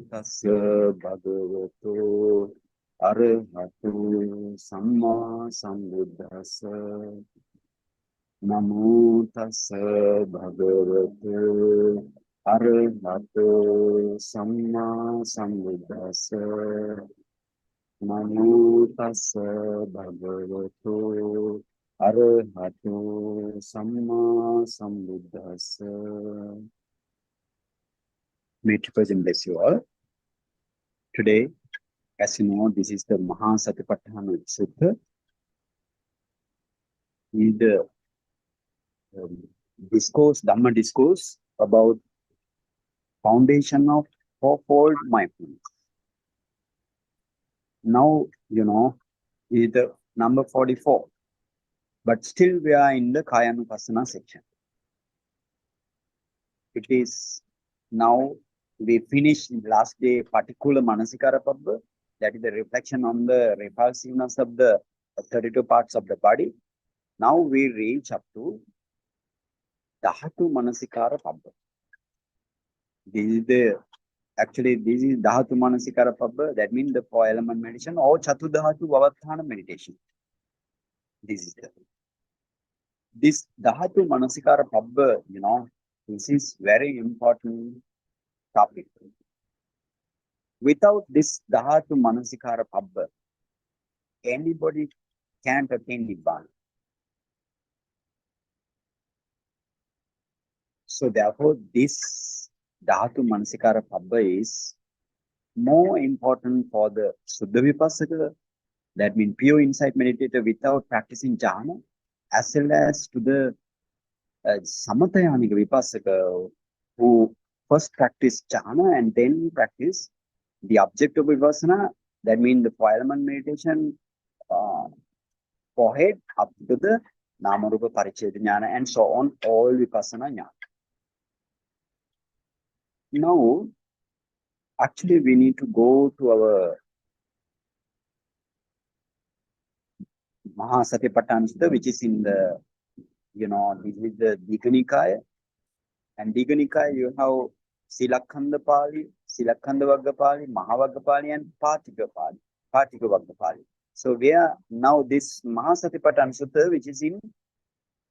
tassa bhagavato arahato samma sambuddhassa. Namo tassa bhagavato arahato samma sambuddhassa. Namo tassa bhagavato arahato samma sambuddhassa. May the Present bless you all. Today, as you know, this is the Mahāsatipațțhāna Sutta. Is the discourse, Dhamma discourse about foundation of fourfold mindfulness. Now, you know, is the number 44, but still we are in the Kāyānupassanā section. It is now we finished last day dhātumanasikārapabbaṃ, that is the reflection on the repulsiveness of the 32 parts of the body. Now we reach up to dhātumanasikārapabbaṃ. This is dhātumanasikārapabbaṃ, that means the 4-element meditation or Chaturdhātu Vavatthāna meditation. This dhātumanasikārapabbaṃ, you know, this is very important topic. Without this dhātumanasikārapabbaṃ, anybody can't attain Nibbana. So therefore, this dhātumanasikārapabbaṃ is more important for the Suddha Vipassaka, that means pure insight meditator without practicing jhana, as well as to the Samatayānika Vipassaka, who first practice jhana and then practice the object of Vipassanā, that means the 4-element meditation, forehead up to the Namarupa Paricheda Jnana and so on, all Vipassanā Jnana. Now, actually we need to go to our Mahāsatipațțhāna Sutta, which is in the, you know, this is the Digha Nikāya. And Digha Nikāya, you have Silakkhandha Pāli, Silakkhandha Vagga Pāli, Mahavagga Pāli, and Pātika Vagga Pāli. So we are now this Mahāsatipațțhāna Sutta, which is in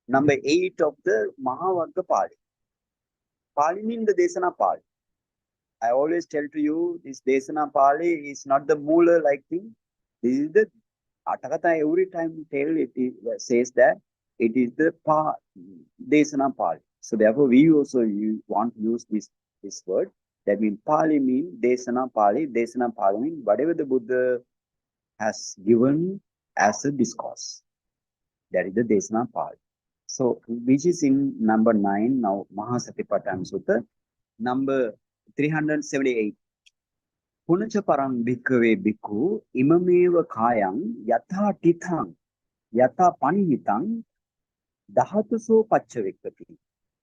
number 8 of the Mahavagga Pāli. Pāli means the Desana Pāli. I always tell to you, this Desana Pāli is not the Moola like thing. This is the Atakata, every time tell it says that it is the Desana Pāli. So therefore, we also want to use this word. That means Pāli means Desana Pāli. Desana Pāli means whatever the Buddha has given as a discourse. That is the Desana Pāli. So, which is in number 9, now Mahāsatipațțhāna Sutta, number 378. Punaca parang bhikkhave bhikkhu imameva kāyaṃ yatha tithaṃ yatha panihitaṃ dhātuso paccavekkhati.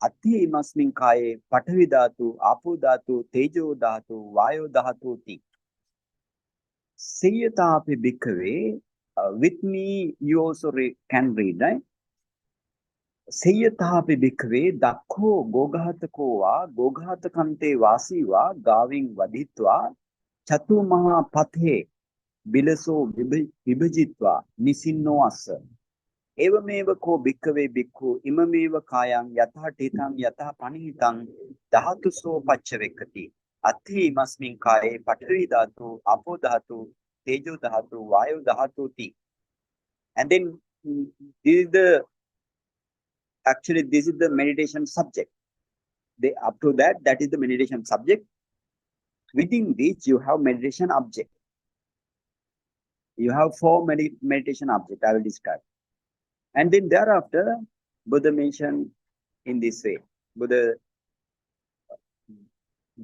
Atti imasmiṃ kāye paṭhavi dhātu, āpo dhātu, tejo dhātu, vāyo dhātu ti. Sayyatāpi bhikkhave, with me you also can read, right? Sayyatāpi bhikkhave dakkho goghatako va goghatakante vāsi va gāviṃ vadhitva chatu maha pathe bilaso vibhajitva nisinno assa. Evameva ko bhikkhave bhikkhu imameva kāyaṃ yatha tithaṃ yatha panihitaṃ dhātuso paccavekkhati. Atti imasmiṃ kāye paṭhavi dhātu, āpo dhātu, tejo dhātu, vāyo dhātu ti. And then this is actually this is the meditation subject. Up to that is the meditation subject. Within which you have meditation object. You have 4 meditation objects I will describe. And then thereafter, Buddha mentioned in this way. Buddha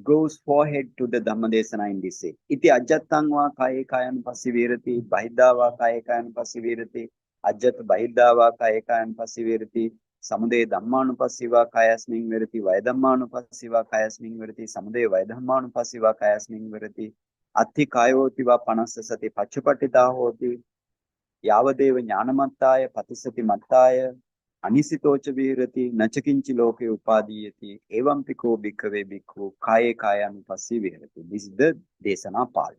goes forehead to the Dhammadesana in this way. Iti ajjattaṃ vā kāye kāyānupassavirati, bahiddhā vā kāye kāyānupassavirati, ajjata bahiddhā vā kāye kāyānupassavirati, samude dhammanupassivā kāyasmiṃ virati, vaidhammanupassivā kāyasmiṃ virati, samude vaidhammanupassivā kāyasmiṃ virati, atti kāyoti vā panassa sati paccupatitā hoti, yāvadeva jnānamattāya patisati mattāya, Anisitocha virati, nachakinchi loke upadiyati, evam piko bhikkhave bhikkhu, kāyānupassanā virati. This is the Desana Pali.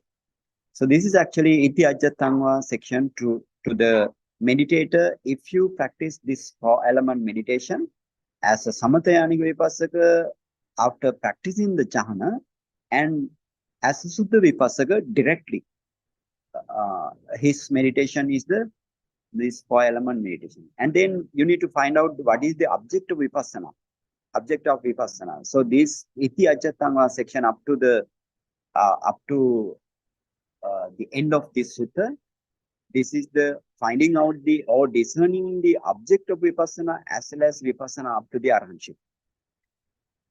So this is actually Iti Ajjatangva section to the meditator. If you practice this 4-element meditation as a Samatayanic Vipassaka, after practicing the jhana, and as a Sutta Vipassaka directly, his meditation is this 4-element meditation. And then you need to find out what is the object of Vipassana. Object of Vipassana. So this Iti Ajjatangva section up to the end of this sutta, this is the finding out or discerning the object of Vipassana as well as Vipassana up to the arahantship.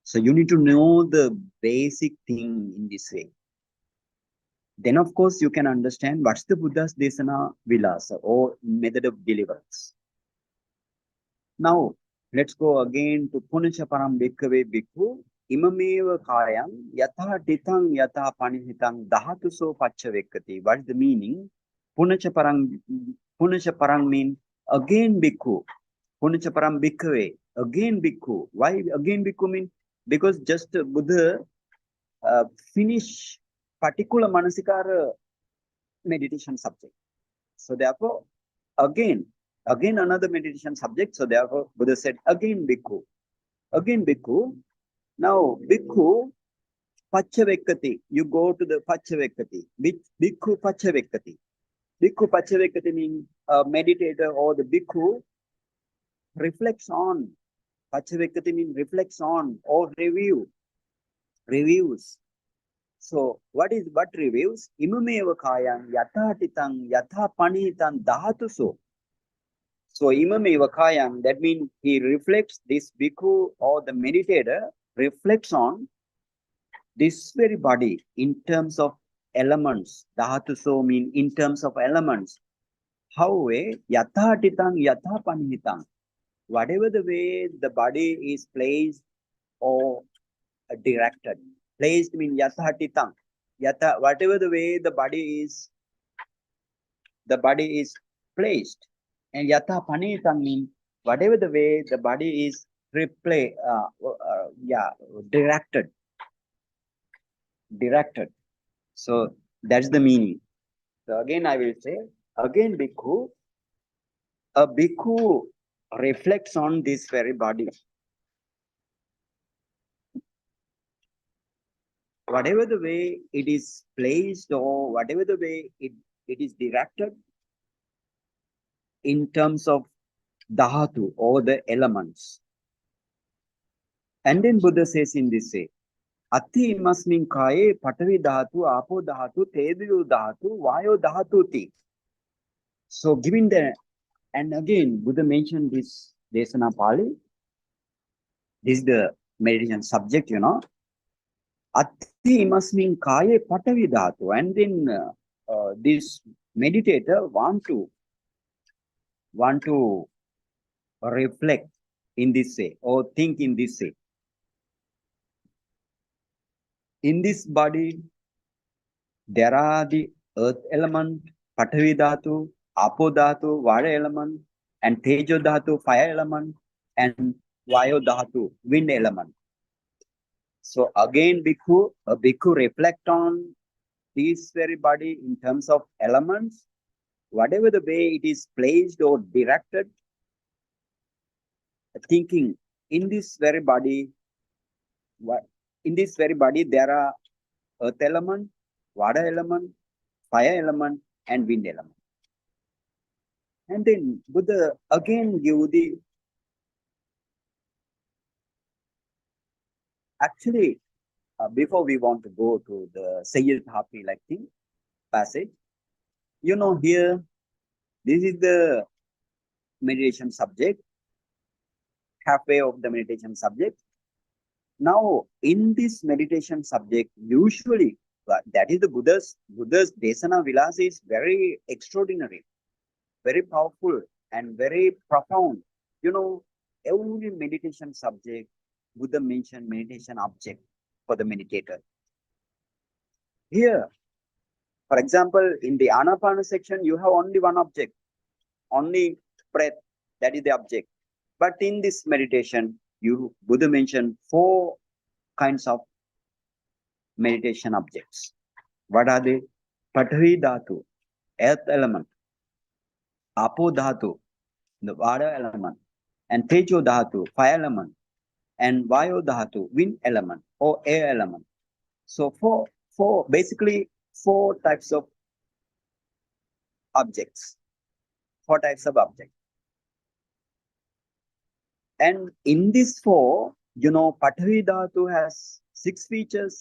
So you need to know the basic thing in this way. Then of course you can understand what's the Buddha's Desana Vilasa or method of deliverance. Now let's go again to Punacha Param Bhikkhave Bhikkhu Imameva Kāyāṃ Yatha Titang Yatha Panihitang Dhātuso Pacchavekati. What is the meaning? Punacha Parang means again Bhikkhu. Punacha Param Bhikkhave, again Bhikkhu. Why again Bhikkhu mean? Because just Buddha finish particular Manasikara meditation subject. So therefore, again another meditation subject. So therefore, Buddha said again Bhikkhu. Again Bhikkhu. Now Bhikkhu Pacchavekati. You go to the Pacchavekati. Bhikkhu Pacchavekati. Bhikkhu Pacchavekati means a meditator or the Bhikkhu reflects on. Pacchavekati means reflects on or reviews. So what reviews? Imameva Kāyāṃ Yatha Titang Yatha Panihitang Dhātuso. So Imameva Kāyāṃ, that means he reflects, this Bhikkhu or the meditator reflects on this very body in terms of elements. Dhātuso means in terms of elements. How Yatha Titang Yatha Panihitang. Whatever the way the body is placed or directed. Placed means Yatha Titang. Yatha, whatever the way the body is placed. And Yatha Panihitang means whatever the way the body is directed. So that's the meaning. So again I will say, again Bhikkhu, a Bhikkhu reflects on this very body. Whatever the way it is placed or whatever the way it is directed in terms of dhatu or the elements. And then Buddha says in this way, Ati imasmin kāye patavi dhatu, apo dhatu, teviyo dhatu, vayo dhatuti. So giving the, and again Buddha mentioned this Desana Pali. This is the meditation subject, you know. Ati imasmin kāye patavi dhatu. And then this meditator want to reflect in this way or think in this way. In this body, there are the earth element, Patavi Dhatu, Apo Dhatu, Vada element, and Tejo Dhatu, fire element, and Vayo Dhatu, wind element. So again, a Bhikkhu reflect on this very body in terms of elements, whatever the way it is placed or directed, thinking in this very body, there are earth element, water element, fire element, and wind element. And then Buddha again give the, actually, before we want to go to the Sayyid Hafi like thing, passage, you know, here, this is the meditation subject, halfway of the meditation subject. Now, in this meditation subject, usually, that is the Buddha's Desana Vilasa is very extraordinary, very powerful, and very profound. You know, every meditation subject, Buddha mentioned meditation object for the meditator. Here, for example, in the Anapana section, you have only one object, only breath, that is the object. But in this meditation, Buddha mentioned 4 kinds of meditation objects. What are they? Pathavi dhatu, earth element. Apo dhatu, the water element. And Tejo dhatu, fire element. And Vayo dhatu, wind element or air element. So basically 4 types of objects. 4 types of objects. And in this 4, Pathavi dhatu has 6 features.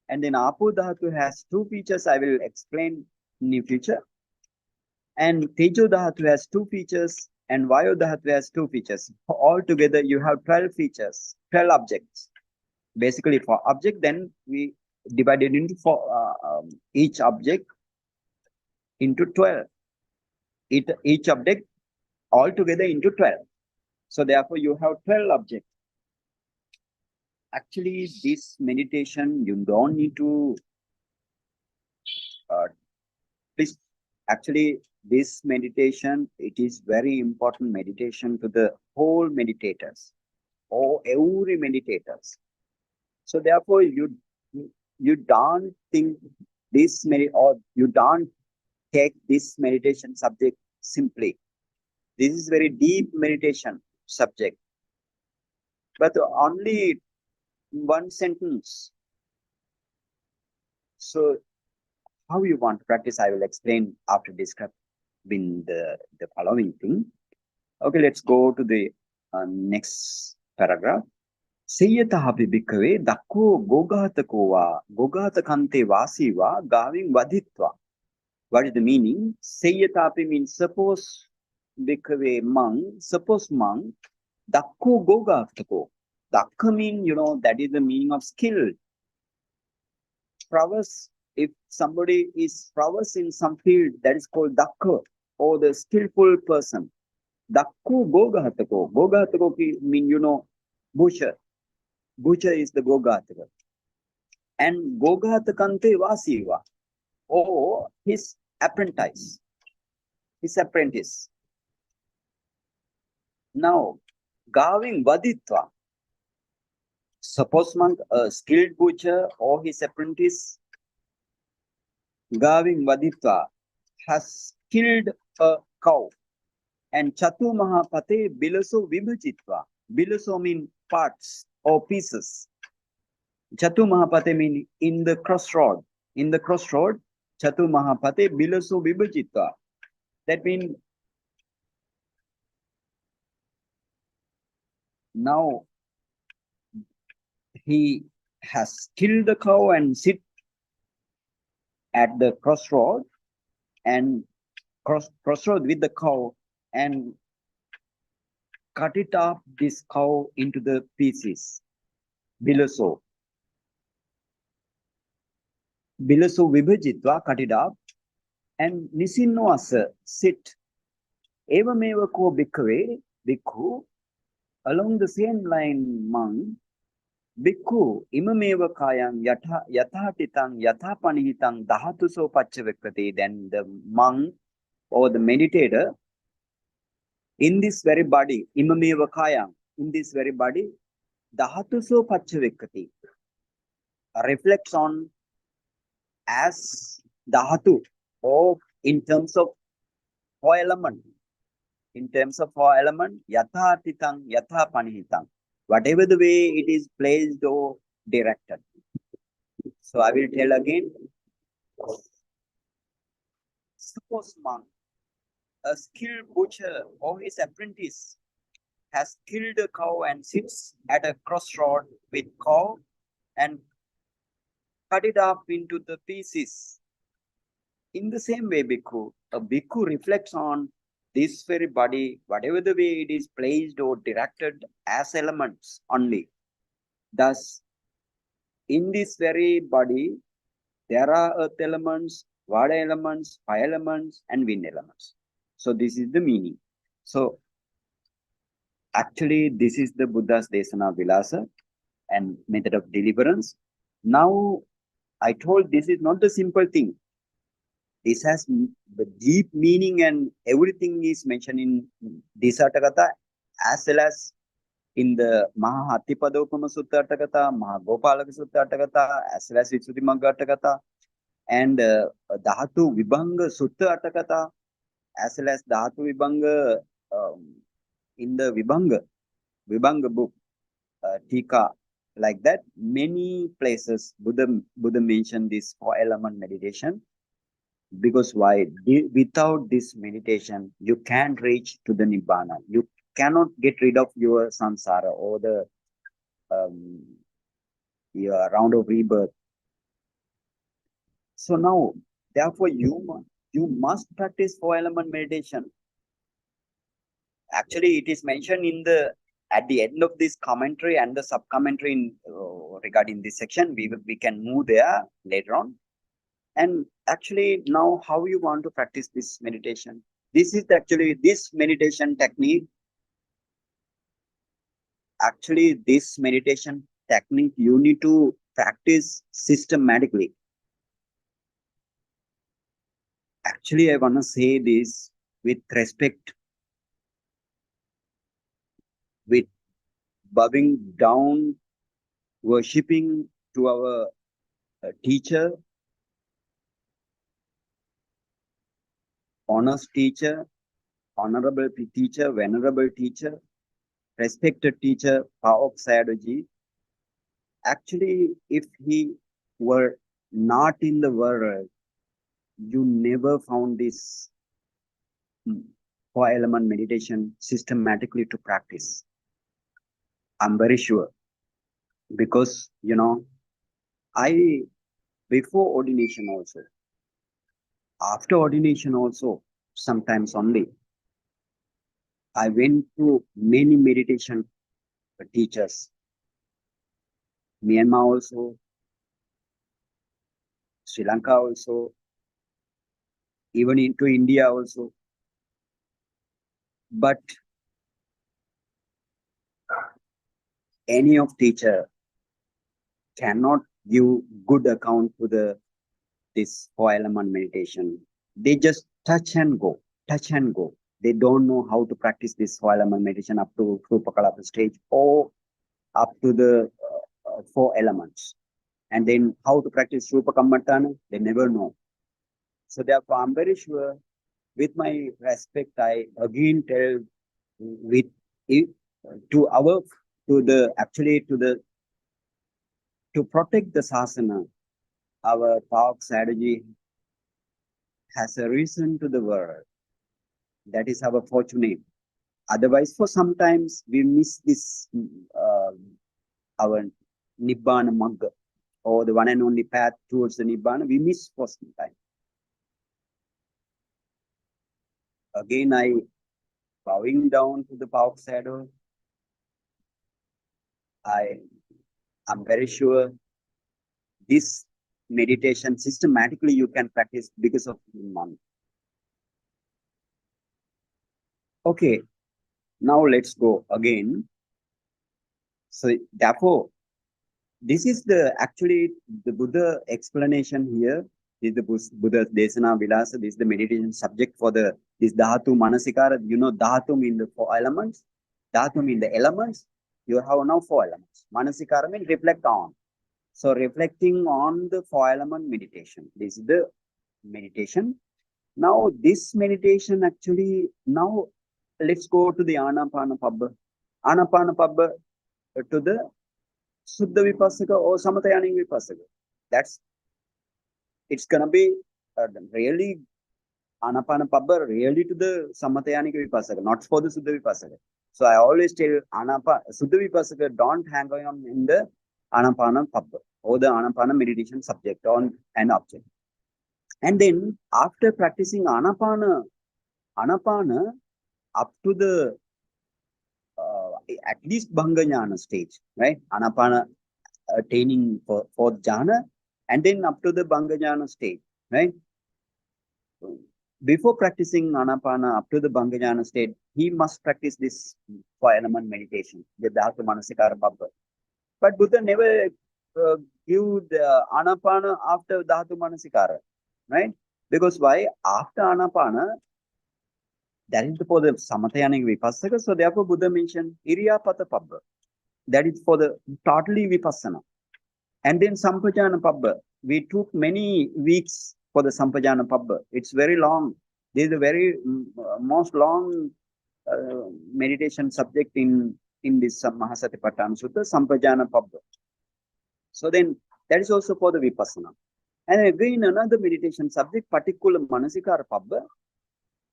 And then Apo dhatu has 2 features. I will explain in the future. And Tejo dhatu has 2 features. And Vayo dhatu has 2 features. Altogether, you have 12 features, 12 objects. Basically, for object, then we divided into each object into 12. Each object altogether into 12. So therefore, you have 12 objects. Actually, this meditation, you don't need to please. Actually, this meditation, it is very important meditation to the whole meditators or every meditators. So therefore, you don't think this or you don't take this meditation subject simply. This is very deep meditation subject. But only 1 sentence. So how you want to practice, I will explain after describing the following thing. Okay, let's go to the next paragraph. Seyyatahapi bhikkhave dakko gogatakova gogatakante vasiva gaving vadhitva. What is the meaning? Seyyatapi means suppose bhikkhave monk, suppose monk, dakko gogatako. Dakka means, that is the meaning of skill. Prowess, if somebody is prowess in some field, that is called dakka, or the skillful person. Dakko gogatako. Gogatako means, butcher. Butcher is the gogataka. And gogatakante vasiva, or his apprentice. His apprentice. Now, gaving vaditva. Suppose monk, a skilled butcher or his apprentice, gaving vaditva, has killed a cow. And chatu mahapate bilaso vibhajitva. Bilaso means parts or pieces. Chatu mahapate means in the crossroad. In the crossroad, chatu mahapate bilaso vibhajitva. That means now he has killed the cow and sit at the crossroad and crossroad with the cow and cut it up, this cow, into the pieces. Bilaso. Bilaso vibhajitva, cut it up. And nisinno asa, sit. Evameva ko bhikkhave, bhikkhu, along the same line, monk, bhikkhu imameva kāyāṃ yathātitang yathāpanihitang dhātuso paccavakkati. Then the monk or the meditator, in this very body, imameva kāyāṃ, in this very body, dhātuso paccavakkati, reflects on as dhātu, or in terms of 4 elements. In terms of 4 elements, yathātitang yathāpanihitang. Whatever the way it is placed or directed. So I will tell again. Suppose monk, a skilled butcher or his apprentice, has killed a cow and sits at a crossroad with cow and cut it up into the pieces. In the same way, bhikkhu, a bhikkhu reflects on this very body, whatever the way it is placed or directed as elements only. Thus, in this very body, there are earth elements, water elements, fire elements, and wind elements. So this is the meaning. So actually, this is the Buddha's Desana Vilasa and method of deliverance. Now, I told this is not a simple thing. This has the deep meaning and everything is mentioned in Desatagata as well as in the Mahāsatipațțhāna Sutta Atakatha, Mahāgopalaka Sutta Atakatha, as well as Visuddhimagga Atakatha, and Dhātu Vibhanga Sutta Atakatha, as well as Dhātu Vibhanga in the Vibhanga book, Tika, like that, many places Buddha mentioned this 4-element meditation. Because why? Without this meditation, you can't reach to the Nibbana. You cannot get rid of your samsara or the your round of rebirth. So now, therefore, you must practice 4-element meditation. Actually, it is mentioned in the at the end of this commentary and the sub-commentary in, regarding this section. We can move there later on. And actually, now how you want to practice this meditation? This is actually this meditation technique. Actually, this meditation technique you need to practice systematically. Actually, I want to say this with respect, with bowing down, worshipping to our teacher, honest teacher, honorable teacher, venerable teacher, respected teacher, Paok Sayadaw. Actually, if he were not in the world, you never found this 4-element meditation systematically to practice. I'm very sure. Because, you know, before ordination also, after ordination also, sometimes only, I went to many meditation teachers. Myanmar also, Sri Lanka also, even into India also. But any of teacher cannot give good account to this 4-element meditation. They just touch and go. They don't know how to practice this 4-element meditation up to Rupakalapa stage or up to the 4 elements. And then how to practice Rupakammatthana, they never know. So therefore, I'm very sure, with my respect, I again tell to protect the sasana, our Paok Sayadaw has a reason to the world. That is our fortunate. Otherwise, for sometimes we miss this our Nibbana Magga, or the one and only path towards the Nibbana, we miss for some time. Again, I bowing down to the Paok Sayadaw. I'm very sure this meditation systematically you can practice because of Iman. Okay, now let's go again. So therefore, this is actually the Buddha explanation here. This is the Buddha's Desana Vilasa. This is the meditation subject for this dhātumanasikāra. You know, dhātu means the 4 elements. Dhātu means the elements. You have now 4 elements. Manasikara means reflect on. So reflecting on the 4-element meditation. This is the meditation. Now this meditation actually, now let's go to the Ānapānapabbā. Ānapānapabbā to the Suddha Vipassaka or Samatayānika Vipassaka. It's gonna be really Ānapānapabbā really to the Samatayānika Vipassaka, not for the Suddha Vipassaka. So I always tell Suddha Vipassaka, don't hang on in the Ānapānapabbā or the Ānapāna meditation subject and object. And then after practicing Ānapāna up to the at least Bhanga Jnana stage, right? Ānapāna attaining for jhana, and then up to the Bhanga Jnana stage, right? Before practicing Ānapāna up to the Bhanga Jnana state, he must practice this 4-element meditation, the dhātumanasikārapabbaṃ. But Buddha never give the Ānapāna after dhātumanasikāra, right? Because why? After Ānapāna, That is for the Samatayanic Vipassaka. So therefore Buddha mentioned Iriyapata-pabbā. That is for the totally Vipassana. And then Sampajāna-pabbā. We took many weeks for the Sampajāna-pabbā. It's very long. This is the very most long meditation subject in this Mahāsatipațțhāna Sutta, Sampajāna-pabbā. So then that is also for the Vipassana. And again another meditation subject, particular Manasikāra-pabbā.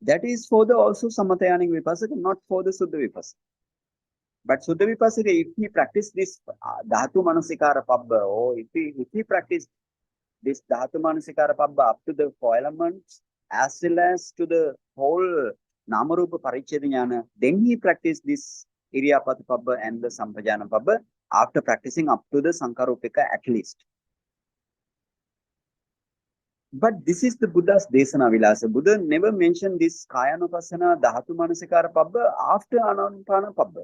That is for the also Samatayanic Vipassaka, not for the Suddha Vipassaka. But Suddha Vipassaka, if we practice this dhātumanasikārapabbaṃ, or if we practice this dhātumanasikārapabbaṃ up to the 4 elements, as well as to the whole Namarupa Pariච්ඡේද ඥාන, then he practice this Iriyapata-pabbā and the Sampajāna-pabbā after practicing up to the Sankarupika at least. But this is the Buddha's Desana Vilasa. Buddha never mentioned this Kāyānupassanā dhātumanasikārapabbaṃ after Ānāpāna-pabbā.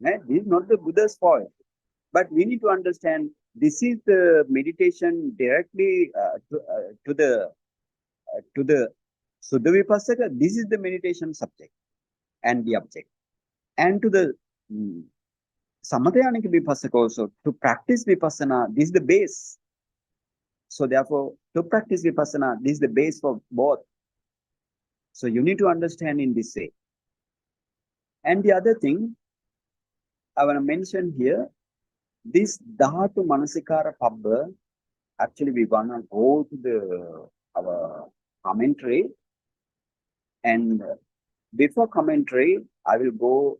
This is not the Buddha's fault. But we need to understand this is the meditation directly to the Suddha Vipassaka. This is the meditation subject and the object. And to the Samatayanic Vipassaka also, to practice Vipassana, this is the base. So therefore, to practice Vipassana, this is the base for both. So you need to understand in this way. And the other thing I want to mention here, this dhātumanasikārapabbaṃ, actually we want to go to our commentary. And before commentary, I will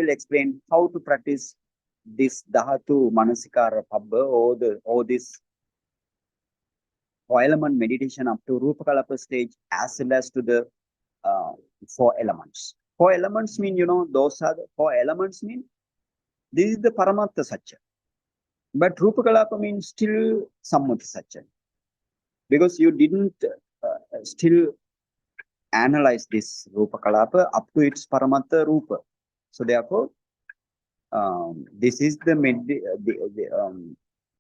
explain how to practice this dhātumanasikārapabbaṃ or this 4-element meditation up to Rupakalapa stage, as well as to the 4 elements. 4 elements mean, those are the 4 elements mean, this is the Paramattha Satya. But Rupakalapa means still Sammutta Satya. Because you didn't still analyze this Rupakalapa up to its Paramattha Rupa. So therefore, this is the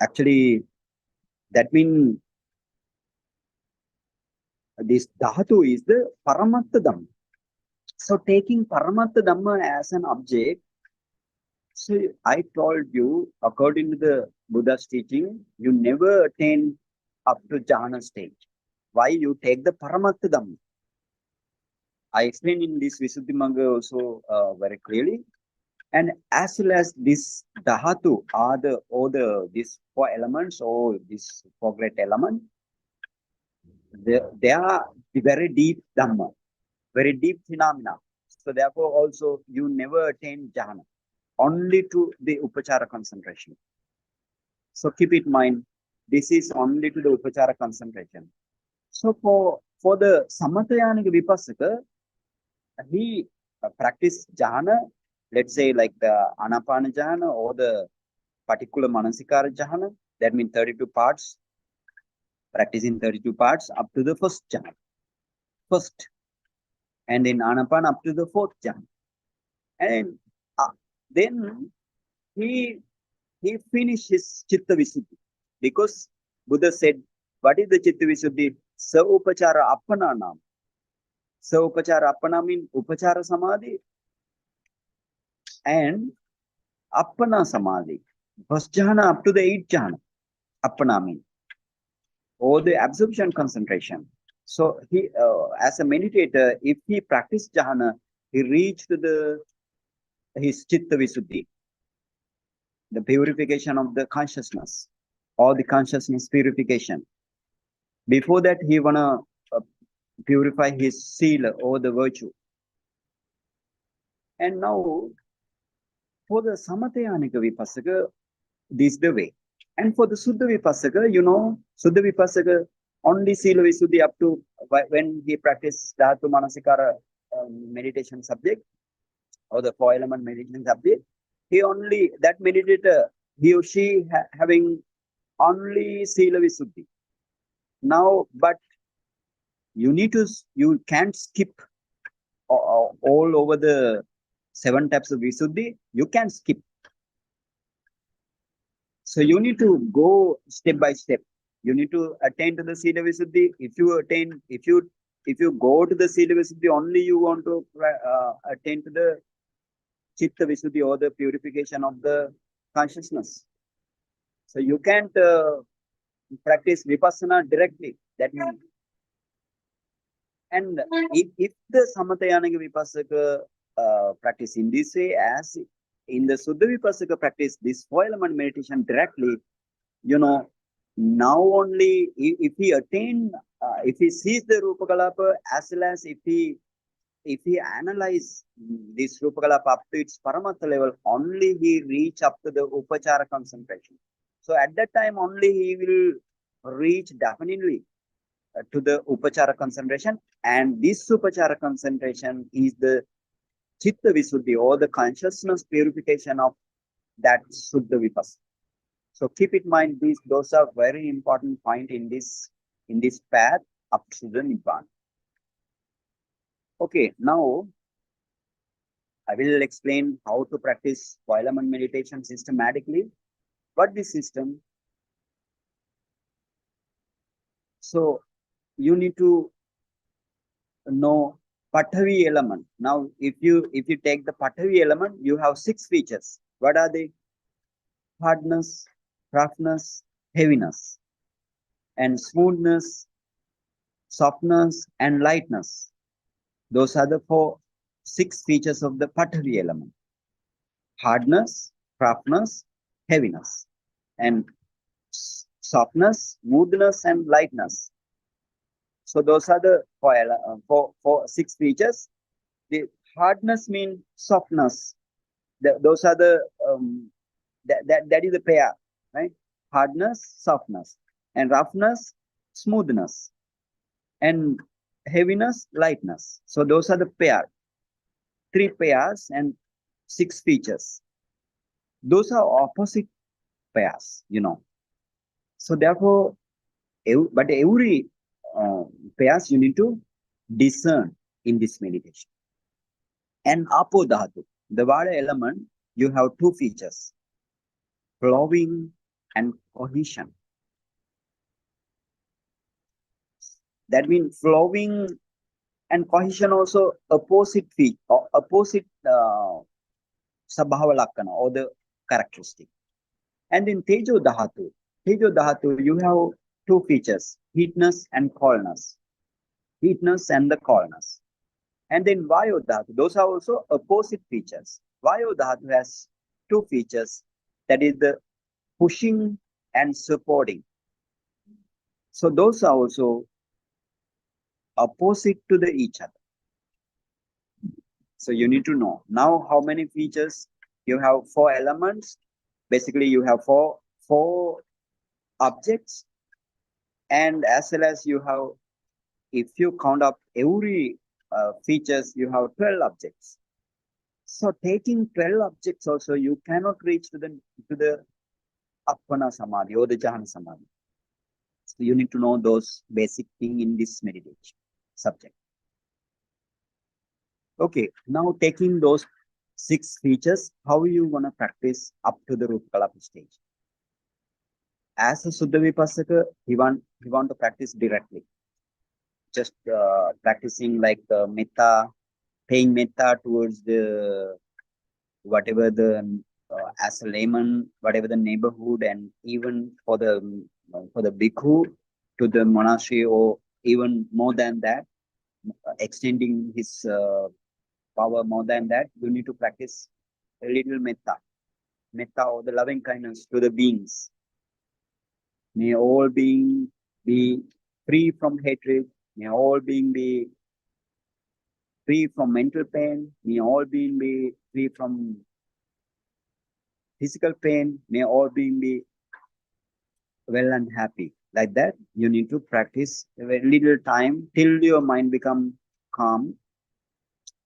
actually, that means this dhatu is the Paramattha Dhamma. So taking Paramattha Dhamma as an object, so I told you, according to the Buddha's teaching, you never attain up to jhana stage. Why? You take the Paramattha Dhamma. I explained in this Visuddhimagga also very clearly. And as well as this dhatu are these 4 elements or this 4 great element, they are very deep Dhamma, very deep phenomena. So therefore also you never attain jhana, only to the upachara concentration. So keep it in mind, this is only to the upachara concentration. So for the Samatayanic Vipassaka, he practiced jhana, let's say like the Anapana jhana or the particular Manasikara jhana, that means 32 parts, practicing 32 parts up to the first jhana. First. And in Anapana up to the 4th jhana. And then he finished his Chitta Visuddhi. Because Buddha said, what is the Chitta Visuddhi? Sa upachara appana nam. Sa upachara appana means upachara samadhi and appana samadhi. First jhana up to the 8th jhana. Appana means. Or the absorption concentration. So he, as a meditator, if he practiced jhana, he reached his Chitta Visuddhi, the purification of the consciousness, or the consciousness purification. Before that, he wanna purify his sila or the virtue. And now, for the Samatayanika Vipassaka, this is the way. And for the Suddha Vipassaka, Suddha Vipassaka, only Sila Visuddhi up to when he practiced dhātumanasikāra meditation subject or the 4-element meditation subject, that meditator, he or she having only Sila Visuddhi. Now, but you can't skip all over the 7 types of Visuddhi, you can skip. So you need to go step by step. You need to attain to the Sila Visuddhi. If you if you go to the Sila Visuddhi, only you want to attain to the Chitta Visuddhi or the purification of the consciousness. So you can't practice Vipassana directly. That means, and if the Samatayana Vipassaka practice in this way, as in the Suddha Vipassaka practice, this 4-element meditation directly, now only if he attain, if he sees the Rupa Kalapa, as well as if he analyze this Rupa Kalapa up to its Paramatha level, only he reach up to the Upachara concentration. So at that time only he will reach definitely to the Upachara concentration, and this Upachara concentration is the Chitta Visuddhi or the consciousness purification of that Suddha Vipassana. So keep in mind those are very important point in this path up to the Nibbana. Okay, now I will explain how to practice 4-element meditation systematically. What this system? So you need to know Pathavi element. Now, if you take the Pathavi element, you have 6 features. What are they? Hardness, roughness, heaviness, and smoothness, softness, and lightness. Those are the 6 features of the Pathavi element. Hardness, roughness, heaviness, and softness, smoothness, and lightness. So those are the 6 features. The hardness means softness. Those are the that is the pair, right? Hardness, softness, and roughness, smoothness, and heaviness, lightness. So those are the pair. 3 pairs and 6 features. Those are opposite pairs, So therefore, but every pairs you need to discern in this meditation. And Apo Dhatu, the water element, you have 2 features: flowing and cohesion. That means flowing and cohesion also opposite feet or opposite Sabhava Lakkana or the characteristic. And in Tejo Dhatu, you have 2 features: heatness and coldness. Heatness and the coldness. And then Vayu Dhatu, those are also opposite features. Vayu Dhatu has 2 features, that is the pushing and supporting. So those are also opposite to each other. So you need to know now how many features. You have 4 elements. Basically, you have four objects, and as well as you have, if you count up every features, you have 12 objects. So taking 12 objects also, you cannot reach to the Appana Samadhi or the Jhana Samadhi. So you need to know those basic things in this meditation subject. Okay, now taking those 6 features, how you want to practice up to the Rupa Kalapa stage? As a Suddha Vipassaka, he want to practice directly. Just practicing like metta, paying metta towards the whatever the as a layman, whatever the neighborhood, and even for the bhikkhu to the monastery, or even more than that, extending his power more than that, you need to practice a little metta or the loving kindness to the beings. May all beings be free from hatred. May all beings be free from mental pain. May all beings be free from physical pain. May all beings be well and happy. Like that, you need to practice a very little time till your mind become calm.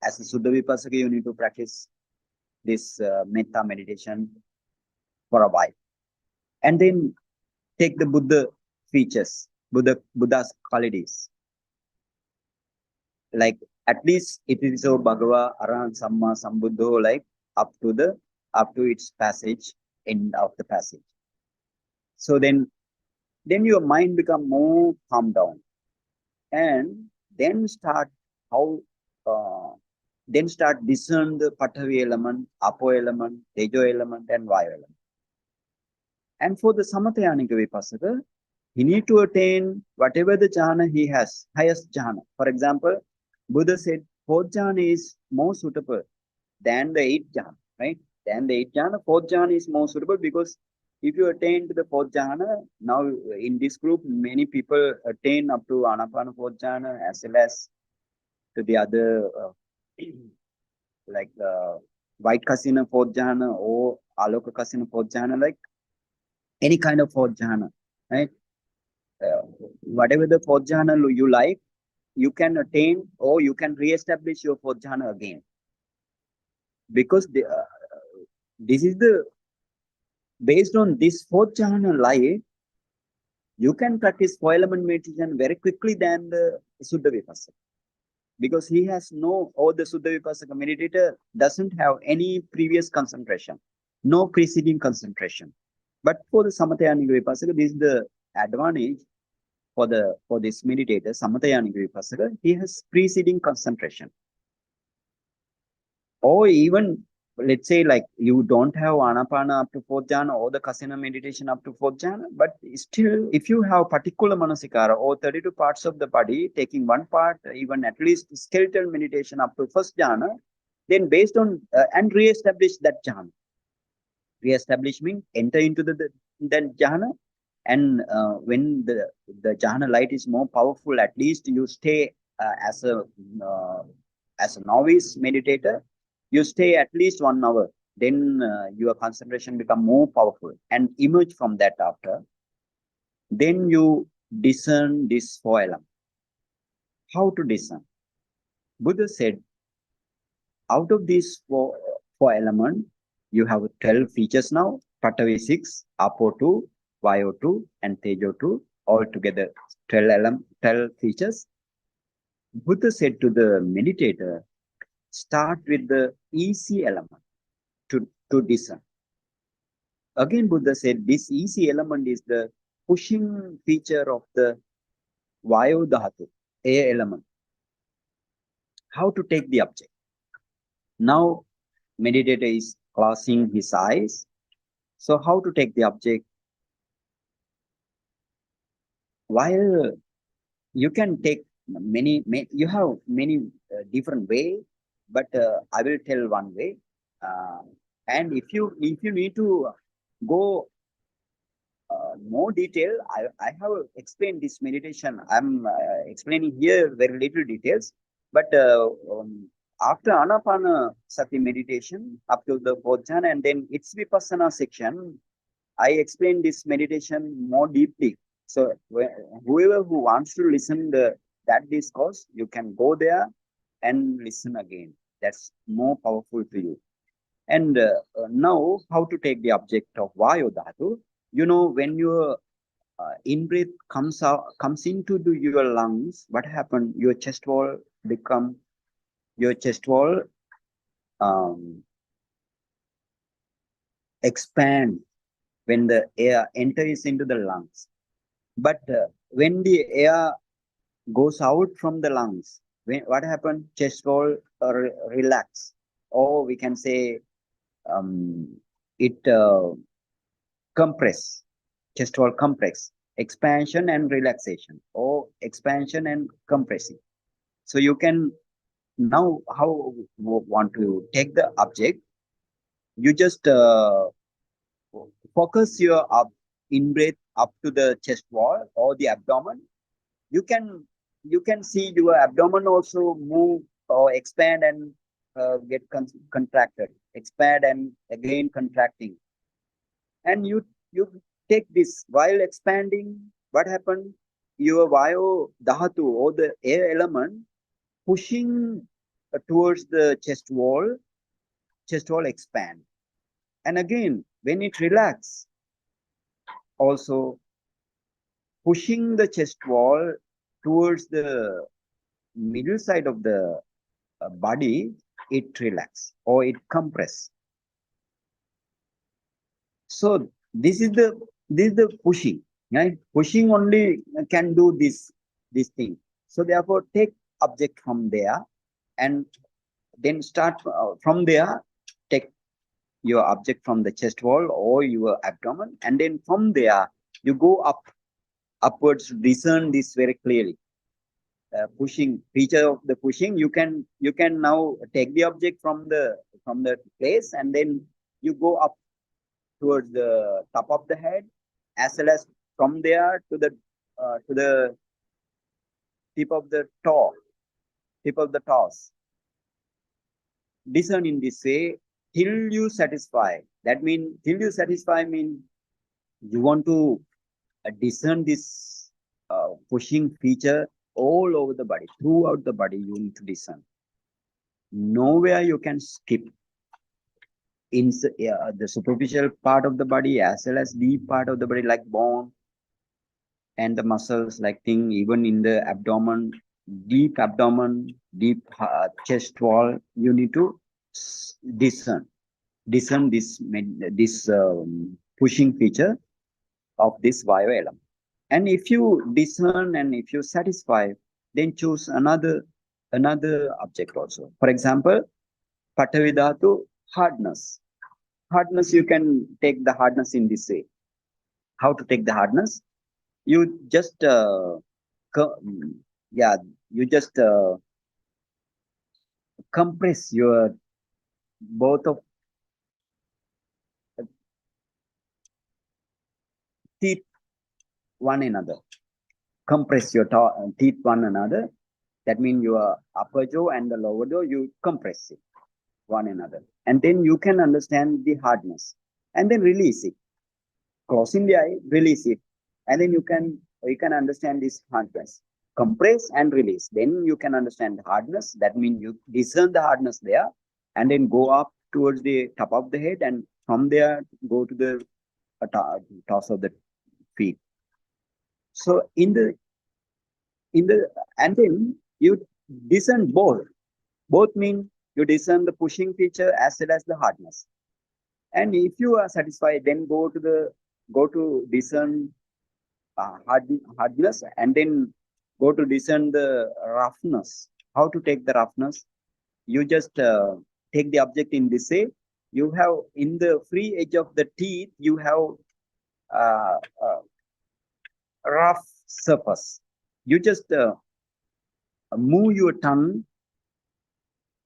As a Suddha Vipassaka, you need to practice this metta meditation for a while. And then take the Buddha features, Buddha's qualities. Like at least it is so Bhagava, Arahant, Samma, Sambuddho, like up to its passage, end of the passage. So then your mind become more calm down. And Then start discern the Patavi element, Apo element, Tejo element, and Vayu element. And for the Samatayānika Vipassaka, he need to attain whatever the jhana he has, highest jhana. For example, Buddha said fourth jhana is more suitable than the eighth jhana, right? Than the eighth jhana, fourth jhana is more suitable because if you attain to the fourth jhana, now in this group, many people attain up to Anapana fourth jhana as well as to the other like White Kasina fourth jhana or Aloka Kasina fourth jhana, like any kind of fourth jhana, right? Whatever the fourth jhana you like, you can attain or you can re-establish your fourth jhana again. Because this is the, based on this fourth jhana light, you can practice four element meditation very quickly than the Suddha Vipassana. Because he has no, or the Suddha Vipassana meditator doesn't have any previous concentration, no preceding concentration. But for the Samatayānika Vipassana, this is the advantage for this meditator, Samatayānika Vipassana, he has preceding concentration. Or even, let's say, like you don't have Anapana up to fourth jhana or the Kasina meditation up to fourth jhana, but still, if you have particular manasikara or 32 parts of the body, taking one part, even at least skeletal meditation up to first jhana, then based on, and re-establish that jhana. Re-establish means enter into that jhana, and when the jhana light is more powerful, at least you stay as a novice meditator, you stay at least 1 hour. Then your concentration become more powerful and emerge from that after. Then you discern this four elements. How to discern? Buddha said, out of these four elements, you have 12 features now, Patavi 6, Apo 2, Vayu 2, and Tejo 2, altogether 12 features. Buddha said to the meditator, start with the easy element to discern. Again, Buddha said this easy element is the pushing feature of the Vayu Dhatu, air element. How to take the object? Now, meditator is closing his eyes. So how to take the object? While you can take you have many different ways, but I will tell one way. And if you need to go more detail, I have explained this meditation. I'm explaining here very little details, but after Anapana Sati meditation up to the fourth jhana, and then its Vipassanā section, I explain this meditation more deeply. So whoever who wants to listen that discourse, you can go there and listen again. That's more powerful to you. And now, how to take the object of Vayu Dhatu? You know, when your in-breath comes into your lungs, what happened? Your chest wall expand when the air enters into the lungs. But when the air goes out from the lungs, what happened? Chest wall relax, or we can say it compress. Chest wall compress, expansion and relaxation, or expansion and compressing. So you can now, how want to take the object, you just focus your in-breath up to the chest wall or the abdomen. You can see your abdomen also move or expand and get contracted, expand and again contracting. And you take this while expanding. What happened? Your Vayu Dhatu or the air element pushing towards the chest wall expand. And again, when it relax, also pushing the chest wall towards the middle side of the body, it relax or it compress. So this is the pushing, right? Pushing only can do this thing. So therefore, take object from there, and then start from there, take your object from the chest wall or your abdomen, and then from there you go upwards to discern this very clearly. Pushing feature of the pushing, you can now take the object from the place, and then you go up towards the top of the head, as well as from there to the tip of the toes. Discern in this way till you satisfy. That means till you satisfy means you want to discern this pushing feature all over the body, throughout the body. You need to discern. Nowhere you can skip. In the superficial part of the body as well as deep part of the body, like bone and the muscles, like thing, even in the abdomen, deep chest wall, you need to discern this pushing feature of this vaya element. And if you discern and if you satisfy, then choose another object also. For example, Patavi Dhatu, hardness. Hardness, you can take the hardness in this way. How to take the hardness? You just compress your both of teeth one another. Compress your teeth one another. That means your upper jaw and the lower jaw, you compress it one another. And then you can understand the hardness. And then release it. Closing the eye, release it. And then you can understand this hardness. Compress and release. Then you can understand the hardness. That means you discern the hardness there. And then go up towards the top of the head. And from there, go to the toss of the feet. So and then you discern both. Both mean you discern the pushing feature as well as the hardness. And if you are satisfied, then go to discern hardness, and then go to discern the roughness. How to take the roughness? You just take the object in this way. You have in the free edge of the teeth, you have rough surface. You just move your tongue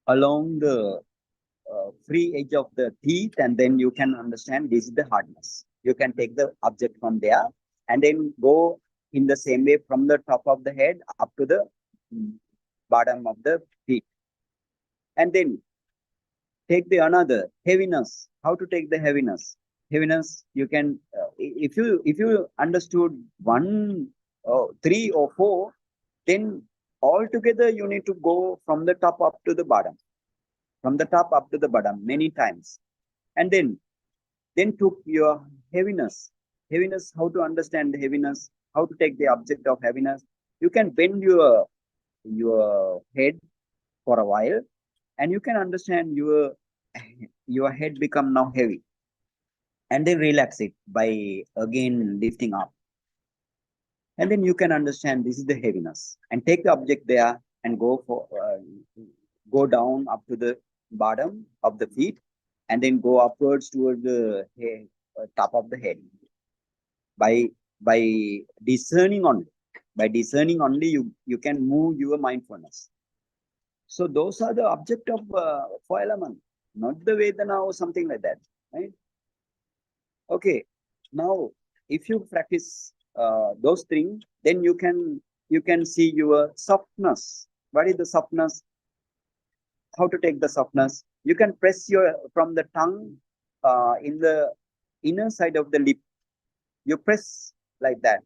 along the free edge of the teeth, and then you can understand this is the hardness. You can take the object from there and then go in the same way from the top of the head up to the bottom of the feet. And then take the another heaviness. How to take the heaviness? Heaviness, you can, if you understood 1, 3 or 4, then altogether you need to go from the top up to the bottom. From the top up to the bottom many times. And then took your heaviness. Heaviness, how to understand the heaviness? How to take the object of heaviness? You can bend your head for a while, and you can understand your head become now heavy. And then relax it by again lifting up. And then you can understand this is the heaviness. And take the object there and go down up to the bottom of the feet, and then go upwards towards the top of the head. By discerning only. By discerning only, you can move your mindfulness. So those are the object of 4 elements, not the Vedana or something like that, right? Okay, now if you practice those things, then you can see your softness. What is the softness? How to take the softness? You can press from the tongue in the inner side of the lip. You press like that.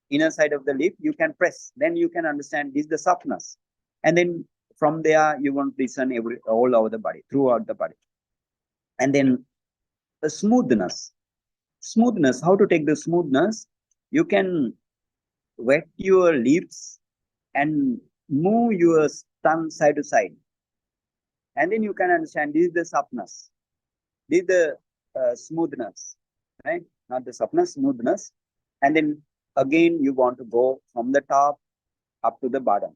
Inner side of the lip, you can press. Then you can understand this is the softness. And then from there, you want to discern all over the body, throughout the body. And then the smoothness. Smoothness, how to take the smoothness? You can wet your lips and move your tongue side to side. And then you can understand this is the softness. This is the smoothness, right? Not the softness, smoothness. And then again, you want to go from the top up to the bottom.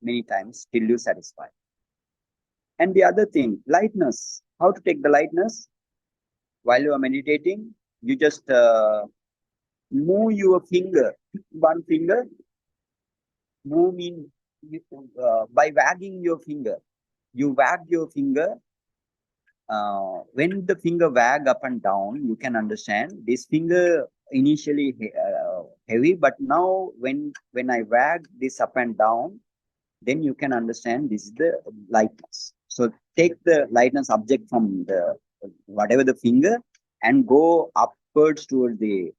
many times till you satisfy. And the other thing, lightness. How to take the lightness? While you are meditating, you just move your finger, one finger, move in by wagging your finger. You wag your finger. When the finger wag up and down, you can understand this finger initially heavy, but now when I wag this up and down, then you can understand this is the lightness. So take the lightness object from the whatever the finger and go upwards towards the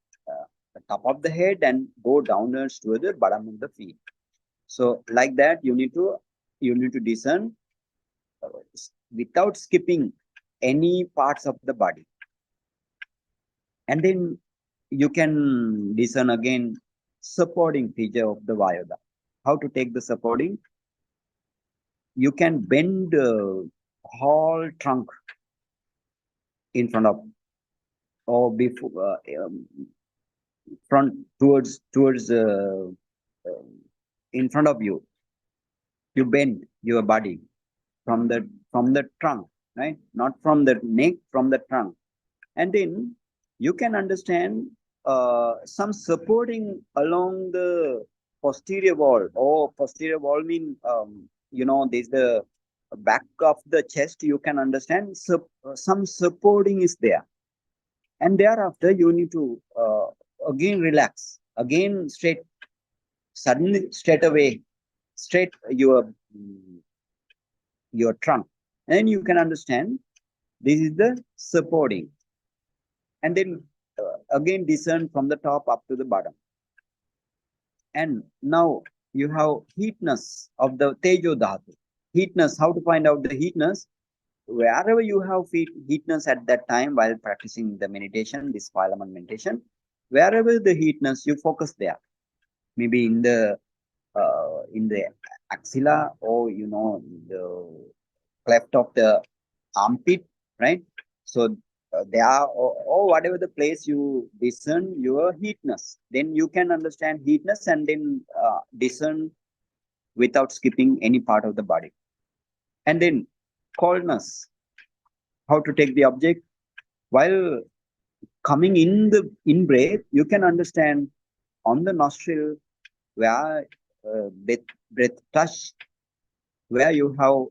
top of the head and go downwards towards the bottom of the feet. So like that, you need to discern without skipping any parts of the body. And then you can discern again supporting feature of the Vayodhā. How to take the supporting? You can bend the whole trunk in front of or before front towards in front of you. You bend your body from the trunk, right? Not from the neck, from the trunk. And then you can understand some supporting along the posterior wall. Or posterior wall mean there's the back of the chest. You can understand some supporting is there. And thereafter you need to again relax, again straight, suddenly straight away, straight your trunk. And you can understand this is the supporting. And then again discern from the top up to the bottom. And now you have heatness of the Tejo Dhatu. Heatness, how to find out the heatness? Wherever you have heatness at that time while practicing the meditation, this 5-element meditation, wherever the heatness, you focus there. Maybe in the axilla, or the cleft of the armpit, right? So there or whatever the place you discern your heatness, then you can understand heatness and then discern without skipping any part of the body. And then coldness. How to take the object? While coming in breath, you can understand on the nostril where breath touch, where you have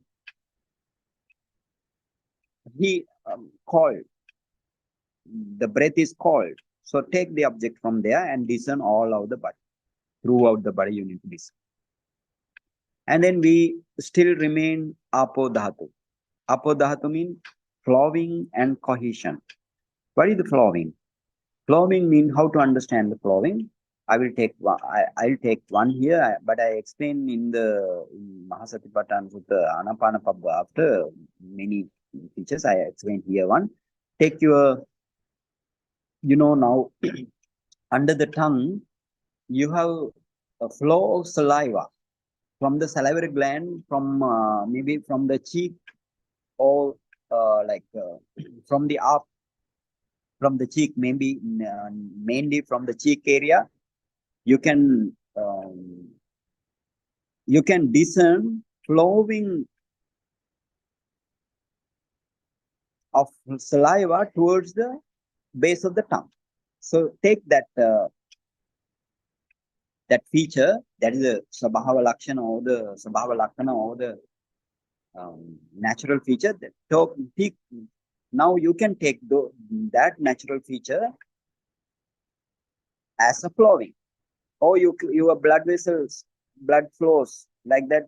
cold. The breath is cold. So take the object from there and discern all of the body. Throughout the body, you need to discern. And then we still remain Apo Dhatu. Apo Dhatu means flowing and cohesion. What is the flowing? Flowing means how to understand the flowing. I will take one. I'll take one here, but I explain in the Mahāsatipațțhāna Sutta Ānapānapabbā. After many teachers, I explain here one. Take your, now under the tongue, you have a flow of saliva from the salivary gland, from maybe from the cheek, or from the up, from the cheek, maybe mainly from the cheek area. You can discern flowing of saliva towards the base of the tongue. So take that feature, that is the Sabhava Lakshana or the natural feature. Now you can take that natural feature as a flowing, or your blood vessels, blood flows like that.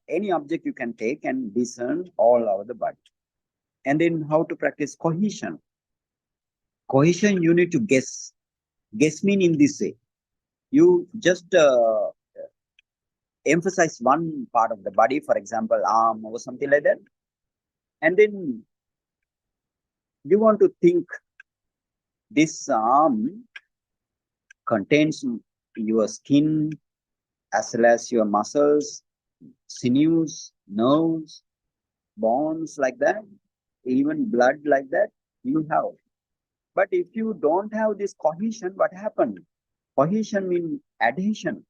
Any object you can take and discern all over the body. And then how to practice cohesion? Cohesion, you need to guess. Guess mean in this way. You just emphasize one part of the body, for example, arm or something like that. And then you want to think this arm contains your skin as well as your muscles, sinews, nerves, bones like that, even blood like that you have. But if you don't have this cohesion, what happened? Cohesion means adhesion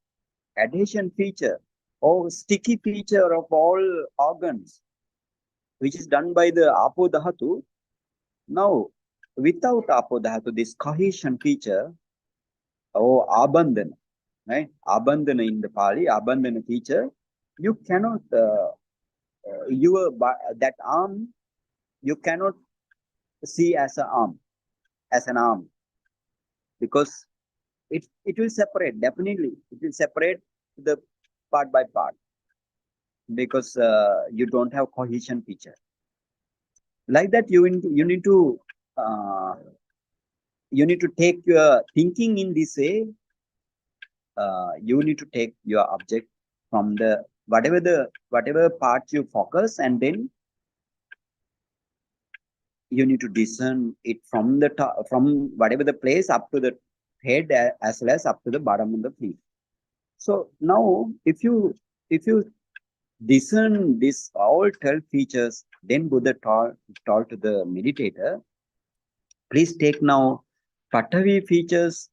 feature. or sticky feature of all organs, which is done by the Apo Dhatu. Now, without Apo Dhatu, this cohesion feature or Abandhana, right? Abandhana in the Pali, Abandhana feature, you cannot, that arm, you cannot see as an arm, because it will separate, definitely. It will separate the part by part, because you don't have cohesion feature. Like that, you need to take your thinking in this way. You need to take your object from the whatever part you focus, and then you need to discern it from the top, from whatever the place up to the head, as well as up to the bottom of the feet. So now, if you discern this all 12 features, then Buddha told to the meditator, please take now Patavi features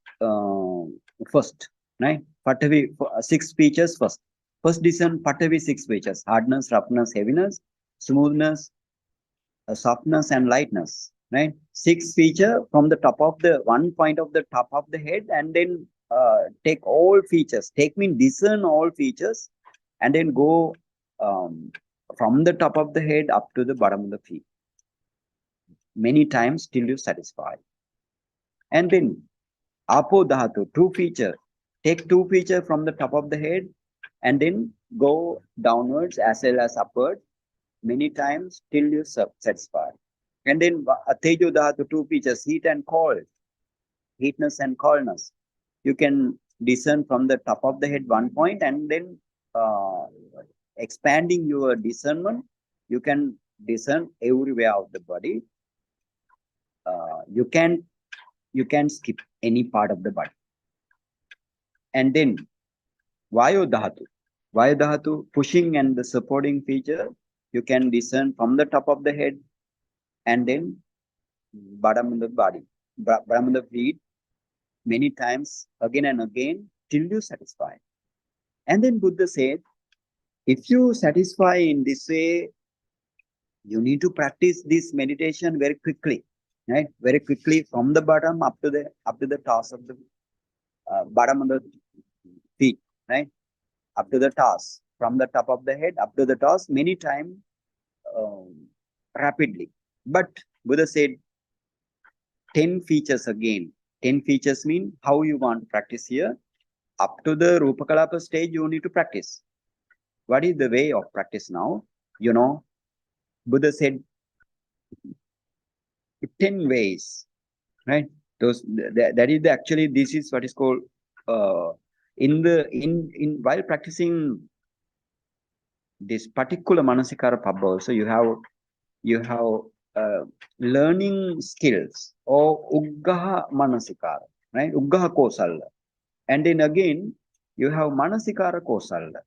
first, right? Patavi 6 features first. First discern Patavi 6 features: hardness, roughness, heaviness, smoothness, softness, and lightness, right? 6 feature from the top of the one point of the top of the head, and then take all features. Take mean discern all features, and then go from the top of the head up to the bottom of the feet. Many times till you satisfy. And then Apo Dhatu, 2 feature. Take 2 feature from the top of the head, and then go downwards as well as upward, many times till you satisfy. And then Tejo Dhatu, 2 features: heat and cold, heatness and coldness. You can discern from the top of the head 1 point, and then expanding your discernment, you can discern everywhere of the body. You can skip any part of the body. And then Vayu Dhatu, pushing and the supporting feature, you can discern from the top of the head, and then bottom of the body, bottom of the feet, many times, again and again, till you satisfy. And then Buddha said, if you satisfy in this way, you need to practice this meditation very quickly, right? Very quickly, from the bottom up to the toes of the bottom of the feet, right? Up to the toes, from the top of the head up to the toes, many times, rapidly. But Buddha said 10 features again. 10 features mean how you want to practice here. Up to the Rupakalapa stage, you need to practice. What is the way of practice now? You know, Buddha said 10 ways, right? That is actually, this is what is called while practicing this particular Manasikārapabbāṃ also, you have learning skills or Uggaha Manasikāra, right? Uggaha Kosala. And then again, you have Manasikāra Kosala.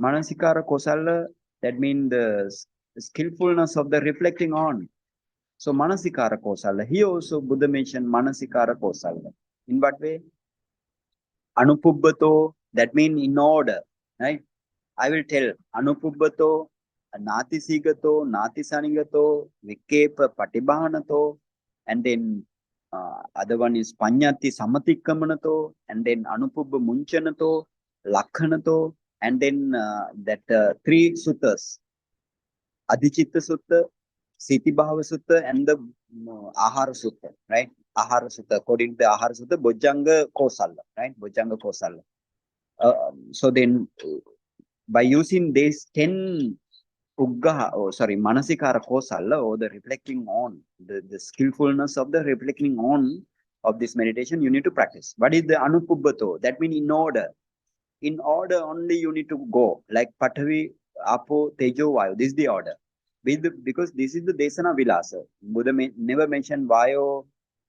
Manasikāra Kosala, that means the skillfulness of the reflecting on. So Manasikāra Kosala. Here also Buddha mentioned Manasikāra Kosala. In what way? Anupubbato, that means in order, right? I will tell Anupubbato, Nati Sigato, Nati Sanigato, Vikepa Patibhanato, and then other one is Panyati Samatikkamanato, and then Anupubba Munchanato, Lakhanato, and then that 3 suttas, Adhichitta Sutta, Sitibhava Sutta, and the Ahara Sutta, right? Ahara Sutta, according to the Ahara Sutta, Bojjanga Kosala, right? Bojjanga Kosala. So then, by using these 10 Manasikāra Kosala, or the reflecting on, the skillfulness of the reflecting on of this meditation, you need to practice. What is the Anupubbato? That means in order. In order only you need to go. Like Patavi, Apo, Tejo, Vayu. This is the order. Because this is the Desana Vilasa. Buddha never mentioned Vayu,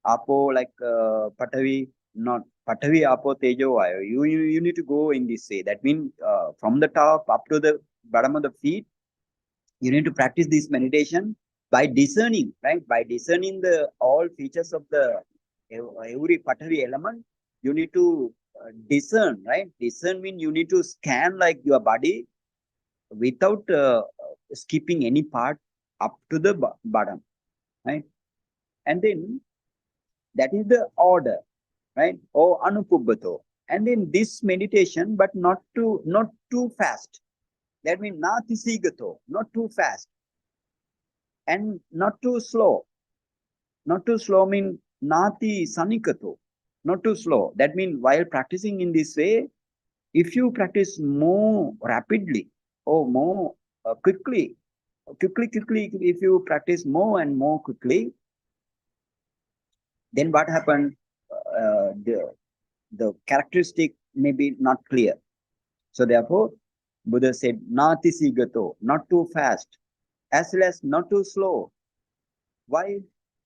Apo, like Patavi, not Patavi, Apo, Tejo, Vayu. You need to go in this way. That means from the top up to the bottom of the feet, you need to practice this meditation by discerning, right? By discerning the all features of the every Patavi element. You need to discern, right? Discern means you need to scan like your body without skipping any part up to the bottom, right? And then that is the order, right? Or anupubbato. And then this meditation, but not too fast. That means natisigato, not too fast, and not too slow. Not too slow means nati sanikato, not too slow. That means while practicing in this way, if you practice more rapidly or more quickly, if you practice more and more quickly, then what happened? The characteristic may be not clear. So therefore, Buddha said, nati sigato, not too fast, as well as not too slow. Why?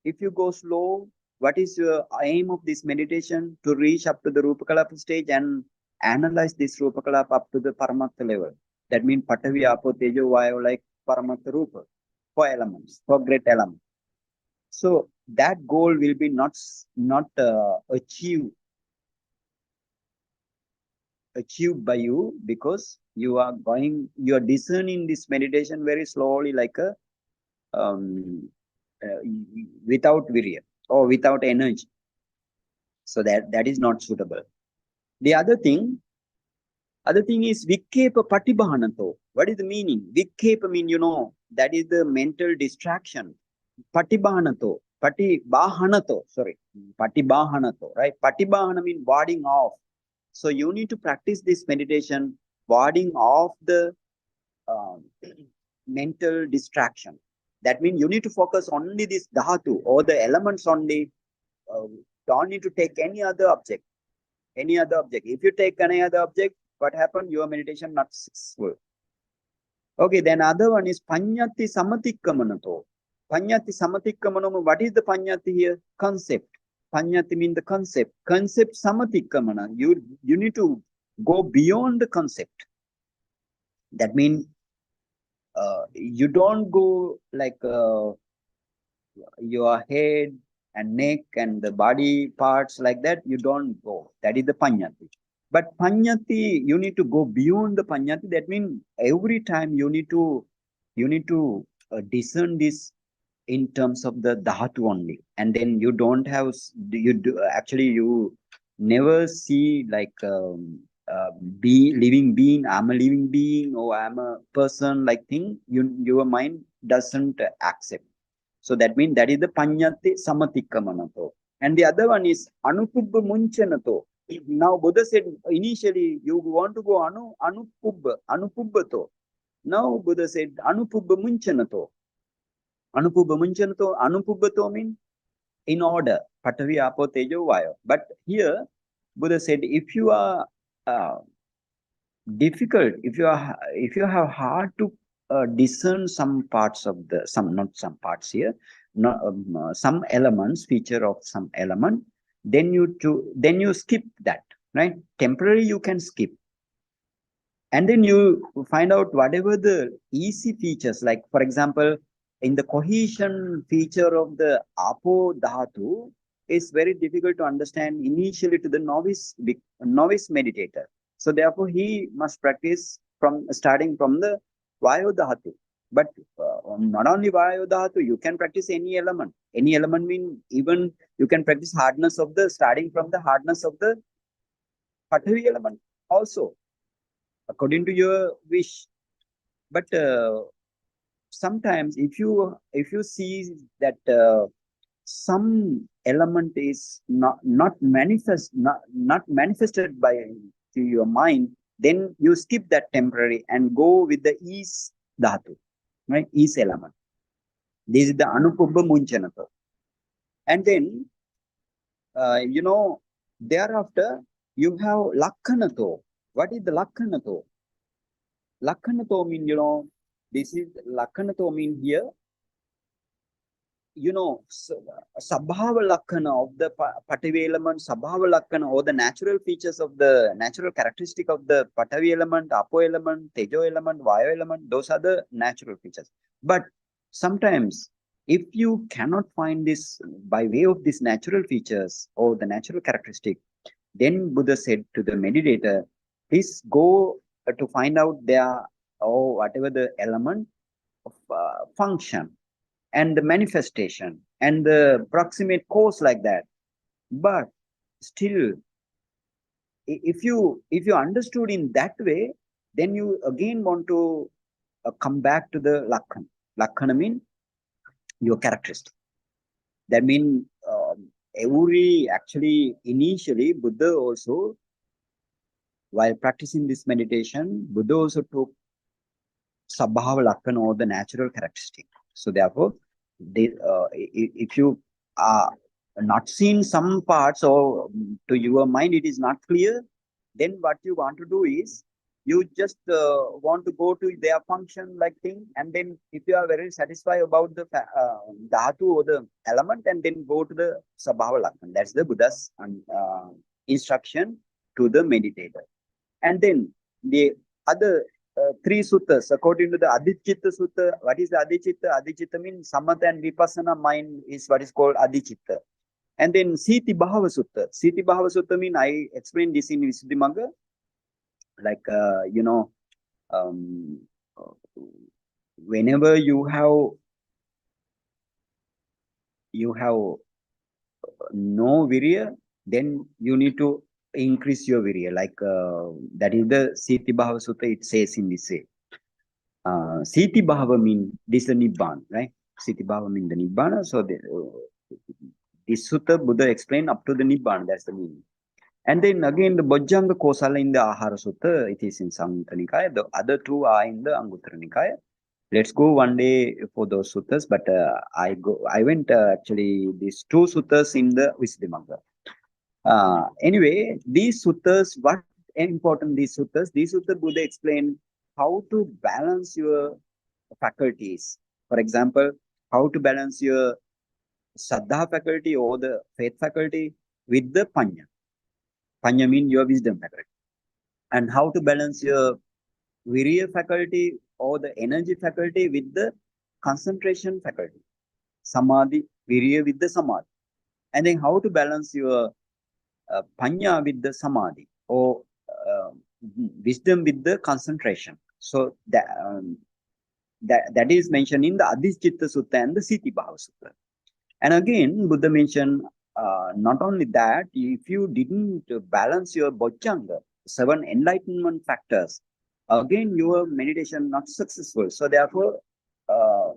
If you go slow, what is your aim of this meditation? To reach up to the Rupakalapa stage and analyze this Rupakalapa up to the Paramattha level. That means Patavi, Apo, Tejo, Vayu, like Paramattha Rupa, 4 elements, 4 great elements. So that goal will be not achieved by you, because you are discerning this meditation very slowly, like a without virya or without energy. So that is not suitable. The other thing is vikkepa patibahanato. What is the meaning? Vikkepa mean, that is the mental distraction. Patibahanato, sorry, patibahanato, right? Patibahana means warding off. So you need to practice this meditation, warding off the mental distraction. That means you need to focus only this dhatu or the elements only. Don't need to take any other object. If you take any other object, what happens? Your meditation not successful. Okay, then other one is panyati samatikkamanato. Panyati samatikkamano. What is the panyati here? Concept. Panyati means the concept. Concept samatikkamana. You need to go beyond the concept. That means you don't go like your head and neck and the body parts like that. You don't go. That is the panyati. But panyati, you need to go beyond the panyati. That means every time you need to discern this in terms of the dhatu only, and then you don't have you never see like living being. I'm a living being, or I'm a person like thing. Your mind doesn't accept. So that means that is the panyati samatikkamanato. And the other one is anupubba munchanato. Now Buddha said initially you want to go anupubbato. Now Buddha said anupubba munchanato. Anupubba munchanato, anupubbato means in order. Patavi, Apo, Tejo, Vayu. But here Buddha said if you are difficult, if you have hard to discern some parts of some elements, feature of some element, then you skip that, right? Temporarily you can skip, and then you find out whatever the easy features, like for example, in the cohesion feature of the apo dhatu is very difficult to understand initially to the novice meditator. So therefore he must practice starting from the vayu dhatu. But not only vayu dhatu, you can practice any element. Any element means even you can practice hardness of starting from the hardness of the patavi element also, according to your wish. But sometimes if you see that some element is not manifested to your mind, then you skip that temporary and go with the ease dhatu, right? Ease element. This is the anupubba munchanato. And then thereafter you have lakkanato. What is the lakkanato? Lakkanato mean, this is lakkanato mean here, sabhava lakkana of the patavi element, sabhava lakkana, or the natural features of the natural characteristic of the patavi element, apo element, tejo element, vayu element, those are the natural features. But sometimes if you cannot find this by way of these natural features or the natural characteristic, then Buddha said to the meditator, please go to find out their or whatever the element of function and the manifestation and the proximate cause like that. But still, if you understood in that way, then you again want to come back to the Lakhana. Lakhana means your characteristic. That means actually initially Buddha also, while practicing this meditation, Buddha also took Sabhava Lakhana or the natural characteristic. So therefore, if you are not seen some parts or to your mind it is not clear, then what you want to do is you just want to go to their function like thing, and then if you are very satisfied about the dhatu or the element, and then go to the Sabhava Lakhana. That's the Buddha's instruction to the meditator. And then the other three suttas, according to the Adhichitta Sutta. What is the Adhichitta? Adhichitta means Samatha and Vipassanā mind is what is called Adhichitta. And then Siti Bhava Sutta. Siti Bhava Sutta means, I explained this in Visuddhimagga, like, whenever you have no virya, then you need to increase your virya. Like that is the Siti Bhava Sutta, it says in this way. Siti Bhava means this is the Nibbana, right? Siti Bhava means the Nibbana. So this Sutta Buddha explained up to the Nibbana, that's the meaning. And then again the Bojjhanga Kosala in the Ahara Sutta, it is in Samyutta Nikaya. The other two are in the Anguttara Nikaya. Let's go one day for those suttas, but I went actually these two suttas in the Visuddhimagga. Anyway, these suttas, what important these suttas? These suttas Buddha explained how to balance your faculties. For example, how to balance your Saddha faculty or the faith faculty with the Panya. Panya means your wisdom faculty. And how to balance your Virya faculty or the energy faculty with the concentration faculty. Samadhi, Virya with the Samadhi. And then how to balance your Panya with the Samadhi or wisdom with the concentration. So that is mentioned in the Adhichitta Sutta and the Siti Bhava Sutta. And again, Buddha mentioned not only that, if you didn't balance your Bojjhanga, 7 enlightenment factors, again your meditation not successful. So therefore,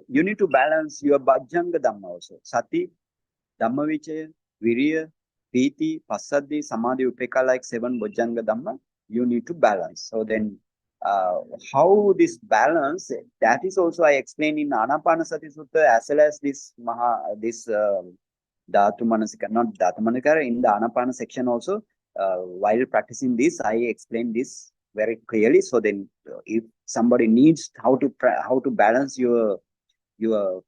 you need to balance your Bojjhanga Dhamma also. Sati, Dhammavicaya, Virya, Piti, Passaddhi, Samadhi, Upeka, like 7 Bojjhanga Dhamma, you need to balance. So then, how this balance, that is also I explained in Ānāpānasati Sutta, as well as this dhātumanasikārapabbaṃ, not dhātumanasikārapabbaṃ, in the Ānāpāna section also. While practicing this, I explained this very clearly. So then, if somebody needs how to balance your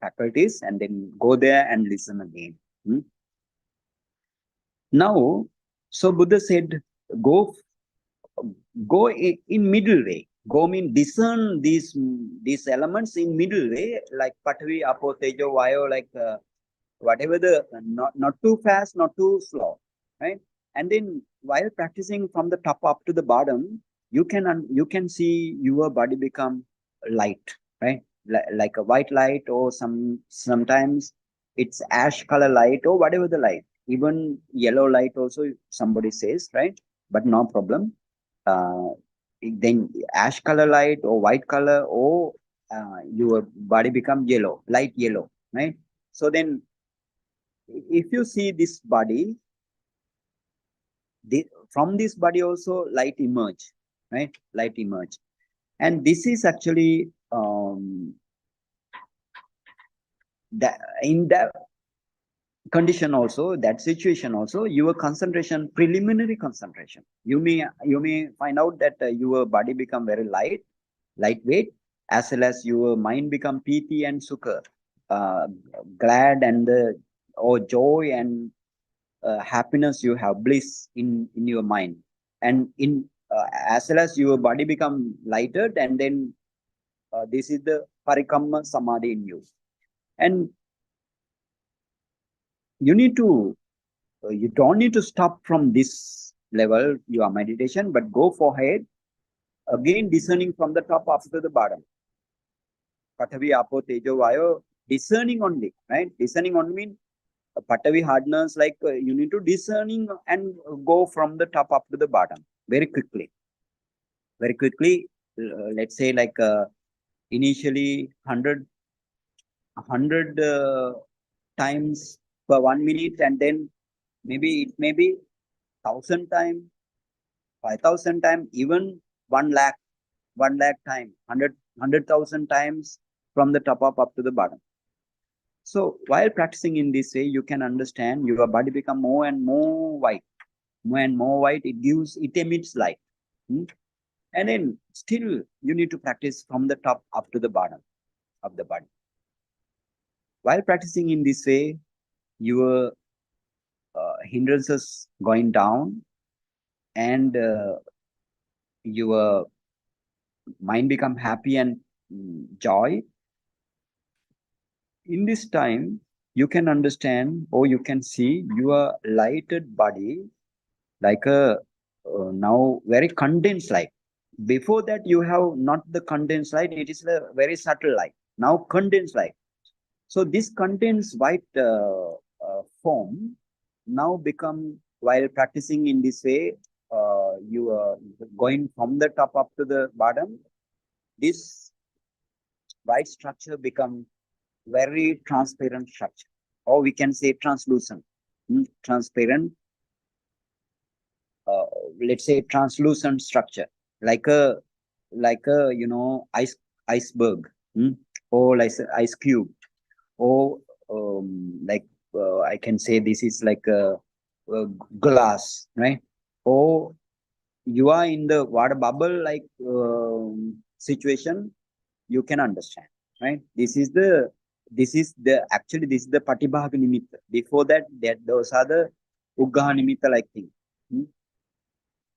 faculties, and then go there and listen again. Now, so Buddha said, go in middle way. Go mean discern these elements in middle way, like Pathavi, Apo, Tejo, Vayo, like whatever the not too fast, not too slow, right? And then while practicing from the top up to the bottom, you can see your body become light, right? Like a white light, or sometimes it's ash color light, or whatever the light. Even yellow light also somebody says, right? But no problem. Then ash color light or white color, or your body become yellow, light yellow, right? So then, if you see this body, from this body also light emerge, right? Light emerge, and this is actually that in that condition also, that situation also, your concentration, preliminary concentration, you may find out that your body become very lightweight, as well as your mind become piti and sukha, glad and or joy and happiness, you have bliss in your mind, and in as well as your body become lighter, and then this is the parikamma samadhi in you. And you don't need to stop from this level, your meditation, but go for ahead again discerning from the top up to the bottom. Patavi, Apo, Tejo, Vayo, discerning only, right? Discerning only means Patavi hardness, like you need to discerning and go from the top up to the bottom very quickly. Very quickly, let's say like initially 100 times per 1 minute, and then maybe it may be 1,000 times, 5,000 times, even 1 lakh time, 100,000 times from the top up to the bottom. So while practicing in this way, you can understand your body become more and more white. More and more white, it emits light. And then still you need to practice from the top up to the bottom of the body. While practicing in this way, your hindrances going down, and your mind become happy and joy. In this time, you can understand, or you can see your lighted body like a now very condensed light. Before that, you have not the condensed light, it is a very subtle light. Now condensed light. So this condensed white form now become, while practicing in this way, you are going from the top up to the bottom, this white structure become very transparent structure, or we can say translucent. Transparent, let's say translucent structure, like a iceberg, or like ice cube, or I can say this is like a glass, right? Or you are in the water bubble like situation, you can understand, right? This is the patibhaga nimitta. Before that, those are the uggaha nimitta like thing.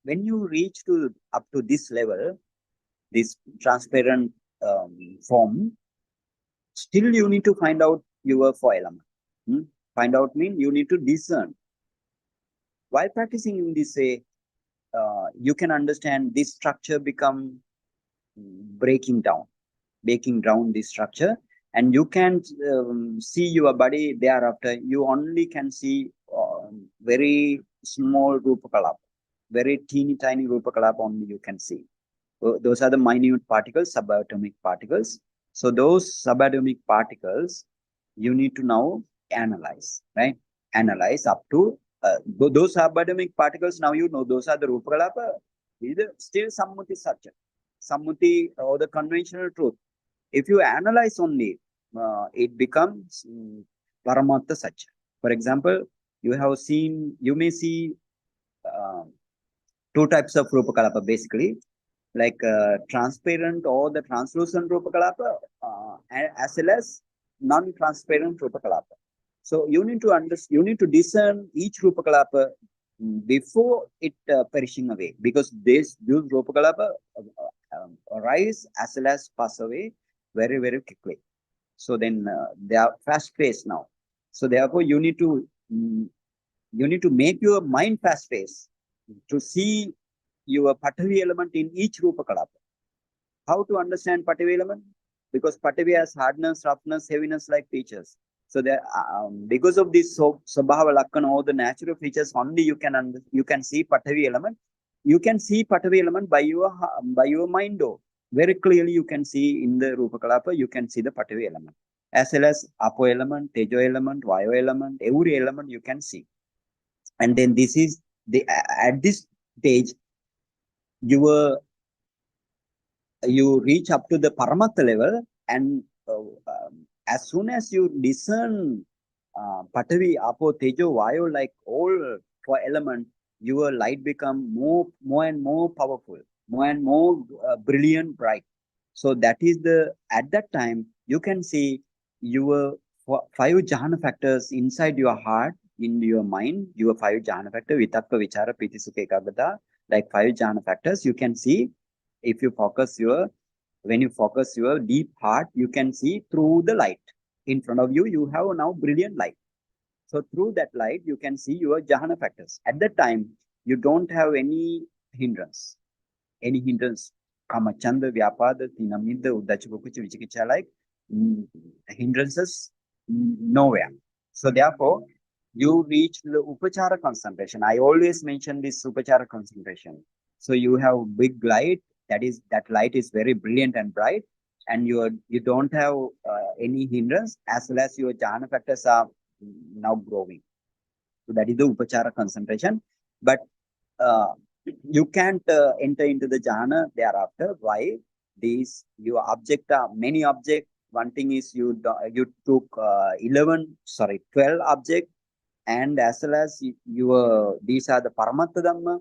When you reach up to this level, this transparent form, still you need to find out your 4 elements. Find out means you need to discern. While practicing in this way, you can understand this structure become breaking down this structure, and you can see your body thereafter. You only can see very small rupa kalapa, very teeny tiny rupa kalapa only you can see. Those are the minute particles, subatomic particles. So those subatomic particles you need to now analyze, right? Analyze up to those subatomic particles. Now you know those are the rupa kalapa. Still sammuti satya, sammuti, or the conventional truth. If you analyze only, it becomes paramattha satya. For example, you may see 2 types of rupa kalapa basically, like transparent or the translucent rupa kalapa, as well as non-transparent rupa kalapa. So you need to discern each rupa kalapa before it perishing away, because these rupa kalapa arise as well as pass away very, very quickly. So then they are fast paced now. So therefore you need to make your mind fast paced to see your Patavi element in each Rupa Kalapa. How to understand Patavi element? Because Patavi has hardness, roughness, heaviness like features. So there, because of this Sabhava Lakkana, all the natural features, only you can see Patavi element. You can see Patavi element by your mind though. Very clearly you can see in the Rupa Kalapa, you can see the Patavi element. As well as Apo element, Tejo element, Vayu element, every element you can see. And then this is at this stage, you reach up to the Paramattha level, and as soon as you discern Patavi, Apo, Tejo, Vayu, like all 4 elements, your light become more and more powerful, more and more brilliant, bright. So that is at that time, you can see your 5 jhana factors inside your heart, in your mind, your 5 jhana factors, vitakka, vichara, piti, sukha, ekaggata, like 5 jhana factors, you can see. If you when you focus your deep heart, you can see through the light. In front of you, you have now brilliant light. So through that light, you can see your jhana factors. At that time, you don't have any hindrance. kama, chanda, vyapada, tinamidda, uddacha, kukucha, vichikicha, like hindrances nowhere. So therefore, you reach the upachara concentration. I always mention this upachara concentration. So you have big light. That light is very brilliant and bright, and you don't have any hindrance, as well as your jhana factors are now growing. So that is the upachara concentration. But you can't enter into the jhana thereafter. Why? These your object are many objects. One thing is you took 12 objects, and as well as these are the Paramattha Dhamma,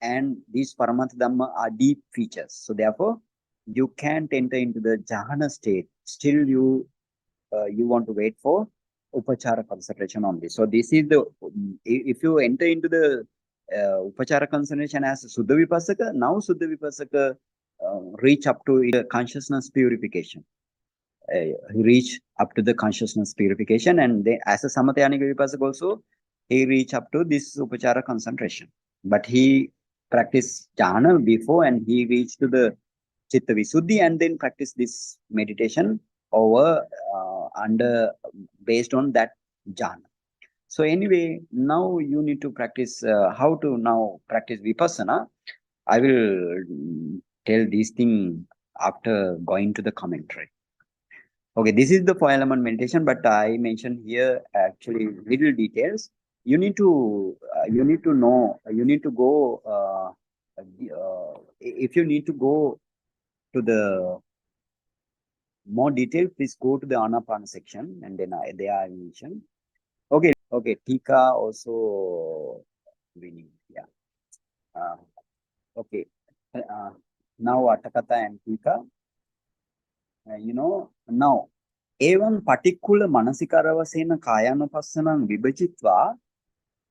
and these Paramattha Dhamma are deep features. So therefore, you can't enter into the jhana state. Still, you want to wait for upachara concentration only. So this is the if you enter into the upachara concentration as Suddha Vipassaka, now Suddha Vipassaka reach up to consciousness purification. Reach up to the consciousness purification, and as a Samatyanika Vipassaka also, he reach up to this upachara concentration. But he practiced jhana before, and he reached to the chitta visuddhi, and then practice this meditation over based on that jhana. So anyway, now you need to practice how to now practice vipassana. I will tell these things after going to the commentary. Okay, this is the 4 element meditation, but I mentioned here actually little details. You need to know. You need to go. If you need to go to the more detail, please go to the Anapana section, and then they are mentioned. Okay, Tika also winning. Yeah. Okay. Now Atakata and Tika. Now, evam particular manasikaravasena Kāyānupassanā vibhajitva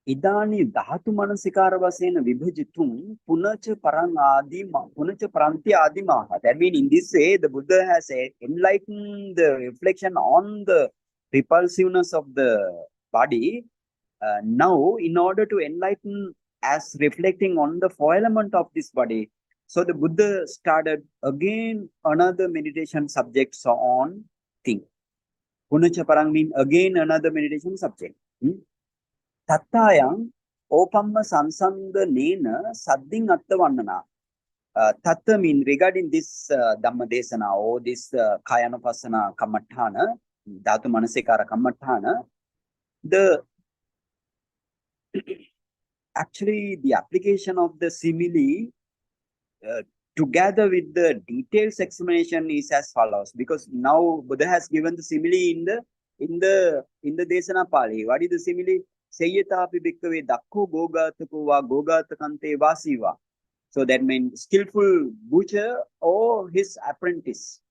idani dhātumanasikāravasena vibhajitum punacha pranti adi maha. That means in this way, the Buddha has enlightened the reflection on the repulsiveness of the body. Now, in order to enlighten as reflecting on the 4 element of this body, so the Buddha started again another meditation subject on thing. Punacha parang means again another meditation subject. Tattayam opamma sansanda nena sadding atta vannana. Tatta means regarding this Dhamma Desana or this Kāyānupassanā Kammatthāna, dhātumanasikāra Kammatthāna, actually the application of the simile together with the details explanation is as follows, because now Buddha has given the simile in the Desana Pali. What is the simile? Sayyatapi bhikkave dakko gogatako va gogatakante vasiva. So that means skillful butcher or his apprentice.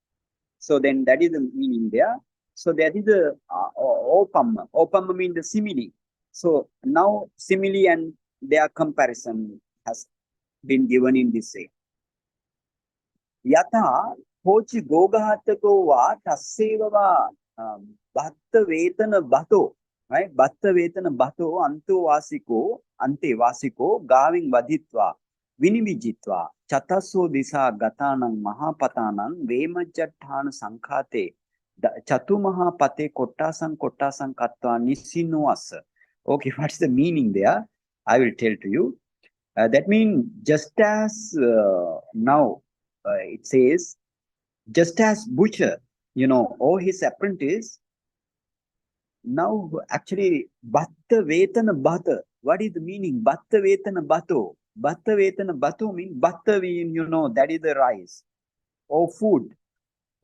So then that is the meaning there. So that is the opamma. Opamma means the simile. So now simile and their comparison has been given in this way. Yatha hochi gogahatako va tasseva va bhatta vetana bhato. Right? Bhatta vetana bhato ante vasiko gaving vadhitva vinivijitva chatasso disa gatanang mahapatanang vemajjatthana sankhate chatumaha pate kottasan kattva nisino asa. Okay, what's the meaning there? I will tell to you. That means just as now it says, just as butcher, or his apprentice, now actually bhatta vetana bhata. What is the meaning? Bhatta vetana bhato. Bhatta vetana bhato means bhatta means, that is the rice or food.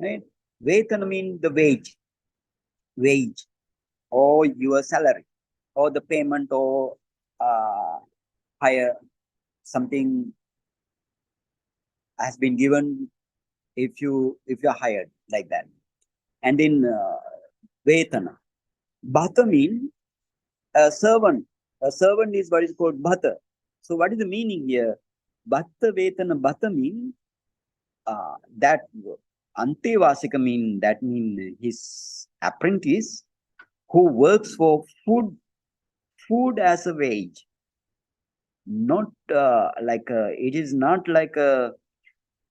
Right? Vetana means the wage or your salary or the payment or higher something has been given if you're hired like that. And then vetana. Bhata means a servant. A servant is what is called bhata. So what is the meaning here? Bhatta vetana bhata means that antevasika mean that mean his apprentice who works for food as a wage. Not it is not like a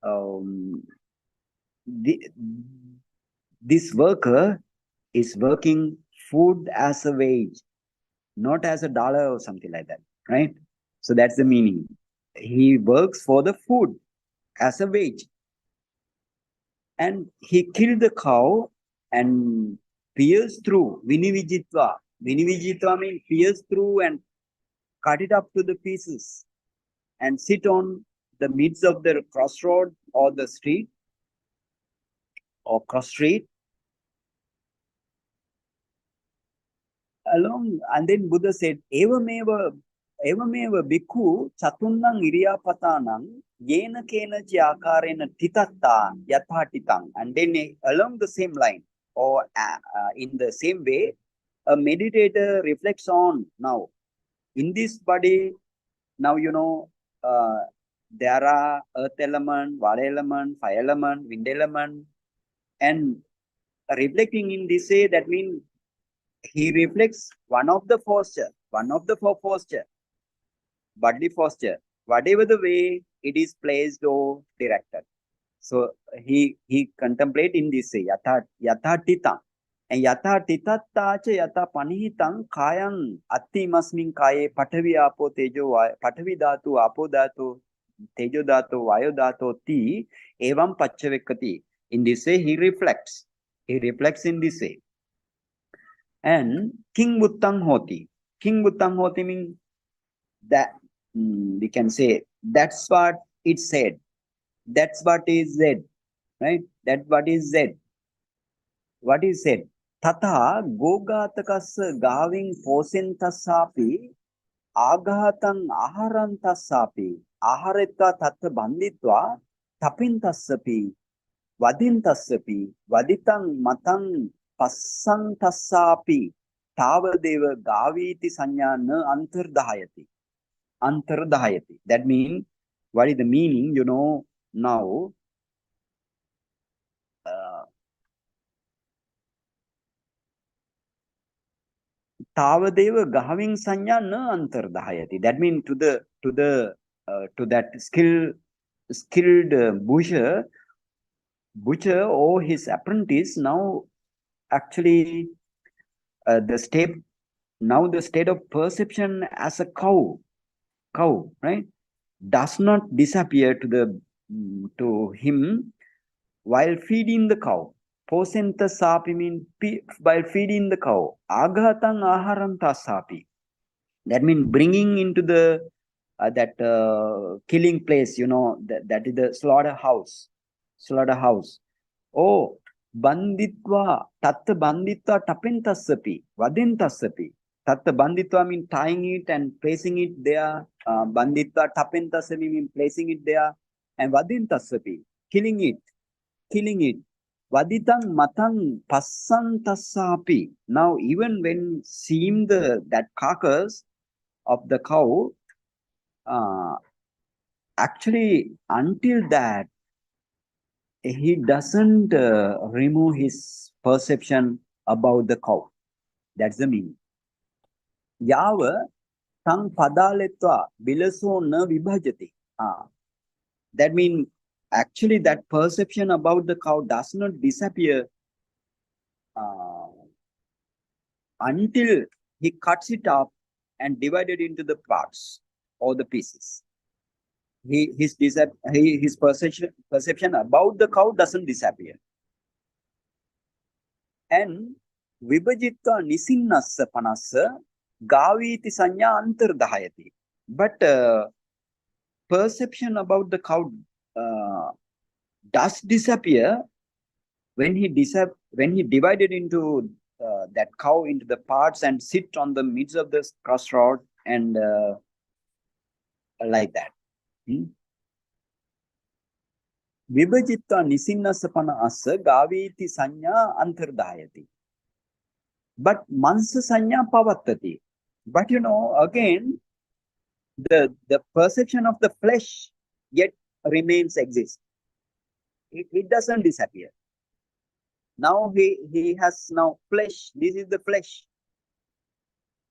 the, this worker is working food as a wage, not as a dollar or something like that, right? So that's the meaning. He works for the food as a wage. And he killed the cow and pierced through, vinivijitva. Vinivijitva means pierce through and cut it up to the pieces and sit on the midst of the crossroad or the street or cross street along. And then Buddha said, Evameva bhikkhu chatunnang iriyapatanang yena kenachi akarena titatta yathatitang. And then along the same line or in the same way, a meditator reflects on now in this body. Now, there are earth element, water element, fire element, wind element, and reflecting in this way, that means he reflects one of the four posture, bodily posture, whatever the way it is placed or directed. So he contemplate in this way, yathatitang. And yathatitattacha yata panihitang kāyang attimasmin kāye patavi apo tejo patavi dhātu apo dhātu tejo dhātu vayo dhātu ti evam paccavekati. In this way he reflects in this way. And king buttang hoti means that we can say that's what it said, that's what is said, right? That's what is said. What is said? Tata gogatakassa gaving posentassapi aghatang aharantassapi aharetva tatta banditva tapintassapi vadintassapi vaditang matang passantassapi tavadeva gaviti sanya na antardhayati. That means, what is the meaning? Now Tavadeva gahaving sanya na antardhayati. That means to that skilled butcher or his apprentice, now actually the state of perception as a cow, right, does not disappear to him while feeding the cow. Posentasapi means while feeding the cow. Aghatang aharantasapi. That means bringing into the that killing place, that is the slaughterhouse. Oh, banditva, tatta banditva tapintassapi, vadintassapi. Tatta banditva means tying it and placing it there. Banditva tapintassapi means placing it there. And vadintassapi, killing it. Vaditang matang passantassapi. Now, even when seeing that carcass of the cow, actually, until that, he doesn't remove his perception about the cow. That's the meaning. Yava tang padaletva bilaso na vibhajati. That means actually that perception about the cow does not disappear until he cuts it up and divided into the parts or the pieces. His perception about the cow doesn't disappear. And vibhajitva nisinnassa panassa gaviti sanya antardhayati. But perception about the cow does disappear when he divided into that cow into the parts and sit on the midst of the crossroad and like that. Vibhajitva nisinnasapana assa gaviti sanya antardhayati. But mansa sanya pavattati. But again, the perception of the flesh yet exists. It doesn't disappear. Now he has now flesh. This is the flesh.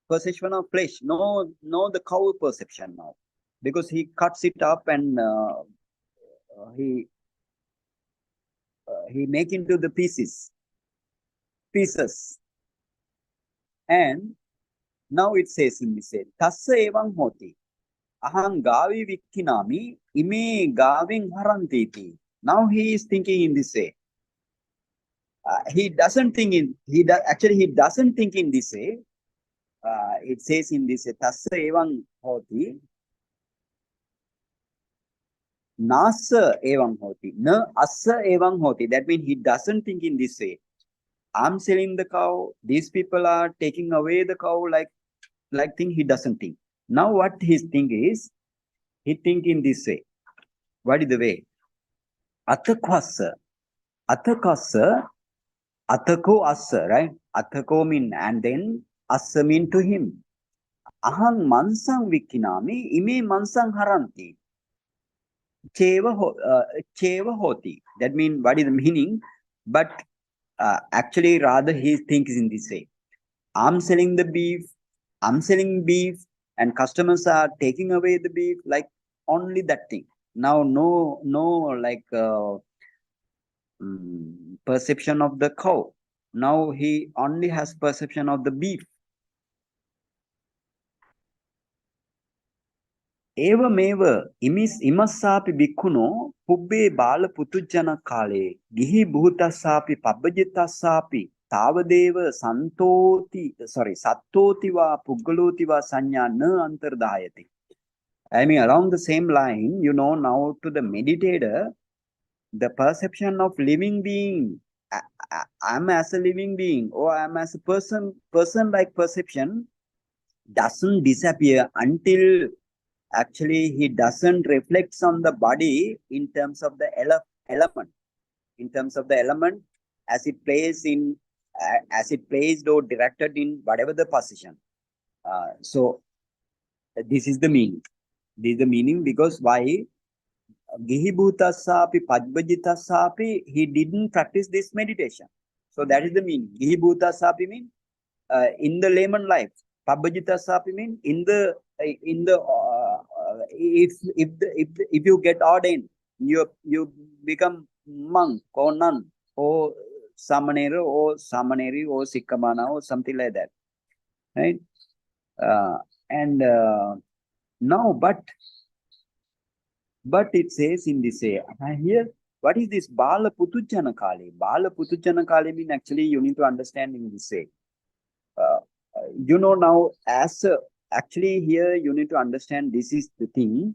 Perception of flesh. No the cow perception now. Because he cuts it up and he he make into the pieces. And now it says in this, Tassa evaṃ hoti. Aham gavi vikkinami ime gavin harantiti. Now he is thinking in this way. He doesn't think in he doesn't think in this way. It says in this Tassa evaṃ hoti. Nasa evaṃ hoti. Na assa evaṃ hoti. That means he doesn't think in this way. I'm selling the cow. These people are taking away the cow like thing. He doesn't think. Now what his thing is, he think in this way. What is the way? Athakassa. Athakassa. Athako assa, right? Athako mean and then assa mean to him. Aham mansang vikkinami ime mansang haranti. Cheva hoti. That means what is the meaning? But actually rather he thinks in this way. I'm selling beef, and customers are taking away the beef, like only that thing. Now no like perception of the cow. Now he only has perception of the beef. Evameva imassapi bhikkhuno pubbe bala putujjana kale gihi bhutassapi pabbajittassapi tavadeva sattoti va puggaloti va sanya na antardayati. I mean, along the same line, now to the meditator, the perception of living being, I'm as a living being, or I'm as a person-like perception doesn't disappear until actually he doesn't reflect on the body in terms of the element. In terms of the element, as it plays or directed in whatever the position. So this is the meaning. This is the meaning because why? Gihibhutassapi padvajitassapi, he didn't practice this meditation. So that is the meaning. Gihibhutassapi means in the layman life. Pabbajittassapi means if you get ordained, you become monk or nun or samanera or samaneri or sikkamana or something like that, right? Now, but it says in this here, what is this bala putujjana kale? Bala putujjana kale means actually you need to understand in this way. Now actually here you need to understand this is the thing.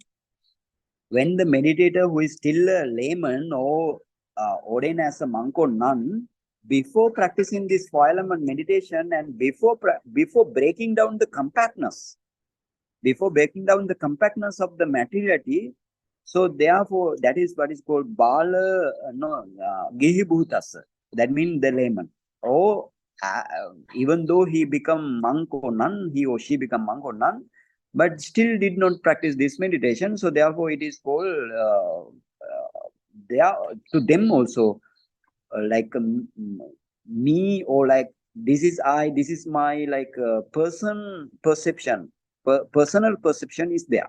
When the meditator who is still a layman or ordained as a monk or nun, before practicing this 4-element meditation and before breaking down the compactness, of the materiality, so therefore that is what is called bala gihibhutassa. That means the layman. Or even though he become monk or nun, he or she become monk or nun, but still did not practice this meditation. So therefore it is called to them also like me, or like this is I, this is my like personal perception is there.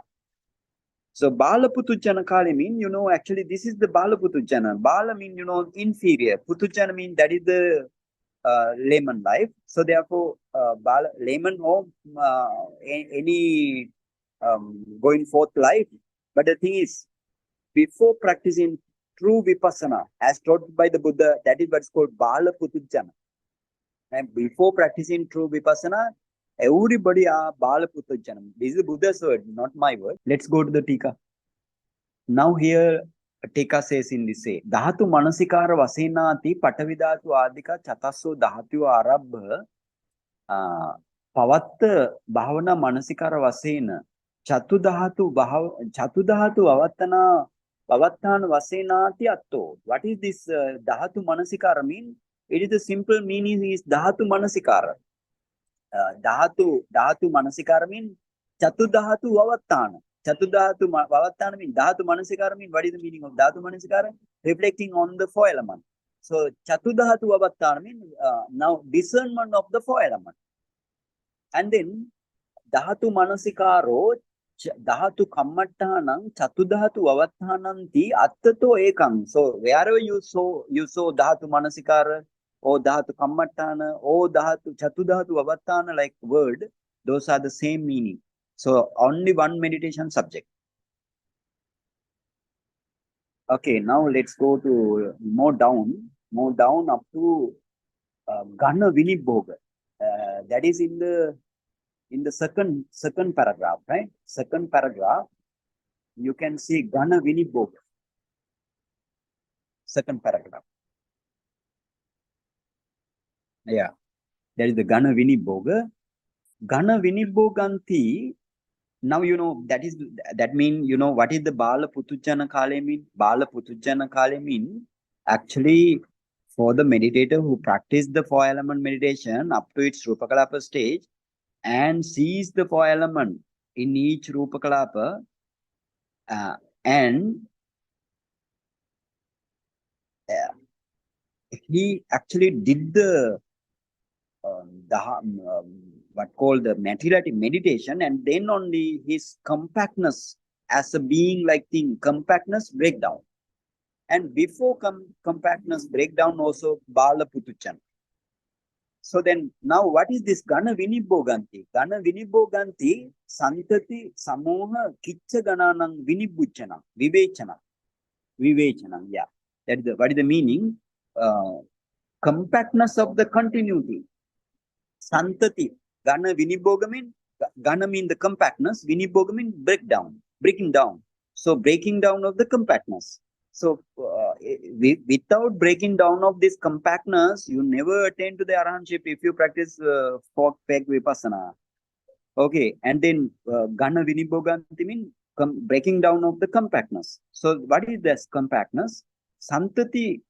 So bala putujjana kale mean actually this is the bala putujjana. Bala mean inferior. Putujjana mean that is the layman life. So therefore layman or any going forth life. But the thing is, before practicing true vipassana as taught by the Buddha, that is what's called bala putujjana. And before practicing true vipassana, everybody are bala putujjana. This is the Buddha's word, not my word. Let's go to the tika. Now here tika says in this way, dhātumanasikāra vasenāti patavidhātu ādika chatasso dhātu arabha pavatta bhavana manasikara vasena chatu dhātu pavattana vasenāti atto. What is this dhātu manasikara mean? It is the simple meaning is dhātu manasikara. Dhātu manasikara mean chatu dhātu vavattana. Chatu dhātu vavattana mean dhātu manasikara mean what is the meaning of dhātu manasikara? Reflecting on the 4 elements. So chatu dhātu vavattana mean now discernment of the 4 elements. And then dhātu manasikaro dhatu kammattanam chatu dhatu avattananti attato ekam. So wherever you saw dhatu manasikara or dhatu kammattana or dhatu chatu dhatu avattana like word, those are the same meaning. So only one meditation subject. Okay, now let's go to more down up to Gana Vinibhoga. That is in the second paragraph, right? Second paragraph, you can see Gana Vinibhoga. Second paragraph. Yeah, that is the Gana Vinibhoga. Gana Vinibhoganti. Now you know that mean you know what is the Bala Putujjana Kale mean? Bala Putujjana Kale mean actually for the meditator who practice the 4-element meditation up to its Rupakalapa stage and sees the 4 element in each Rupakalapa and he actually did the what called the materiality meditation, and then only his compactness as a being like thing, compactness breakdown. And before compactness breakdown also Bala Putuchan. So then now what is this Gana Vinibhoganti? Gana Vinibhoganti Santati Samoha Kitcha Gananang Vinibhuchana Vivechana. Vivechana, yeah. That is what is the meaning? Compactness of the continuity. Santati. Gana Vinibhoga mean Gana mean the compactness, Vinibhoga mean breaking down. So breaking down of the compactness. So without breaking down of this compactness, you never attain to the arahantship if you practice fork peg Vipassanā. Okay, and then Gana Vinibhoganti mean breaking down of the compactness. So what is this compactness? Santati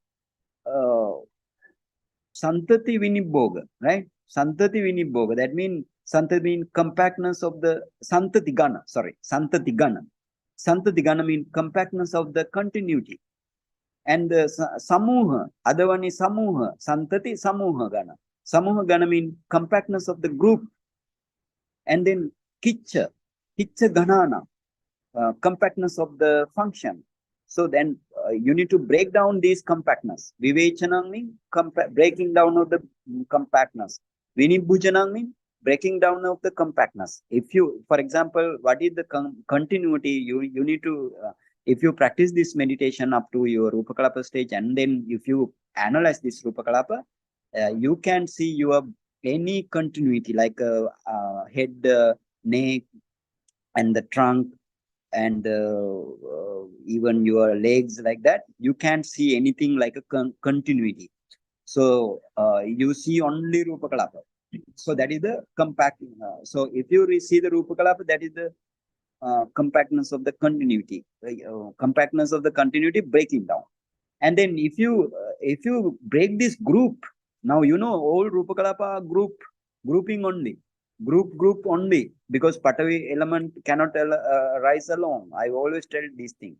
Vinibhoga, right? Santati Vinibhoga. That means Santati means compactness of the Santati Gana. Sorry, Santati Gana. Santati Gana means compactness of the continuity. And the Samuha, other one is Samuha, Santati Samuha Gana. Samuha Gana means compactness of the group. And then Kitcha Ganana, compactness of the function. So then you need to break down this compactness. Vivechanang means breaking down of the compactness. Vinibhujanang means breaking down of the compactness. If you, for example, what is the continuity? You need to, if you practice this meditation up to your Rupakalapa stage, and then if you analyze this Rupakalapa, you can see your any continuity like head, neck, and the trunk, and even your legs like that. You can't see anything like a continuity. So you see only Rupakalapa. So that is the compact. So if you see the Rupakalapa, that is the compactness of the continuity. Compactness of the continuity breaking down. And then if you break this group, now you know all Rupakalapa grouping only. Group only, because Patavi element cannot arise alone. I always tell these things.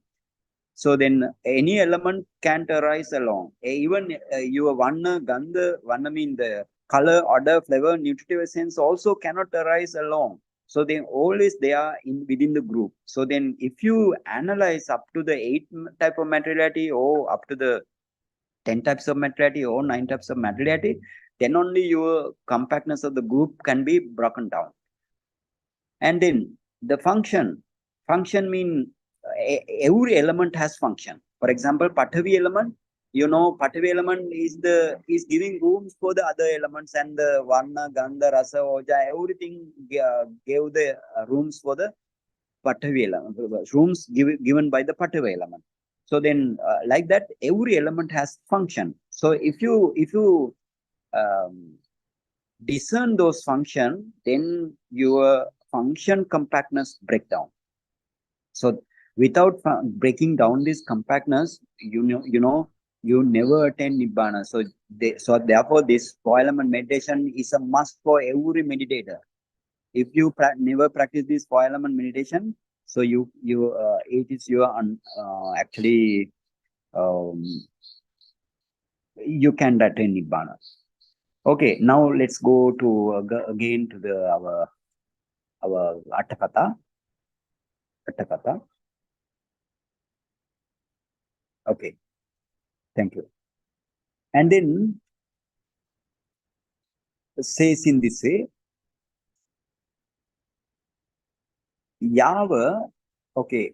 So then any element can't arise alone. Even your Vanna, Gandha, Vanna mean the color, order, flavor, nutritive essence also cannot arise alone. So then always they are within the group. So then if you analyze up to the 8 type of materiality or up to the 10 types of materiality or 9 types of materiality, then only your compactness of the group can be broken down. And then the function mean every element has function. For example, Patavi element, you know, Patavi element is giving rooms for the other elements, and the Varna, Gandha, Rasa, Oja, everything gave the rooms for the Patavi element, rooms given by the Patavi element. So then like that, every element has function. So if you discern those function, then your function compactness breakdown. So without breaking down this compactness, you never attain Nibbana. So therefore this 4-element meditation is a must for every meditator. If you never practice this 4-element meditation, so it is your actually you can attain Nibbana. Okay, now let's go to again to our Atthakatha. Katakata. Okay, thank you. And then says in this way, Yava, okay,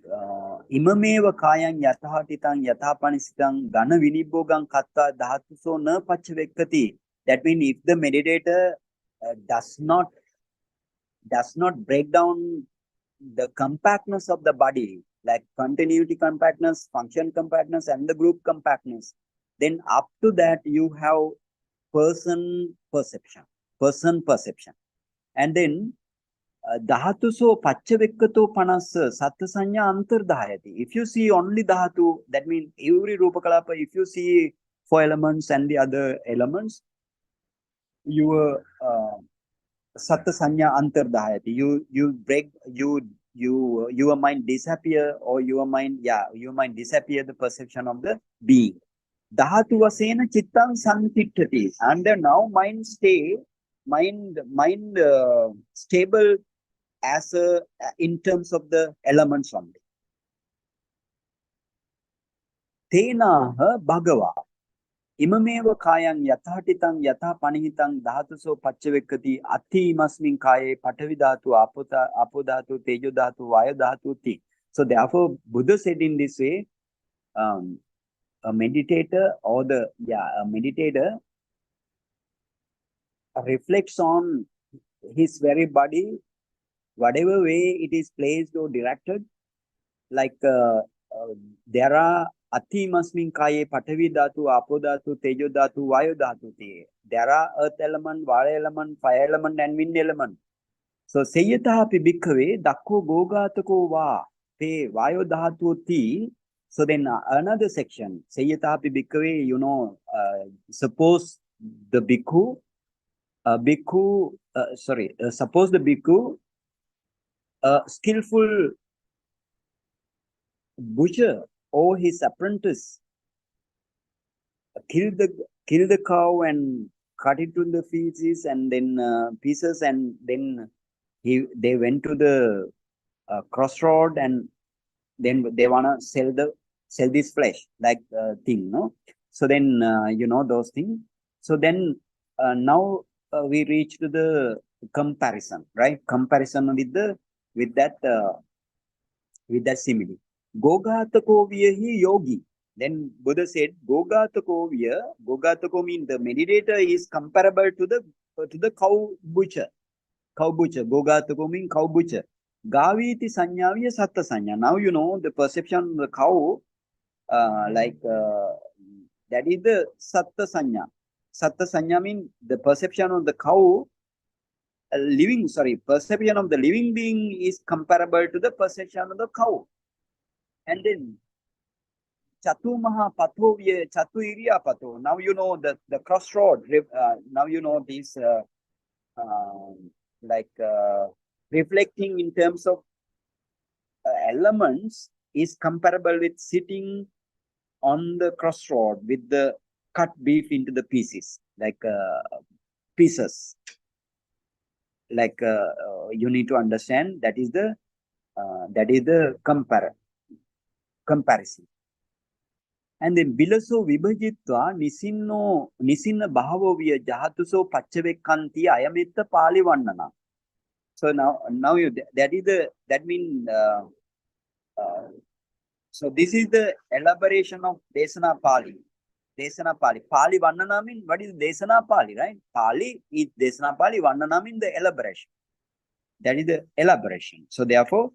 imameva kāyaṃ yathātitāṃ yathāpanisitāṃ gana vinibbogaṃ kattā dhātuso na paccavekkhati. That means if the meditator does not break down the compactness of the body, like continuity compactness, function compactness, and the group compactness, then up to that you have person perception. And then dhātuso paccavekkato panassa satta sanya antardhayati. If you see only dhatu, that means every rupakalapa, if you see 4 elements and the other elements, your satta sanya antardhayati. Your mind disappear, or your mind disappear the perception of the being. Dhatu vasena chittang santittati. And then now mind stable as in terms of the elements only. Tenaha bhagava. Imameva kāyaṃ yathātitāṃ yathāpanihitaṃ dhātuso paccavekkhati ati imasmiṃ kāye patavi dhātu, apo dhātu, tejo dhātu, vayu dhātu ti. So therefore, Buddha said in this way, a meditator reflects on his very body, whatever way it is placed or directed. Like there are Ati masmin kāye patavi dhātu, apo dhātu, tejo dhātu, vayu dhātu te. There are earth element, water element, fire element, and wind element. So seyyatahapi bhikkhave dakko gogātako va te vayu dhātu ti. So then another section, seyyatahapi bhikkhave, suppose the bhikkhu, skillful butcher or his apprentice kill the cow and cut it to the pieces and then pieces, and then they went to the crossroad, and then they wanna sell this flesh like thing, no? So then those things. So then now we reach to the comparison, right? Comparison with that simile. Gogātako viyahi yogi. Then Buddha said, Gogātako means the meditator is comparable to the cow butcher. Gogātako means cow butcher. Gāvīti saññāvya satta saññā. Now the perception of the cow, that is the satta saññā. Satta saññā means the perception of the cow, perception of the living being is comparable to the perception of the cow. And then Chatu Maha Patovya, Chatu Iriya Pato. Now the crossroad. Now these reflecting in terms of elements is comparable with sitting on the crossroad with the cut beef into the pieces, pieces. You need to understand that is the comparison. And then bilaso vibhajitva nisinna bhavo viya jahatuso paccavekkanti ayametta pali vannana. So now that means so this is the elaboration of Desana Pali. Pali vannana means what is Desana Pali, right? Pali is Desana Pali, vannana means the elaboration. That is the elaboration. So therefore,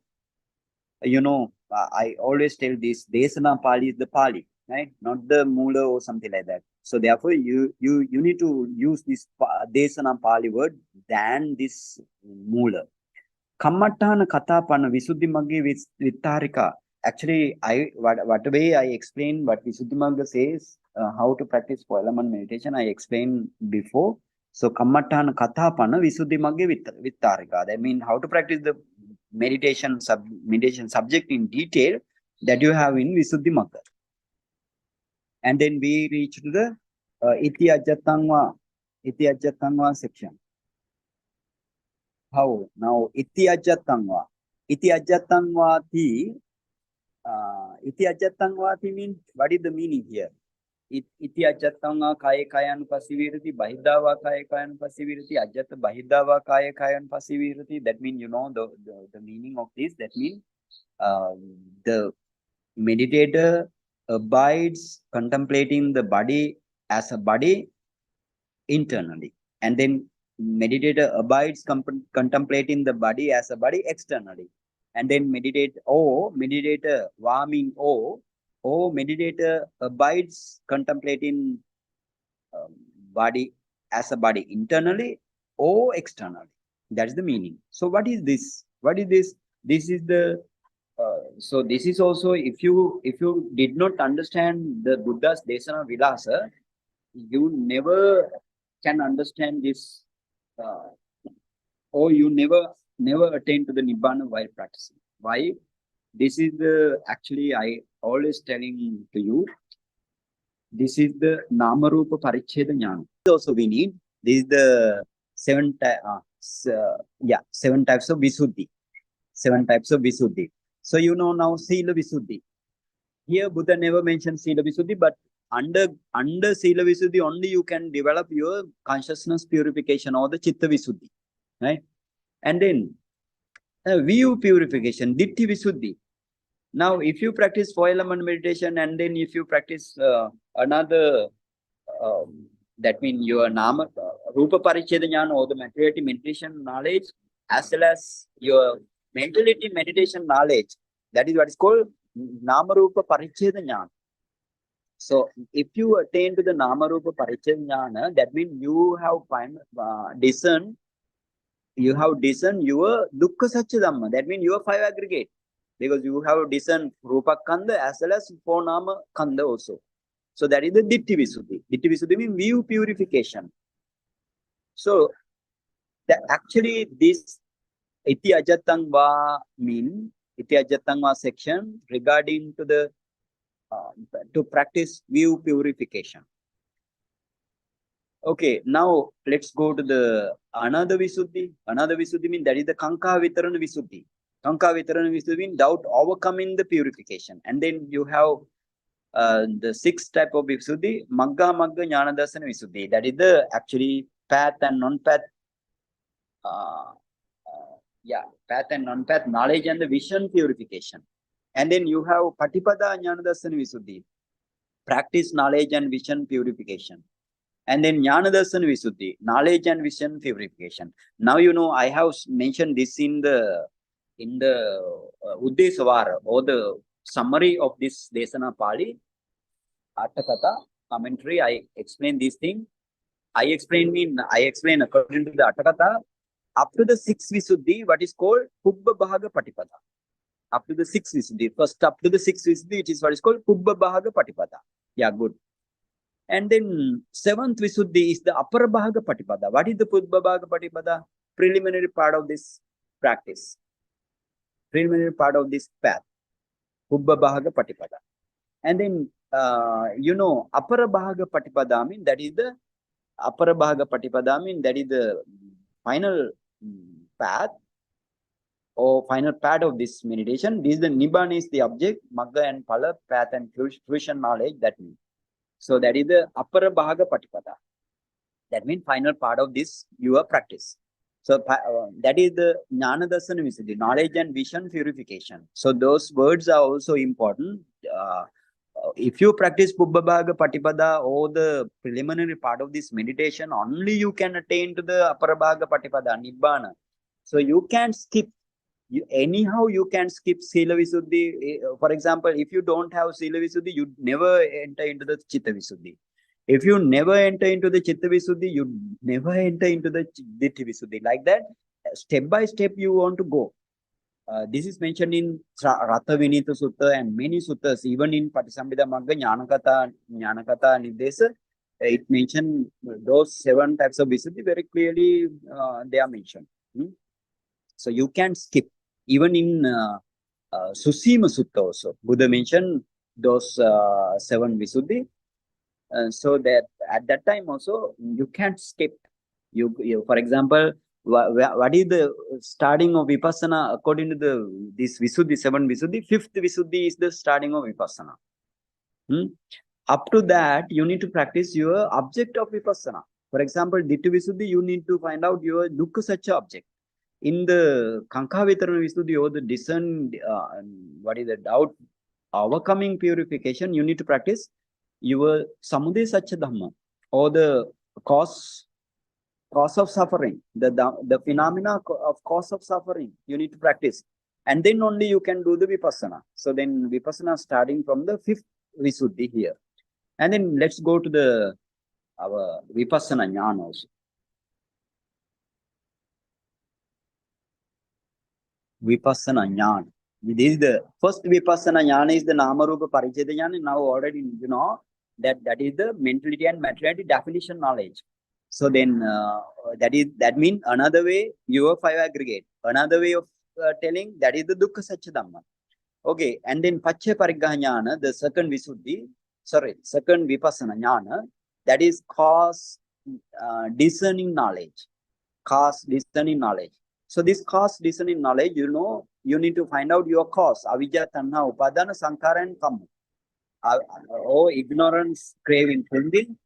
I always tell this, Desana Pali is the Pali, right? Not the Mula or something like that. So therefore, you need to use this Desana Pali word than this Mula. Kammaṭṭhāna Katāpanna Visuddhimagga Vittarika. Actually, what way I explained what Visuddhimagga says, how to practice 4-element meditation, I explained before. So Kammaṭṭhāna Katāpanna Visuddhimagga Vittarika. That means how to practice the meditation subject in detail that you have in Visuddhimagga. And then we reach to the Iti Ajjattangva section. How? Now Iti Ajjattangva. iti ajjattang vati. Iti ajjattang vati means, what is the meaning here? Iti ajjattang va kāye kāyānupassavirati, bahiddha va kāye kāyānupassavirati, ajjatta bahiddha va kāye kāyānupassavirati. That means, you know, the meaning of this. That means the meditator abides contemplating the body as a body internally, and then meditator abides contemplating the body as a body externally, and then meditator warming meditator abides contemplating body as a body internally or externally. That is the meaning. So what is this? What is this? This is the so this is also, if you did not understand the Buddha's Desana Vilasa, you never can understand this, or you never attain to the Nibbana while practicing. Why? This is the, actually I always telling to you, this is the Nama Rupa Paricheda Jnana. Also we need, this is the seven types of Visuddhi. 7 types of Visuddhi. So you know now Sila Visuddhi. Here Buddha never mentioned Sila Visuddhi, but under Sila Visuddhi only you can develop your consciousness purification or the Chitta Visuddhi. Right? And then view purification, Ditti Visuddhi. Now if you practice 4 element meditation, and then if you practice another, that means your Nama, Rupa Paricheda Jnana or the materiality meditation knowledge, as well as your mentality meditation knowledge, that is what is called Nama Rupa Paricheda Jnana. So if you attain to the Nama Rupa Paricheda Jnana, that means you have discerned your Dukkha Satya Dhamma. That means you are 5 aggregate, because you have discerned Rupa Kanda as well as 4 Nama Kanda also. So that is the Ditti Visuddhi. Ditti Visuddhi means view purification. So that actually this Iti Ajjattang Va mean, Iti Ajjattang Va section regarding to the to practice view purification. Okay, now let's go to the another Visuddhi. Another Visuddhi means that is the Kanka Vitarana Visuddhi. Kanka Vitarana Visuddhi means doubt overcoming the purification. And then you have the 6th type of Visuddhi, Magga Magga Jnana Darsana Visuddhi. That is the actually path and non-path. Path and non-path knowledge and the vision purification. And then you have Patipada Jnana Darsana Visuddhi, practice knowledge and vision purification. And then Jnana Darsana Visuddhi, knowledge and vision purification. Now you know I have mentioned this in the Uddesavara, or the summary of this Desana Pali, Attakatha commentary. I explain this thing. I explain according to the Attakatha. Up to the 6th Visuddhi, what is called Pubba Bhaga Patipada. Up to the 6th Visuddhi. First up to the 6th Visuddhi, it is what is called Pubba Bhaga Patipada. Yeah, good. And then 7th Visuddhi is the Apara Bhaga Patipada. What is the Pubba Bhaga Patipada? Preliminary part of this practice. Preliminary part of this path. Pubba Bhaga Patipada. And then, you know, Apara Bhaga Patipada means that is the Apara Bhaga Patipada means that is the final path or final part of this meditation. This is the Nibbana is the object, Magga and Phala, path and fruition knowledge, that means. So that is the Apara Bhaga Patipada. That means final part of this your practice. So that is the Jnana Darsana Visuddhi, knowledge and vision purification. So those words are also important. If you practice Pubba Bhaga Patipada or the preliminary part of this meditation, only you can attain to the Apara Bhaga Patipada, Nibbana. So you can skip. Anyhow, you can skip Sila Visuddhi. For example, if you don't have Sila Visuddhi, you never enter into the Chitta Visuddhi. If you never enter into the Chitta Visuddhi, you never enter into the Ditti Visuddhi. Like that, step by step you want to go. This is mentioned in Ratha Vinita Sutta and many suttas, even in Patisambhida Magga, Jnanakatha Nidesa. It mentioned those 7 types of Visuddhi very clearly, they are mentioned. So you can skip. Even in Susima Sutta also, Buddha mentioned those 7 Visuddhi. So that at that time also, you can't skip. You for example, what is the starting of Vipassana according to this Visuddhi, 7 Visuddhi? 5th Visuddhi is the starting of Vipassana. Up to that, you need to practice your object of Vipassana. For example, Ditthi Visuddhi, you need to find out your Dukkha Satya object. In the Kankhavitarana Visuddhi, or the discern, what is the doubt, overcoming purification, you need to practice your Samudaya Satya Dhamma, or the cause of suffering, the phenomena of cause of suffering, you need to practice. And then only you can do the Vipassana. So then Vipassana starting from the 5th Visuddhi here. And then let's go to our Vipassana Jnana also. Vipassana Jnana. This is the first Vipassana Jnana is the Nama Rupa Paricheda Jnana. Now already you know that is the mentality and materiality definition knowledge. So then that means another way your 5 aggregate. Another way of telling that is the Dukkha Satya Dhamma. Okay, and then Paccaya Pariggaha Jnana, the second Vipassana Jnana, that is cause discerning knowledge. Cause discerning knowledge. So this cause discerning knowledge, you know, you need to find out your cause. Avijja, Tanha, Upadana, Sankhara and Kamma. Or ignorance, craving, clinging,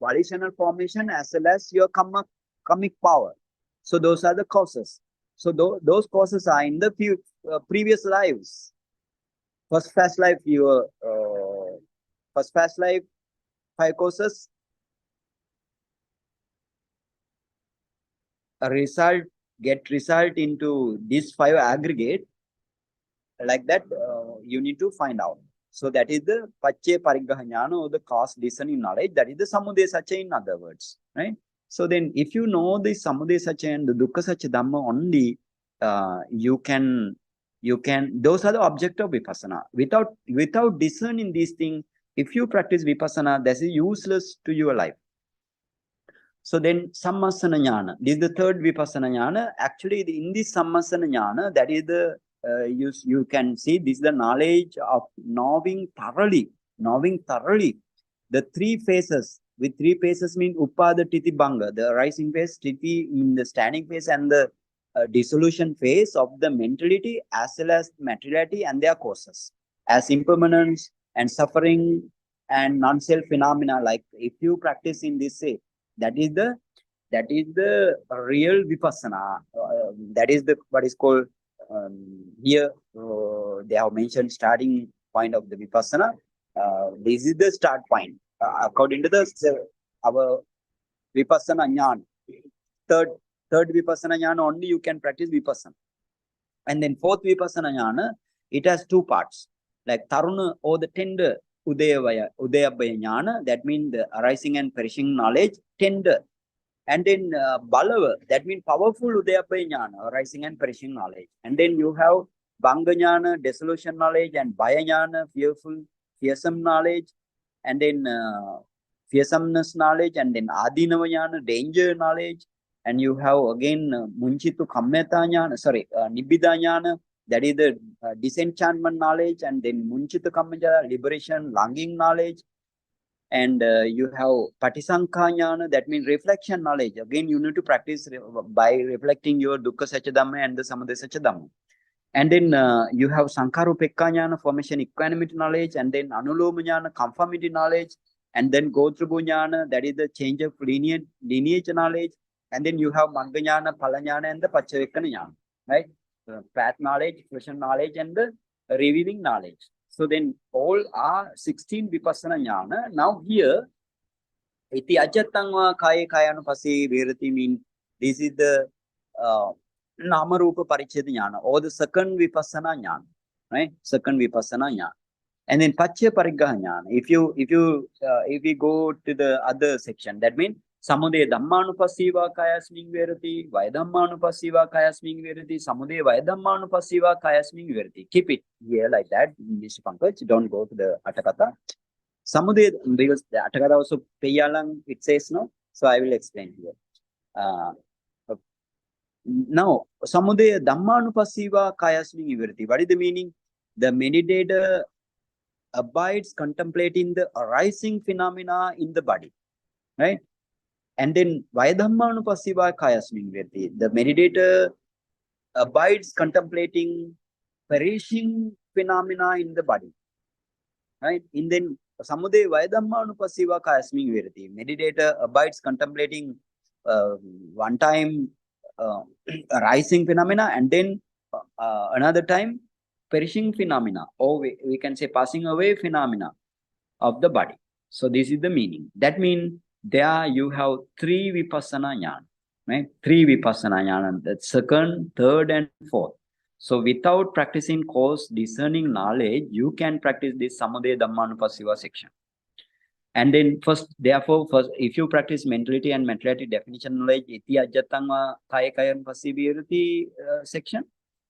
volitional formation, as well as your karmic power. So those are the causes. So those causes are in the previous lives. First past life, 5 causes. Get result into this 5 aggregate. Like that, you need to find out. So that is the Paccaya Pariggaha Jnana, or the cause discerning knowledge. That is the Samudaya Satya in other words, right? So then if you know the Samudaya Satya and the Dukkha Satya Dhamma only, you can, those are the object of Vipassana. Without discerning these things, if you practice Vipassana, that is useless to your life. So then Sammasana Jnana, this is the third Vipassana Jnana. Actually, in this Sammasana Jnana, that is the, you can see this is the knowledge of knowing thoroughly. The 3 phases, with 3 phases mean Upada, Titi, Bhanga, the arising phase, Titi in the standing phase, and the dissolution phase of the mentality as well as materiality and their causes, as impermanence and suffering and non-self phenomena. Like if you practice in this way, that is the real Vipassana. That is the what is called here. They have mentioned starting point of the Vipassana. This is the start point according to our Vipassana Jnana. Third Vipassana Jnana only you can practice Vipassana. And then 4th Vipassana Jnana, it has 2 parts, like Taruna, or the tender Udayabhaya Jnana, that means the arising and perishing knowledge, tender. And then Balava, that means powerful Udayabhaya Jnana, arising and perishing knowledge. And then you have Bhanga Jnana, dissolution knowledge, and Bhaya Jnana, fearsome knowledge, and then fearsomeness knowledge, and then Adinava Jnana, danger knowledge. And you have again Munchitu Kammeta Jnana, Nibbida Jnana, that is the disenchantment knowledge, and then Munchitu Kammeta, liberation, longing knowledge. And you have Patisankha Jnana, that means reflection knowledge. Again, you need to practice by reflecting your Dukkha Satya Dhamma and the Samudaya Satya Dhamma. And then you have Sankharupekka Jnana, formation equanimity knowledge, and then Anuloma Jnana, conformity knowledge, and then Gotrabhu Jnana, that is the change of lineage knowledge. And then you have Magga Jnana, Phala Jnana, and the Paccavekkhana Jnana, right? Path knowledge, question knowledge, and the revealing knowledge. So then all are 16 Vipassana Jnana. Now here, iti ajatangva Kāyānupassanā virati mean this is the Nama Rupa Paricheda Jnana, or the second Vipassana Jnana, right? Second Vipassana Jnana. And then Paccaya Pariggaha Jnana. If we go to the other section, that means Samudaya Dhammanupassīva Kāyasmiṃ virati, Vaidhammanupassīva Kāyasmiṃ virati, Samudaya Vaidhammanupassīva Kāyasmiṃ virati. Keep it here like that, Mr. Pankaj. Don't go to the Atakatha. Samudaya, because the Atakatha also Peyalang, it says no. So I will explain here. Now, Samudaya Dhammanupassīva Kāyasmiṃ virati. What is the meaning? The meditator abides contemplating the arising phenomena in the body, right? And then vaya dhātumanasikārapabbaṃ kāyāsmiṃ virati. The meditator abides contemplating perishing phenomena in the body. Right? And then samude vaya dhātumanasikārapabbaṃ kāyāsmiṃ virati. Meditator abides contemplating one time rising phenomena, and then another time perishing phenomena, or we can say passing away phenomena of the body. So this is the meaning. That means there you have three Vipassanā jnana, right? Three Vipassanā jnana, the second, third, and fourth. So without practicing coarse discerning knowledge, you can practice this Samudaya Dhammanupassīva section. And then therefore, if you practice mentality and mentality definition knowledge, iti ajjatanga Kāyānupassanā section,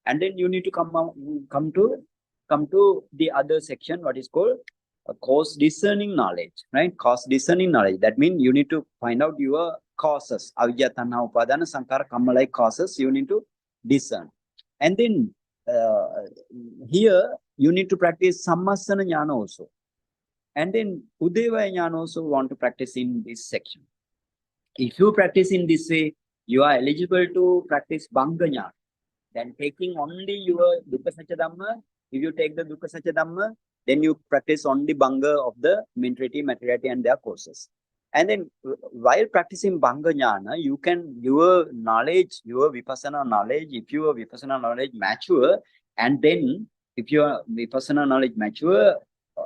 and then you need to come to the other section, what is called cause discerning knowledge, right? Cause discerning knowledge. That means you need to find out your causes. Avijja, tanha, upadana, sankara, kamma like causes. You need to discern, and then here you need to practice sammasana jnana also. And then Udevaya Jnana also want to practice in this section. If you practice in this way, you are eligible to practice Bhanga Jnana. Then taking only your Dukkha Satya Dhamma, if you take the Dukkha Satya Dhamma, then you practice only Bhanga of the mentality, materiality and their courses. And then while practicing Bhanga Jnana, you can, your knowledge, your Vipassana knowledge, if your Vipassana knowledge mature, and then if your Vipassana knowledge mature,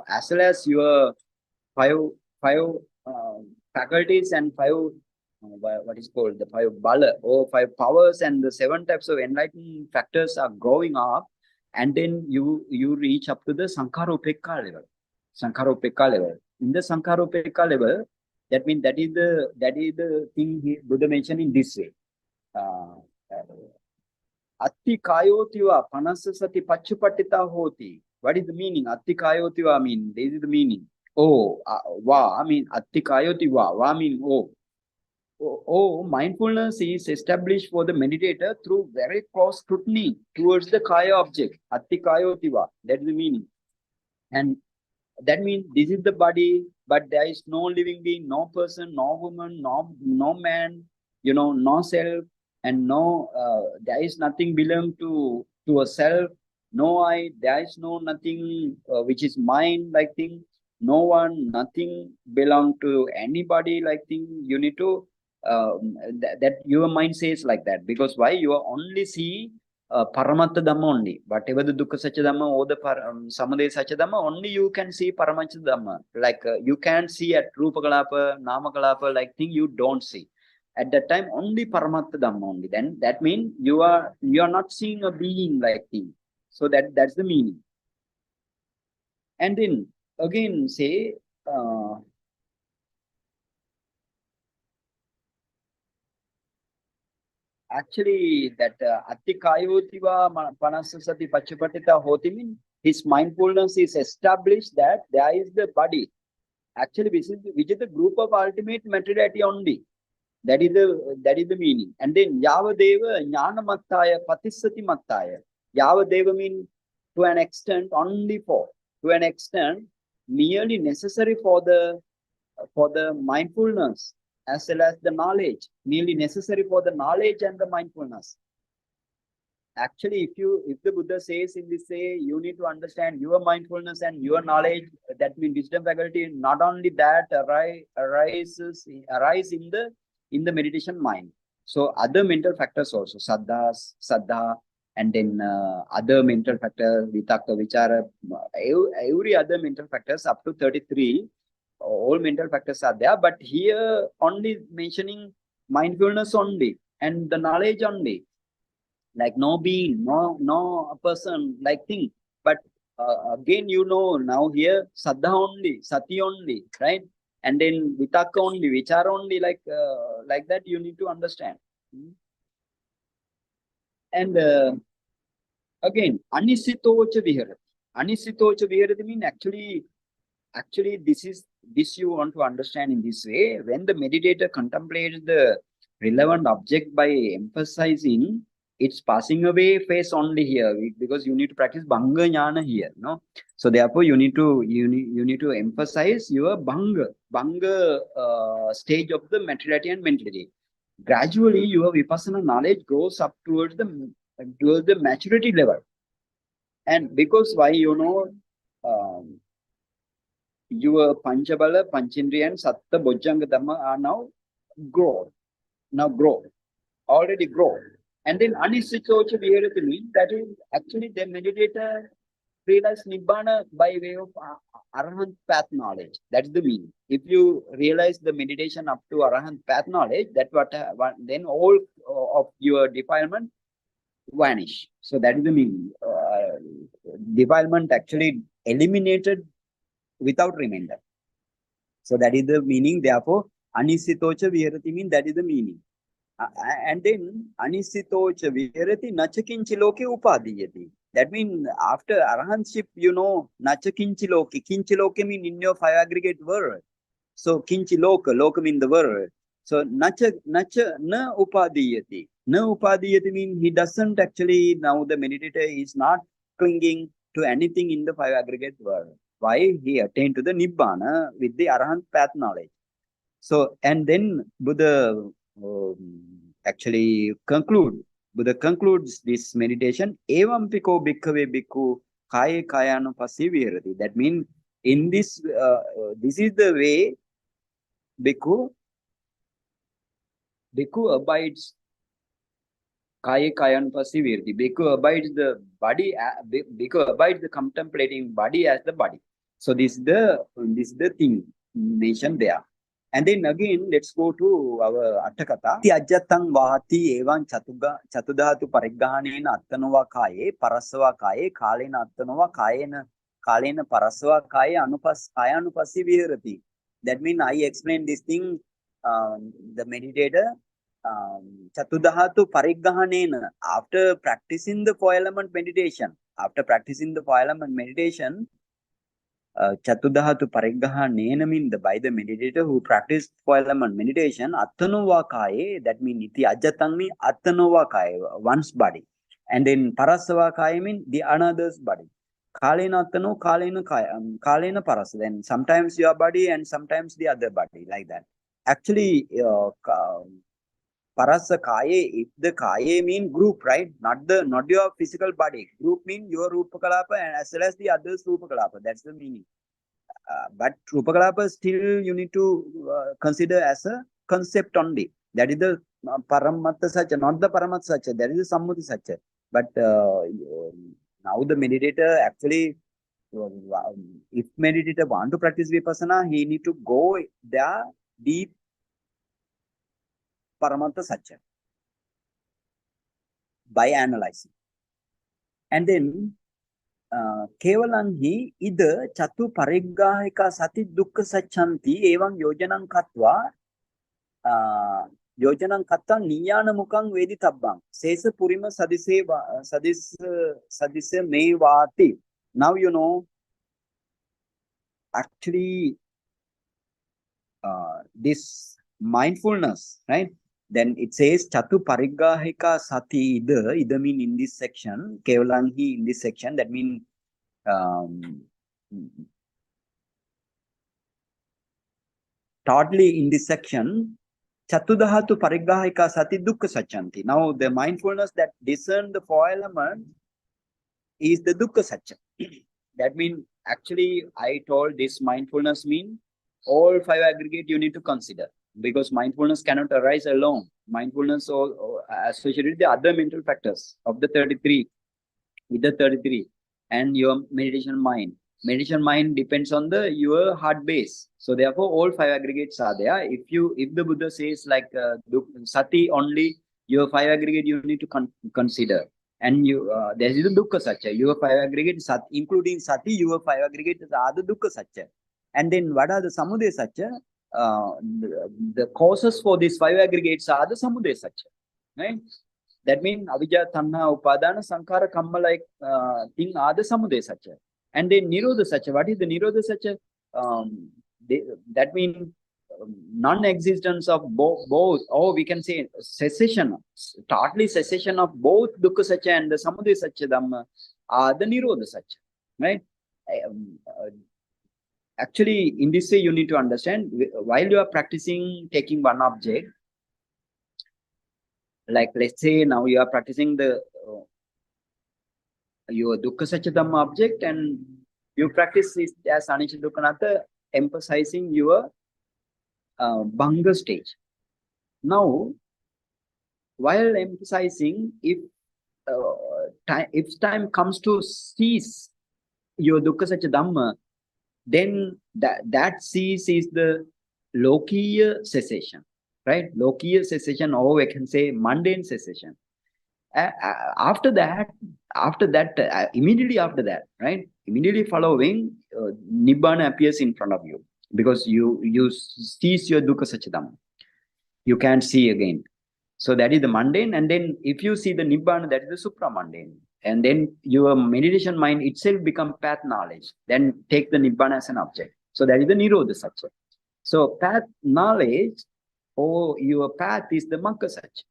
as well as your five faculties and what is called the five bala or five powers and the 7 types of enlightenment factors are growing up, and then you reach up to the Sankhara-upekka level. Sankhara-upekka level. In the Sankhara-upekka level, that means that is the thing Buddha mentioned in this way. Atti kāyotiva panasasati pachupatita hoti. What is the meaning? Atti kāyotiva mean. This is the meaning. Oh, va, I mean atti kāyotiva. Va mean oh. Oh, mindfulness is established for the meditator through very close scrutiny towards the kaya object. Atti kāyotiva. That is the meaning. And that means this is the body, but there is no living being, no person, no woman, no man, no self, and no, there is nothing belong to a self, no I, there is no nothing which is mind like thing, no one, nothing belong to anybody like thing. You need to, that your mind says like that, because why? You are only see Paramatta Dhamma only. Whatever the Dukkha Satya Dhamma or the Samudaya Satya Dhamma, only you can see Paramatta Dhamma. Like you can see at Rupa Kalapa, Nama Kalapa, like thing you don't see. At that time, only Paramatta Dhamma only. Then that means you are not seeing a being like thing. So that's the meaning. And then again say actually that atti kāyotiva panasasati pachupatita hoti means his mindfulness is established that there is the body. Actually, which is the group of ultimate materiality only. That is the meaning. And then yavadeva jnana mattaya patissati mattaya. Yavadeva means to an extent only for, to an extent merely necessary for the mindfulness as well as the knowledge, merely necessary for the knowledge and the mindfulness. Actually, if the Buddha says in this way, you need to understand your mindfulness and your knowledge, that means wisdom faculty, not only that arise in the meditation mind. So other mental factors also, saddha, and then other mental factors, vitakka, vichara, every other mental factors up to 33, all mental factors are there. But here only mentioning mindfulness only and the knowledge only, like no being, no person like thing. But again, now here saddha only, sati only, right? And then vitakka only, vichara only, like that you need to understand. And again, anisitocha viharati. Anisitocha viharati means actually this you want to understand in this way. When the meditator contemplates the relevant object by emphasizing it's passing away phase only here, because you need to practice Bhanga Jnana here, no? So therefore you need to emphasize your Bhanga stage of the materiality and mentality. Gradually your Vipassana knowledge goes up towards the maturity level. And because why, your Panchabala, Panchindriya and Satta Bojjanga Dhamma are now grow, already grow. And then Anisitocha Viharati means that is actually the meditator realize Nibbana by way of Arahant path knowledge. That is the meaning. If you realize the meditation up to Arahant path knowledge, that then all of your defilement vanish. So that is the meaning. Defilement actually eliminated without remainder. So that is the meaning. Therefore, Anisitocha Viharati means that is the meaning. And then Anisitocha Viharati Nachakinchi Loke Upadiyati. That means after Arahantship, Nacha Kinchi Loke. Kinchi Loke means in your five aggregate world. So Kinchi Loka means the world. So Nacha na Upadiyati. Na Upadiyati means he doesn't actually, now the meditator is not clinging to anything in the five aggregate world. Why? He attained to the Nibbana with the Arahant path knowledge. So, and then Buddha actually Buddha concludes this meditation, Evam Piko Bhikkhave Bhikkhu Kāye Kāyānupassanā Viharati. That means in this, this is the way Bhikkhu abides Kāye Kāyānupassanā Viharati. Bhikkhu abides the body, Bhikkhu abides the contemplating body as the body. So this is the thing mentioned there. And then again, let's go to our Atthakatha. Ajjatang vahati evan chatudhatu pariggahanena attanova kāye parasava kāye kālena attanova kālena parasava kāye kāyānupassanā viharati. That means I explained this thing, the meditator, chatudhatu pariggahanena, after practicing the four element meditation, Chatudhatu Pariggahanena means by the meditator who practiced four element meditation, Attanova Kāye, that means Iti Ajjatang means Attanova Kāye, one's body. And then Parasava Kāye means the another's body. Kālena Attano, Kālena Parasa. Then sometimes your body and sometimes the other body, like that. Actually, Parasa Kāye, if the Kāye mean group, right? Not your physical body. Group means your Rupakalapa and as well as the others Rupakalapa. That's the meaning. But Rupakalapa still you need to consider as a concept only. That is the Paramatta Satya, not the Paramatta Satya. That is the Sammuti Satya. But now the meditator actually, if meditator want to practice Vipassana, he need to go there deep Paramatta Satya by analyzing. And then Kevalanhi ida chatu pariggahika sati dukkha sacchanti evam yojanam katva niyana mukang veditabbam sesa purima sadise mevati. Now actually this mindfulness, right? Then it says Chatu Pariggahika Sati Ida mean in this section, Kevalanhi in this section, that means totally in this section, Chatudhatu Pariggahika Sati Dukkha Sacchanti. Now the mindfulness that discern the four elements is the Dukkha Satcha. That means actually I told this mindfulness mean all five aggregate you need to consider. Because mindfulness cannot arise alone. Mindfulness or associated with the other mental factors of the 33, with the 33, and your meditation mind. Meditation mind depends on your heart base. So therefore, all five aggregates are there. If the Buddha says like sati only, your five aggregate you need to consider, and there is the dukkha satya. Your five aggregate including sati, your five aggregates are the dukkha satya. And then what are the samudaya satya? The causes for these five aggregates are the samudaya satya, right? That means avijja, tanha, upadana, sankhara, kamma like thing are the samudaya satya. And then nirodha satya. What is the nirodha satya? That means non-existence of both, or we can say cessation, totally cessation of both dukkha satya and the samudaya satya dhamma are the nirodha satya, right? Actually, in this way, you need to understand, while you are practicing taking one object, like let's say now you are practicing the your dukkha satya dhamma object, and you practice this as anicca dukkha anatta, emphasizing your bhanga stage. Now, while emphasizing, if time comes to cease your dukkha satya dhamma, then that cease is the lokiya cessation, right? Lokiya cessation, or we can say mundane cessation. After that, immediately after that, right? Immediately following, nibbana appears in front of you, because you cease your dukkha satya dhamma. You can't see again. So that is the mundane, and then if you see the nibbana, that is the supramundane. And then your meditation mind itself become path knowledge. Then take the nibbana as an object. So that is the nirodha satya. So path knowledge, or your path, is the magga satya.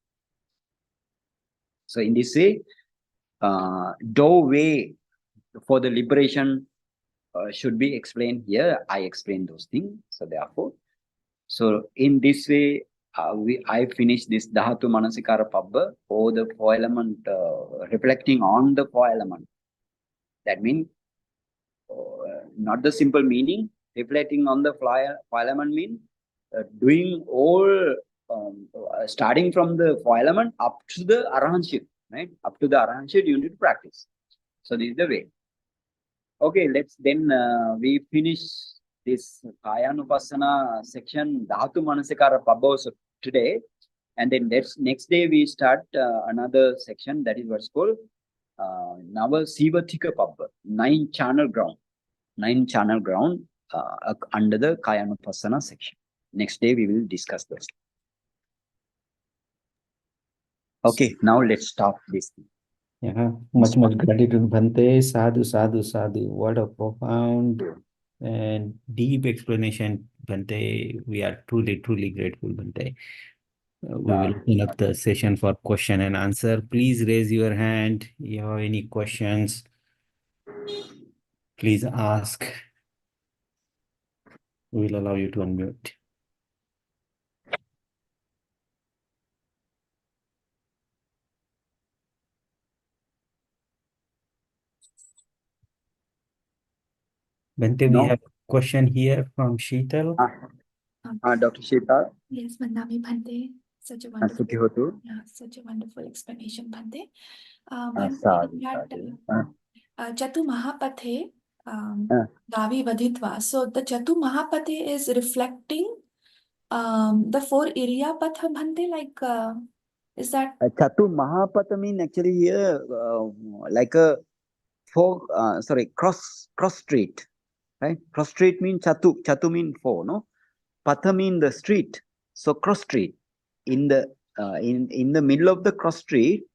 So in this way, doorway for the liberation should be explained here. I explained those things. So therefore, so in this way, I finished this dhātumanasikārapabbaṃ, or the four element, reflecting on the four element. That means not the simple meaning. Reflecting on the four element means doing all, starting from the four element up to the arahantship, right? Up to the arahantship, you need to practice. So this is the way. Okay, let's then we finish this Kāyānupassanā section, dhātumanasikārapabbaṃ today, and then next day we start another section, that is what's called Navasivathika-pabbā, 9 channel ground under the Kāyānupassanā section. Next day we will discuss those. Okay, now let's stop this. Yeah, much gratitude, Bhante. Sadhu, sadhu, sadhu. What a profound and deep explanation, Bhante. We are truly grateful, Bhante. We will open up the session for question and answer. Please raise your hand. If you have any questions, please ask. We will allow you to unmute. Bhante, we have a question here from Sheetal. Dr. Sheetal. Yes, Mandami Bhante. Such a wonderful explanation, Bhante. Chatu Mahapathe Gavi Vadhitva. So the Chatu Mahapathe is reflecting the 4 Iriya Patha, Bhante, like is that? Chatu Mahapatha mean actually here like a cross street, right? Cross street mean Chatu mean 4, no? Patha mean the street. So cross street. In the in the middle of the cross street,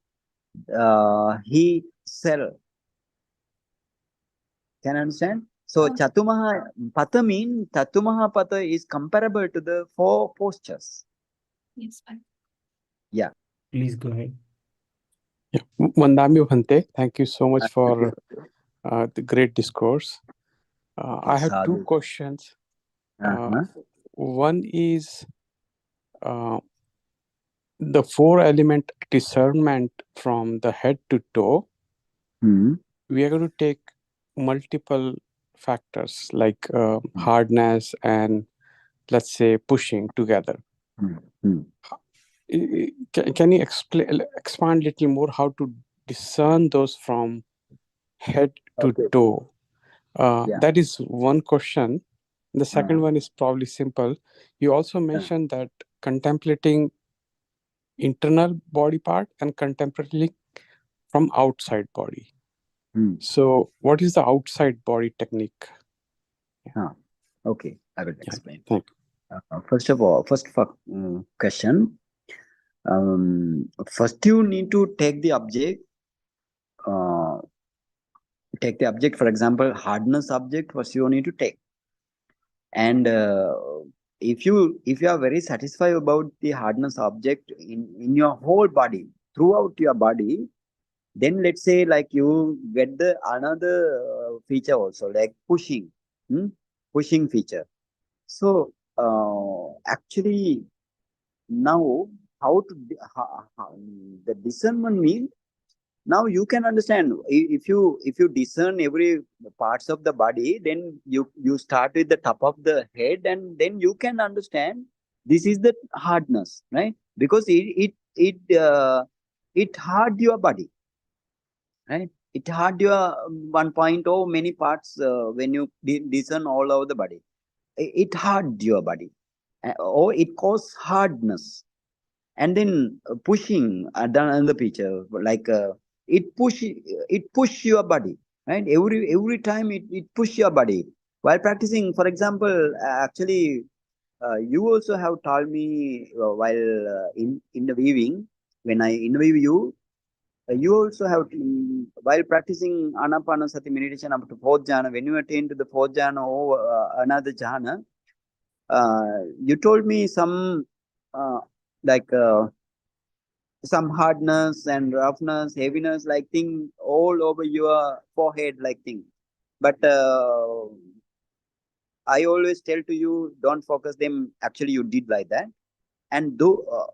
he sell. Can you understand? So Patha mean Patha is comparable to the 4 postures. Yes, Bhante. Yeah. Please go ahead. Yeah. Vandamya Bhante, thank you so much for the great discourse. I have 2 questions. One is the 4 element discernment from the head to toe. We are going to take multiple factors like hardness and, let's say, pushing together. Can you expand a little more how to discern those from head to toe? That is one question. The second one is probably simple. You also mentioned that contemplating internal body part and contemplating from outside body. So what is the outside body technique? Okay, I will explain. Thank you. First of all, question. First you need to take the object. Take the object, for example, hardness object. First you need to take. And if you are very satisfied about the hardness object in your whole body, throughout your body, then let's say like you get the another feature also, like pushing, pushing feature. So actually now how the discernment means, now you can understand, if you discern every parts of the body, then you start with the top of the head, and then you can understand this is the hardness, right? Because it hard your body, right? It hard your one point or many parts when you discern all over the body. It hard your body, or it cause hardness. And then pushing another picture, like it push your body, right? Every time it push your body while practicing. For example, actually you also have told me while in the weaving, when I interview you, you also have while practicing anapanasati meditation up to fourth jhana, when you attain to the fourth jhana or another jhana, you told me some like some hardness and roughness, heaviness, like thing all over your forehead, like thing. But I always tell to you, don't focus them. Actually, you did like that, and though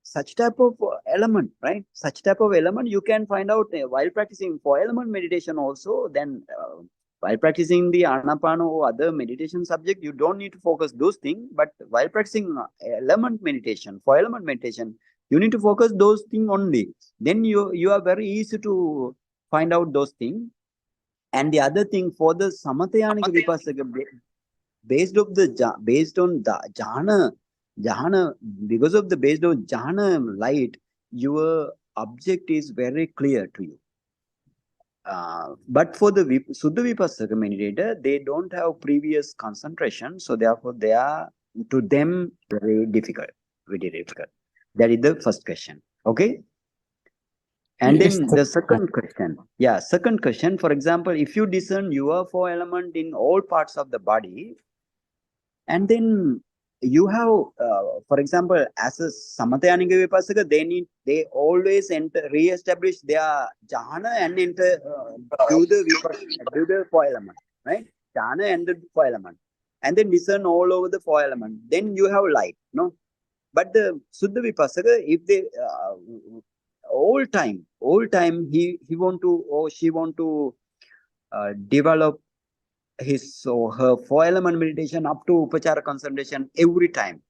such type of element, right? Such type of element you can find out while practicing 4-element meditation also. Then while practicing the anapana or other meditation subject, you don't need to focus those things. But while practicing element meditation, 4-element meditation, you need to focus those things only. Then you are very easy to find out those things. And the other thing, for the samatyanika vipassana, based on the jhana, because of the based on jhana light, your object is very clear to you. But for the Suddha Vipassana meditator, they don't have previous concentration, so therefore they are, to them, very difficult. That is the first question. Okay. And Yes, then the second question. Yeah, second question. For example, if you discern your 4-element in all parts of the body, and then you have, for example, as a Samatyanika Vipassaka, they always re-establish their jhana and enter do the 4-element, right? Jhana and the 4-element, and then discern all over the 4-element. Then you have light, no? But the Suddha Vipassaka, if they all time he want to, or she want to develop his or her 4-element meditation up to upachara concentration every time,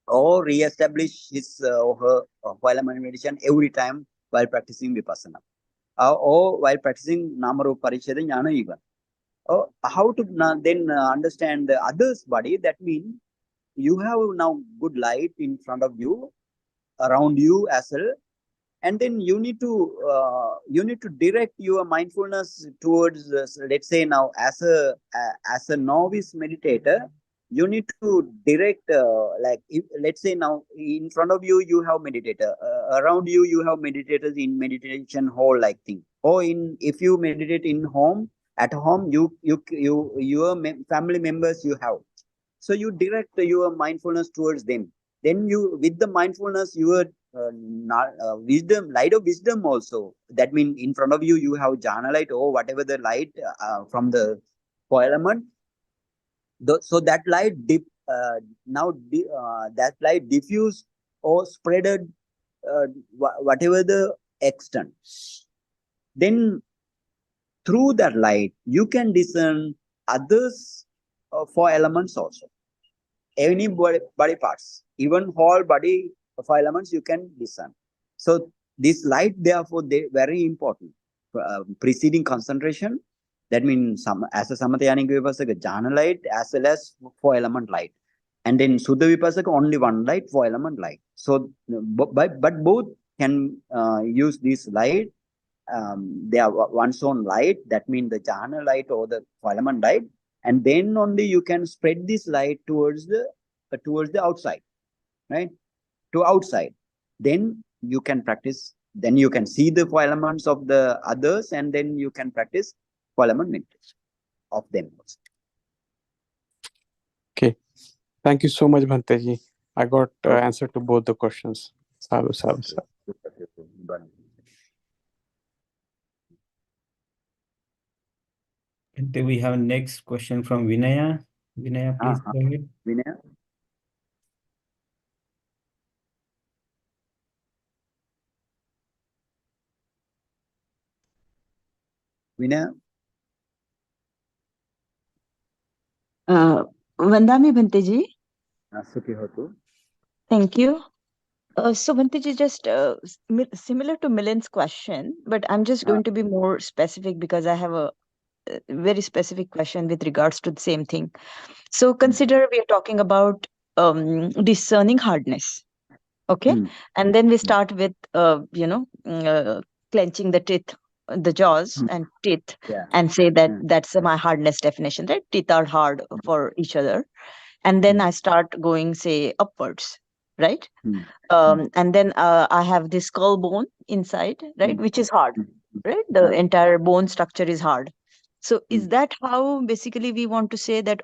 or re-establish his or her 4-element meditation every time while practicing vipassana, or while practicing namarupa pariccheda jnana even. How to then understand the other's body? That means you have now good light in front of you, around you as well, and then you need to direct your mindfulness towards, let's say now, as a novice meditator, you need to direct like, if, let's say now in front of you you have meditator, around you you have meditators in meditation hall, like thing, or if you meditate at home, your family members you have, so you direct your mindfulness towards them. Then you, with the mindfulness, your wisdom, light of wisdom also. That means in front of you, you have jhana light or whatever the light from the 4-element. So that light that light diffuse or spreaded whatever the extent. Then through that light, you can discern others 4 elements also. Any body parts, even whole body 5 elements you can discern. So this light, therefore, they very important. Preceding concentration, that means as a Samatyanika Vipassaka, jhana light as well as 4-element light. And then Suddha Vipassaka, only one light, 4-element light. So, but both can use this light. They are one's own light. That means the jhana light or the 4-element light. And then only you can spread this light towards the outside, right? To outside. Then you can practice. Then you can see the 4 elements of the others, and then you can practice 4-element meditation of them also. Okay. Thank you so much, Bhanteji. I got answer to both the questions. Sadhu, sadhu, sadhu. Bhante, we have next question from Vinaya. Vinaya, please go ahead. Vinaya? Vinaya? Vandami Bhanteji. Sukhi hotu. Thank you. So Bhanteji, just similar to Milin's question, but I'm just going to be more specific because I have a very specific question with regards to the same thing. So consider we are talking about discerning hardness. Okay. And then we start with, clenching the teeth, the jaws and teeth, and say that that's my hardness definition, right? Teeth are hard for each other. And then I start going, say, upwards, right? And then I have this skull bone inside, right? Which is hard, right? The entire bone structure is hard. So is that how basically we want to say that,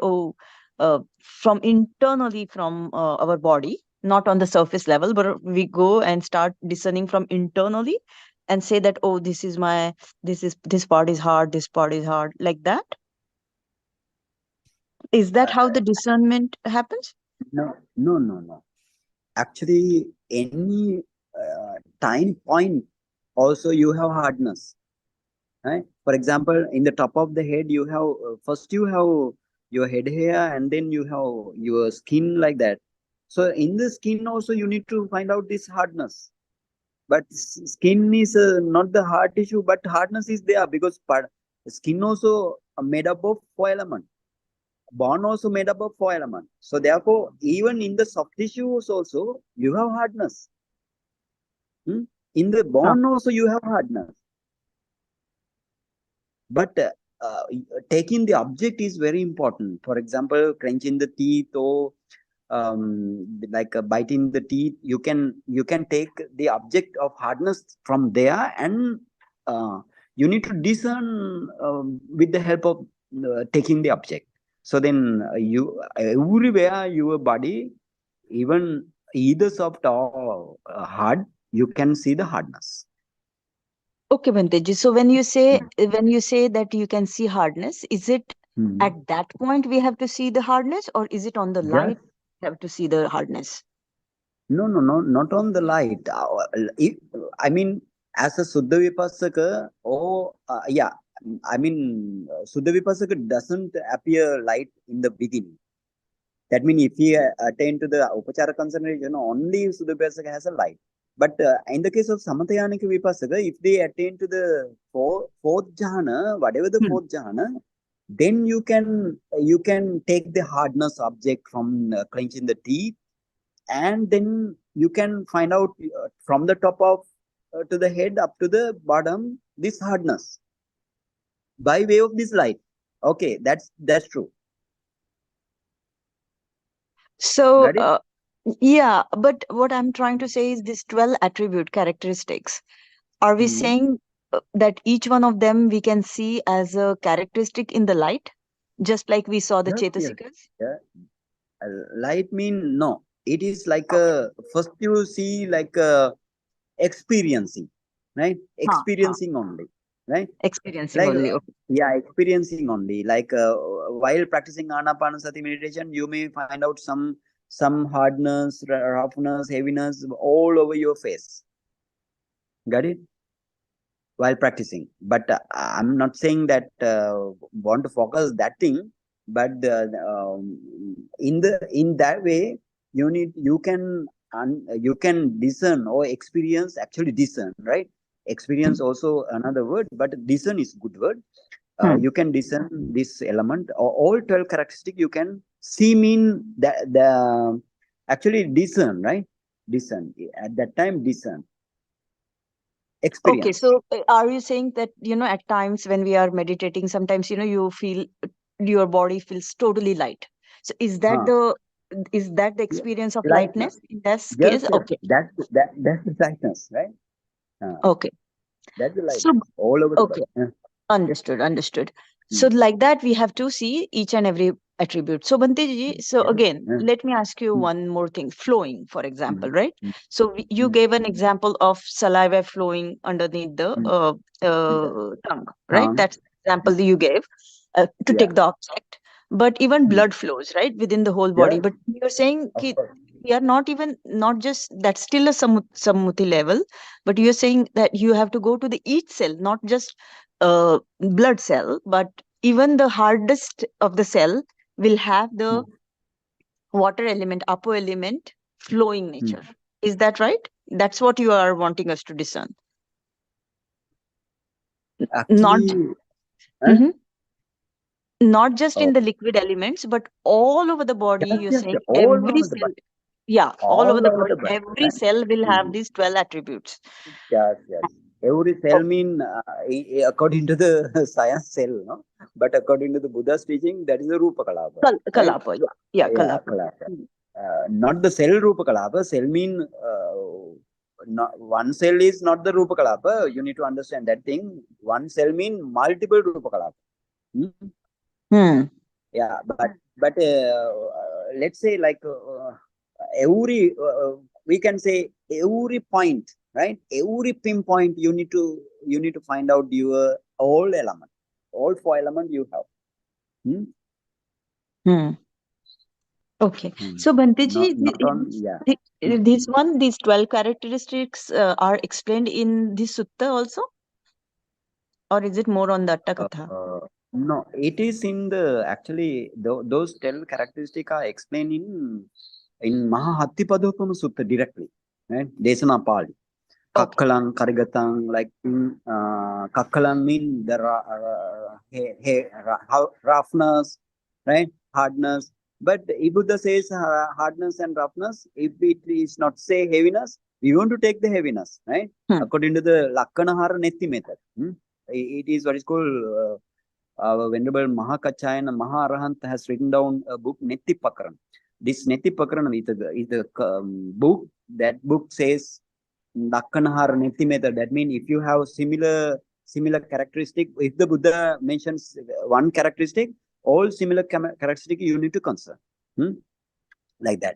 from internally from our body, not on the surface level, but we go and start discerning from internally and say that, oh, this part is hard, this part is hard, like that? Is that how the discernment happens? No. Actually, any time point also you have hardness, right? For example, in the top of the head, you have first you have your head hair, and then you have your skin like that. So in the skin also you need to find out this hardness. But skin is not the hard tissue, but hardness is there because skin also made up of 4 elements. Bone also made up of 4 elements. So therefore, even in the soft tissues also, you have hardness. In the bone also you have hardness. But taking the object is very important. For example, clenching the teeth or like biting the teeth, you can take the object of hardness from there, and you need to discern with the help of taking the object. So then you everywhere your body, even either soft or hard, you can see the hardness. Okay, Bhanteji. So when you say that you can see hardness, is it at that point we have to see the hardness, or is it on the light we have to see the hardness? No, not on the light. I mean, as a Suddha Vipassaka, Suddha Vipassaka doesn't appear light in the beginning. That means if he attain to the Upachara concentration, only Suddha Vipassaka has a light. But in the case of Samathayanika Vipassaka, if they attain to the fourth jhana, whatever the fourth jhana, then you can take the hardness object from clenching the teeth, and then you can find out from the top of to the head up to the bottom this hardness by way of this light. Okay, that's true. So yeah, but what I'm trying to say is this 12 attribute characteristics. Are we saying that each one of them we can see as a characteristic in the light, just like we saw the Chetasikas? Yeah. Light mean no. It is like first you see like experiencing, right? Experiencing only, right? Experiencing like, only. Okay. Yeah, experiencing only. Like while practicing Anapanasati meditation, you may find out some hardness, roughness, heaviness all over your face. Got it? While practicing, but I'm not saying that want to focus that thing, but in that way you can discern or experience, actually discern, right? Experience also another word, but discern is good word. You can discern this element, or all 12 characteristics you can see, mean that the actually discern, right? Discern at that time, discern. Experience. Okay, so are you saying that, at times when we are meditating, sometimes, you feel your body feels totally light. So is that the experience of lightness in this case? Yes. Okay. That's the lightness, right? Okay. That's the lightness all over the body. Understood. So like that, we have to see each and every attributes. So Bhanteji, so again, let me ask you one more thing. Flowing, for example, right? So you gave an example of saliva flowing underneath the tongue, right? That's the example that you gave to take the object. But even blood flows, right, within the whole body. But you're saying we are not just, that's still a sammuti level, but you're saying that you have to go to the each cell, not just blood cell, but even the hardest of the cell will have the water element, upper element, flowing nature. Is that right? That's what you are wanting us to discern. Actually, not just in the liquid elements, but all over the body. You're saying every cell. All over the body. Every cell will have these 12 attributes. Yes. Every cell mean according to the science cell, no? But according to the Buddha's teaching, that is a Rupa Kalapa. Kalapa, right? Kalapa. Not the cell Rupa Kalapa. Cell mean not, one cell is not the Rupa Kalapa. You need to understand that thing. One cell mean multiple Rupa Kalapa. Yeah, but let's say like every we can say every point, right? Every pinpoint you need to find out your all element, all 4 elements you have. Okay. So Bhanteji, these 12 characteristics are explained in this sutta also, or is it more on the Attakatha? No, it is in the actually those 12 characteristics are explained in Mahāsatipațțhāna Sutta directly, right? Desana Pali. Kakkalan, Karigatan, like Kakkalan mean the roughness, right? Hardness. But if Buddha says hardness and roughness, if it is not say heaviness, we want to take the heaviness, right? According to the Lakkanahara Netti method. It is what is called our Venerable Mahākāyānupassanā Maharahant has written down a book, Netti Pakaran. This Netti Pakaran is the book. That book says Lakkanahara Netti method. That means if you have similar characteristic, if the Buddha mentions one characteristic, all similar characteristic you need to consider. Like that.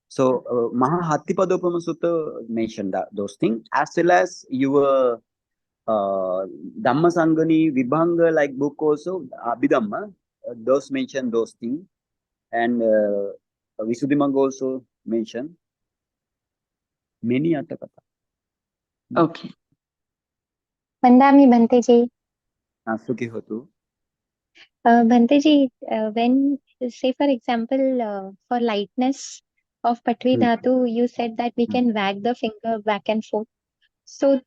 So Mahāsatipațțhāna Sutta mentioned those things, as well as your Dhammasangani Vibhanga like book also, Abhidhamma, those mention those things, and Visuddhimagga also mention many Attakatha. Okay. Vandami Bhanteji. Sukhi hotu. Bhanteji, when, say for example, for lightness of Patvi Dhatu, you said that we can wag the finger back and forth. So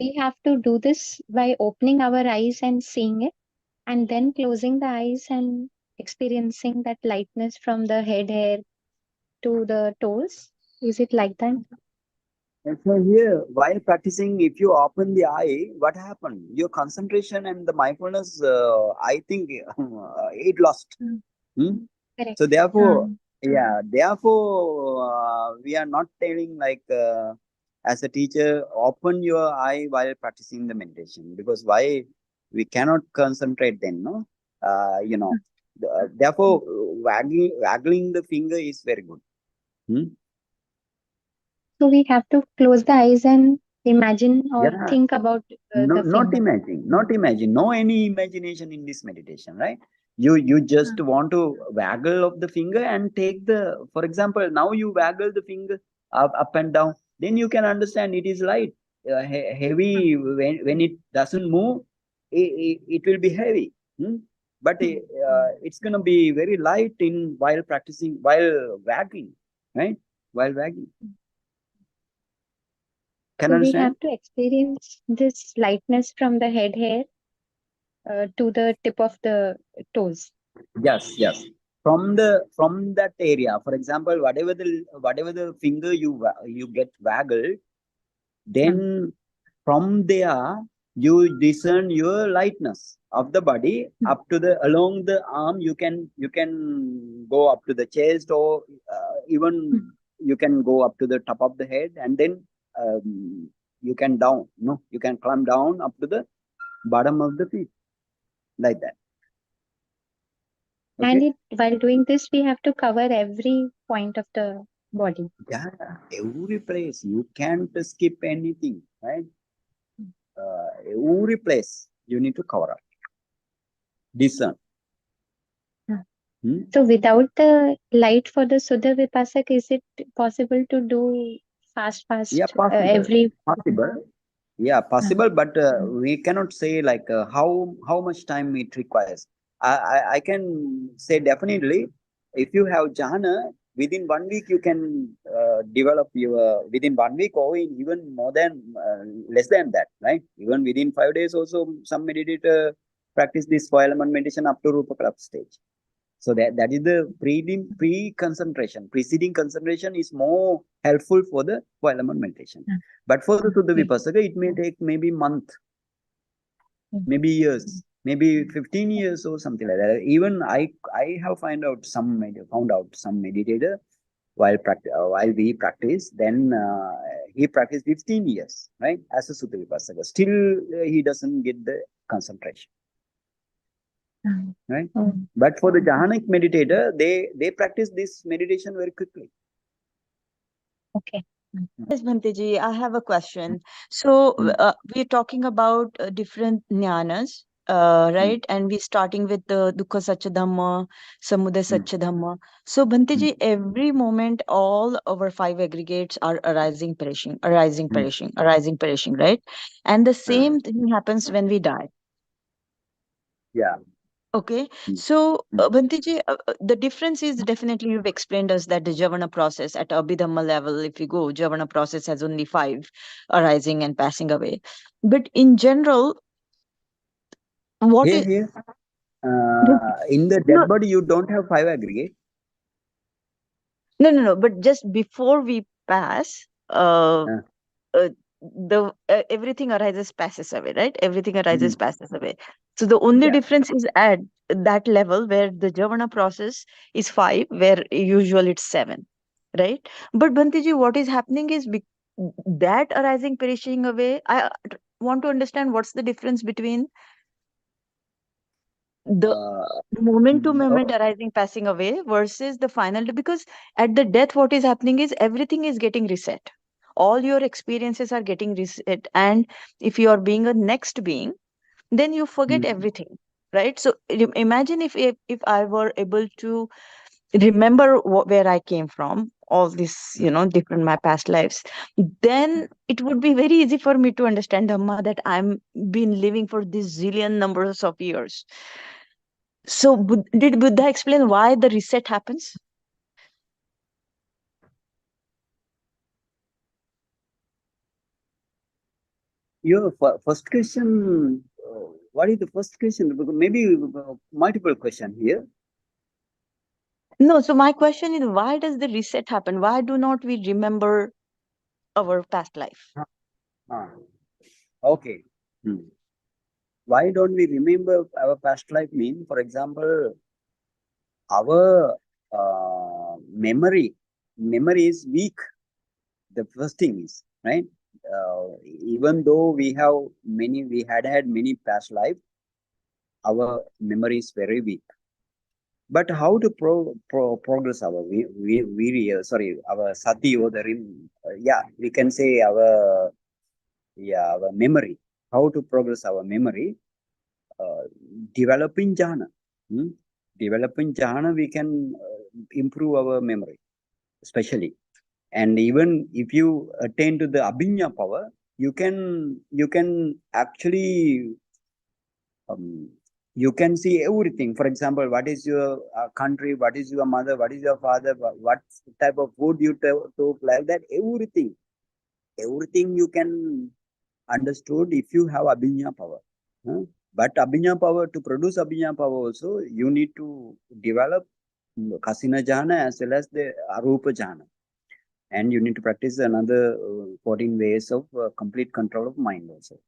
we have to do this by opening our eyes and seeing it, and then closing the eyes and experiencing that lightness from the head hair to the toes. Is it like that? And so here, while practicing, if you open the eye, what happened? Your concentration and the mindfulness, I think, it lost. Correct. So therefore, we are not telling like, as a teacher, open your eye while practicing the meditation, because why we cannot concentrate then, no? Therefore, waggling the finger is very good. So we have to close the eyes and imagine or think about not imagine. No any imagination in this meditation, right? You just want to waggle of the finger and take the, for example, now you waggle the finger up and down, then you can understand it is light. Heavy when it doesn't move, it will be heavy. But it's gonna be very light while practicing, while wagging, right? While wagging. So we have to experience this lightness from the head hair to the tip of the toes. Yes. From that area, for example, whatever the finger you get waggled, then from there you discern your lightness of the body up to along the arm. You can go up to the chest, or even you can go up to the top of the head, and then you can climb down up to the bottom of the feet, like that. And while doing this, we have to cover every point of the body. Yeah, every place. You can't skip anything, right? Every place you need to cover up. Discern. So without the light for the Suddha Vipassak, is it possible to do fast? Yeah, possible. Yeah, possible, but we cannot say like how much time it requires. I can say definitely, if you have jhana, within 1 week you can develop your, within 1 week or even more than less than that, right? Even within 5 days also, some meditator practice this 4-element meditation up to Rupa Kalapa stage. So that is the pre-concentration. Preceding concentration is more helpful for the 4-element meditation. But for the Suddha Vipassana, it may take maybe month, maybe years, maybe 15 years or something like that. Even I have found out some meditator while we practice, then he practiced 15 years, right, as a Suddha Vipassana. Still, he doesn't get the concentration. Right, but for the jhanic meditator, they practice this meditation very quickly. Okay. Yes, Bhanteji, I have a question. So we're talking about different jnanas, right? And we're starting with the Dukkha Satya Dhamma, Samudaya Satya Dhamma. So Bhanteji, every moment all our 5 aggregates are arising, perishing, arising, perishing, arising, perishing, right? And the same thing happens when we die. Yeah. Okay, so Bhanteji, the difference is definitely you've explained us that the Javana process at Abhidhamma level, if you go, Javana process has only 5 arising and passing away. But in general, what is in the dead body you don't have 5 aggregate? No. But just before we pass, everything arises, passes away, right? Everything arises, passes away. So the only difference is at that level where the Javana process is 5, where usually it's 7, right? But Bhanteji, what is happening is that arising, perishing away. I want to understand what's the difference between the moment to moment arising, passing away versus the final, because at the death, what is happening is everything is getting reset. All your experiences are getting reset, and if you are being a next being, then you forget everything, right? So imagine if I were able to remember where I came from, all this, different my past lives, then it would be very easy for me to understand Dhamma, that I'm been living for these zillion numbers of years. So did Buddha explain why the reset happens? Your first question, what is the first question? Maybe multiple question here. No, so my question is, why does the reset happen? Why do not we remember our past life? Okay. Why don't we remember our past life? For example, our memory is weak. The first thing is, right? Even though we had many past life, our memory is very weak. But how to progress our our sati or we can say our memory. How to progress our memory? Developing jhana. Developing jhana, we can improve our memory, especially. And even if you attain to the abhinya power, you can actually you can see everything. For example, what is your country, what is your mother, what is your father, what type of food you took, like that, everything you can understood if you have abhinya power. But abhinya power, to produce abhinya power also, you need to develop kasina jhana as well as the arupa jhana. And you need to practice another 14 ways of complete control of mind also.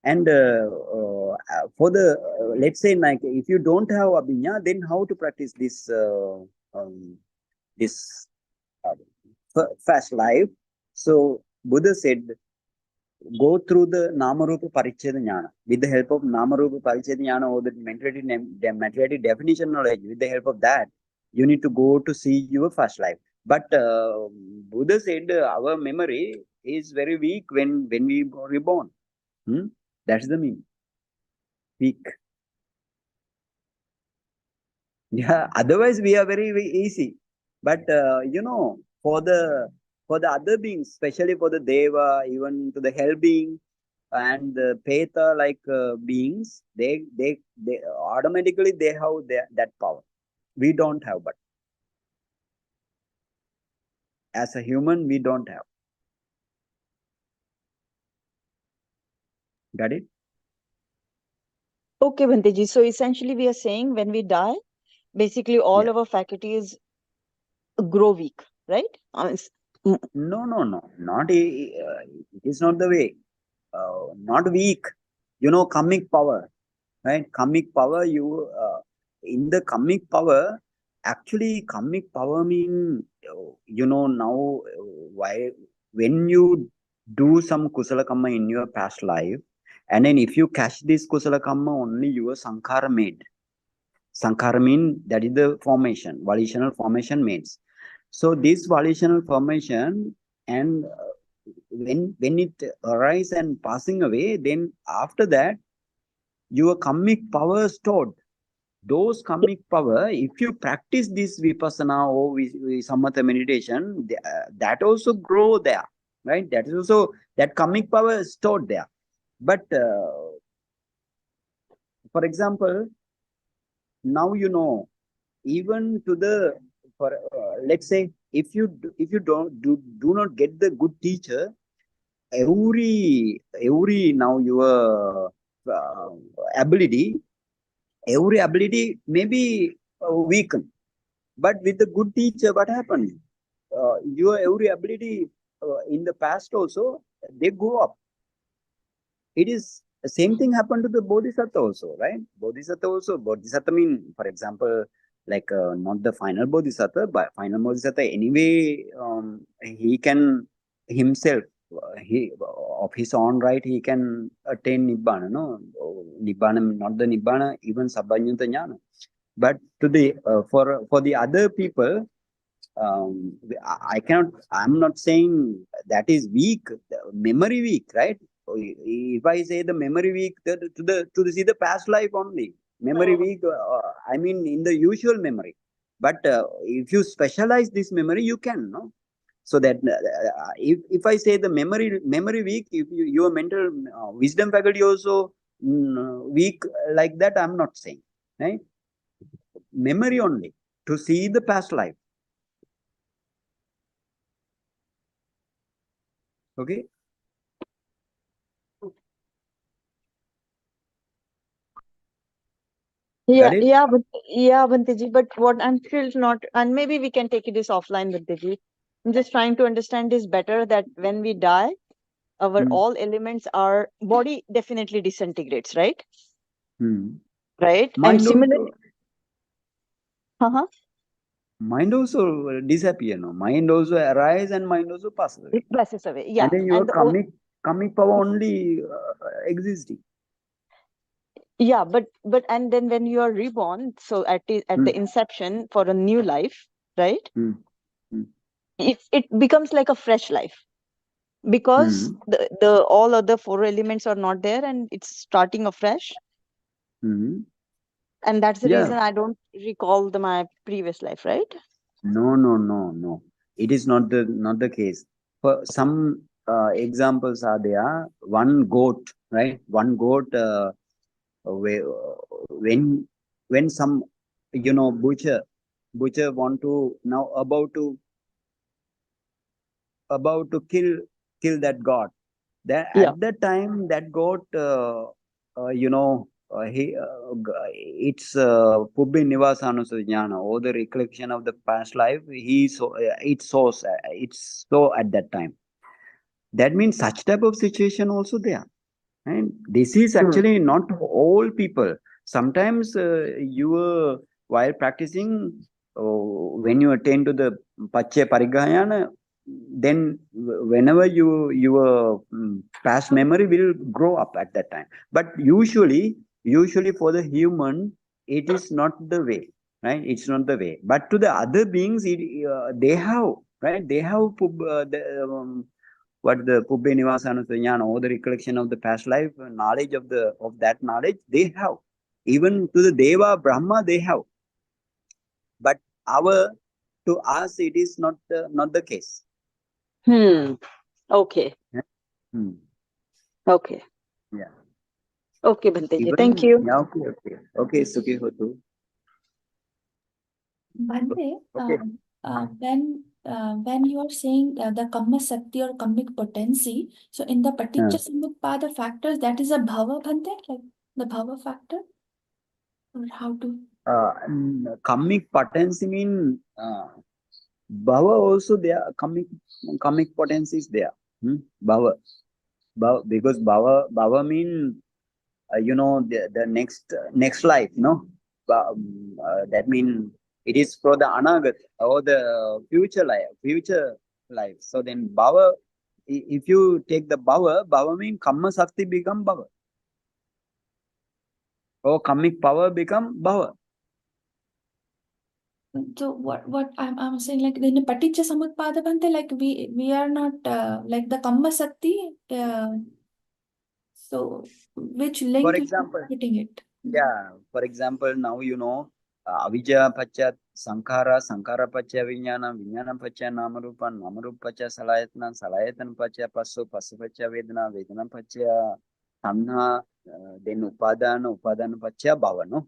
And for the, let's say, like, if you don't have abhinya, then how to practice this fast life? So Buddha said, go through the Namarupa Paricheda Jnana. With the help of Namarupa Paricheda Jnana or the materiality definition knowledge, with the help of that, you need to go to see your first life. But Buddha said our memory is very weak when we were reborn. That's the meaning. Weak. Yeah, otherwise we are very, very easy. But for the other beings, especially for the Deva, even to the hell being and the Peta like beings, they automatically they have that power. We don't have, but as a human, we don't have. Got it? Okay, Bhanteji. So essentially we are saying when we die, basically all our faculties grow weak, right? No, not it is not the way. Not weak. Karmic power, right? Karmic power. In the karmic power, actually, karmic power mean now why when you do some kusala karma in your past life, and then if you catch this kusala karma, only your sankhara made. Sankhara mean that is the formation, volitional formation means. So this volitional formation, and when it arises and passing away, then after that, your karmic power stored. Those karmic power, if you practice this Vipassanā or Samatha meditation, that also grow there, right? That is also, that karmic power is stored there. But for example, now even to the, let's say, if you do not get the good teacher, every now your ability may be weakened. But with the good teacher, what happened? Your every ability in the past also, they go up. It is the same thing happened to the Bodhisattva also, right? Bodhisattva mean, for example, like not the final Bodhisattva, but final Bodhisattva anyway, he can himself, of his own right, he can attain Nibbana, no? Nibbana, not the Nibbana, even Sabbanyutta Jnana. But to the for the other people, I'm not saying that is weak, memory weak, right? If I say the memory weak, to see the past life only, memory weak, I mean in the usual memory. But if you specialize this memory, you can, no? So that if I say the memory weak, if your mental wisdom faculty also weak like that, I'm not saying, right? Memory only, to see the past life. Okay? Bhanteji, but what I'm still not, and maybe we can take this offline, Bhanteji. I'm just trying to understand this better, that when we die, our all elements, our body definitely disintegrates, right? Right? Mind and similarly, mind also disappear, no? Mind also arise and mind also passes away. It passes away, yeah. And then your karmic power only existing. Yeah, but and then when you are reborn, so at the inception for a new life, right? It becomes like a fresh life, because the all other four elements are not there, and it's starting afresh. And that's the reason I don't recall my previous life, right? No. It is not the case. For some examples are there. One goat, right? One goat. When some butcher want to now about to kill that goat, then at that time that goat it's Pubbin Nivāsānusañāna, or the recollection of the past life, it's so at that time. That means such type of situation also there. And this is actually not all people. Sometimes while practicing, when you attain to the Paccaya Parigrahayana, then whenever your past memory will grow up at that time. But usually for the human, it is not the way, right? It's not the way. But to the other beings, they have, right? They have what the Pubbe Nivasana Jnana, or the recollection of the past life, knowledge of that knowledge, they have. Even to the Deva, Brahma, they have. But to us, it is not the case. Okay. Yeah. Okay. Yeah. Okay, Bhanteji. Thank you. Yeah, okay, Sukhi Hotu. Bhante, Okay. when you are saying the Kamma Sakti or Kammic potency, so in the Paticca Samutpada factors, that is a Bhava, Bhante, like the Bhava factor? Or how to? Kammic potency mean Bhava also there, kammic potency is there. Bhava, because Bhava mean the next life, no? That mean it is for the anagat or the future life. So then Bhava, if you take the Bhava mean Kamma Sakti become Bhava. Or kammic power become Bhava. So what I'm saying, like in the Paticca Samutpada, Bhante, like we are not like the Kamma Sakti. So which link For example, putting it? Yeah, for example, now avijja pacha sankhara, sankhara pacha vijnana, vijnana pacha namarupa, namarupa pacha salayatana, salayatana pacha pasu, pasu pacha vedana, vedana pacha tanha, then upadana, upadana pacha bhava, no?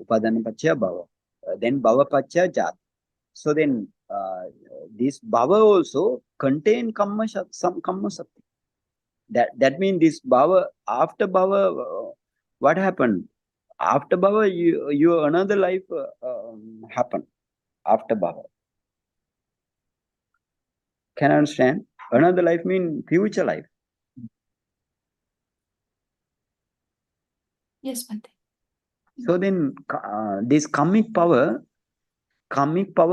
Upadana pacha bhava. Then bhava pacha jat. So then this bhava also contain some kamma sakti. That means this bhava, after bhava, what happened? After bhava, you another life happen after bhava. Can I understand? Another life mean future life. Yes, Bhante. So then this kammic power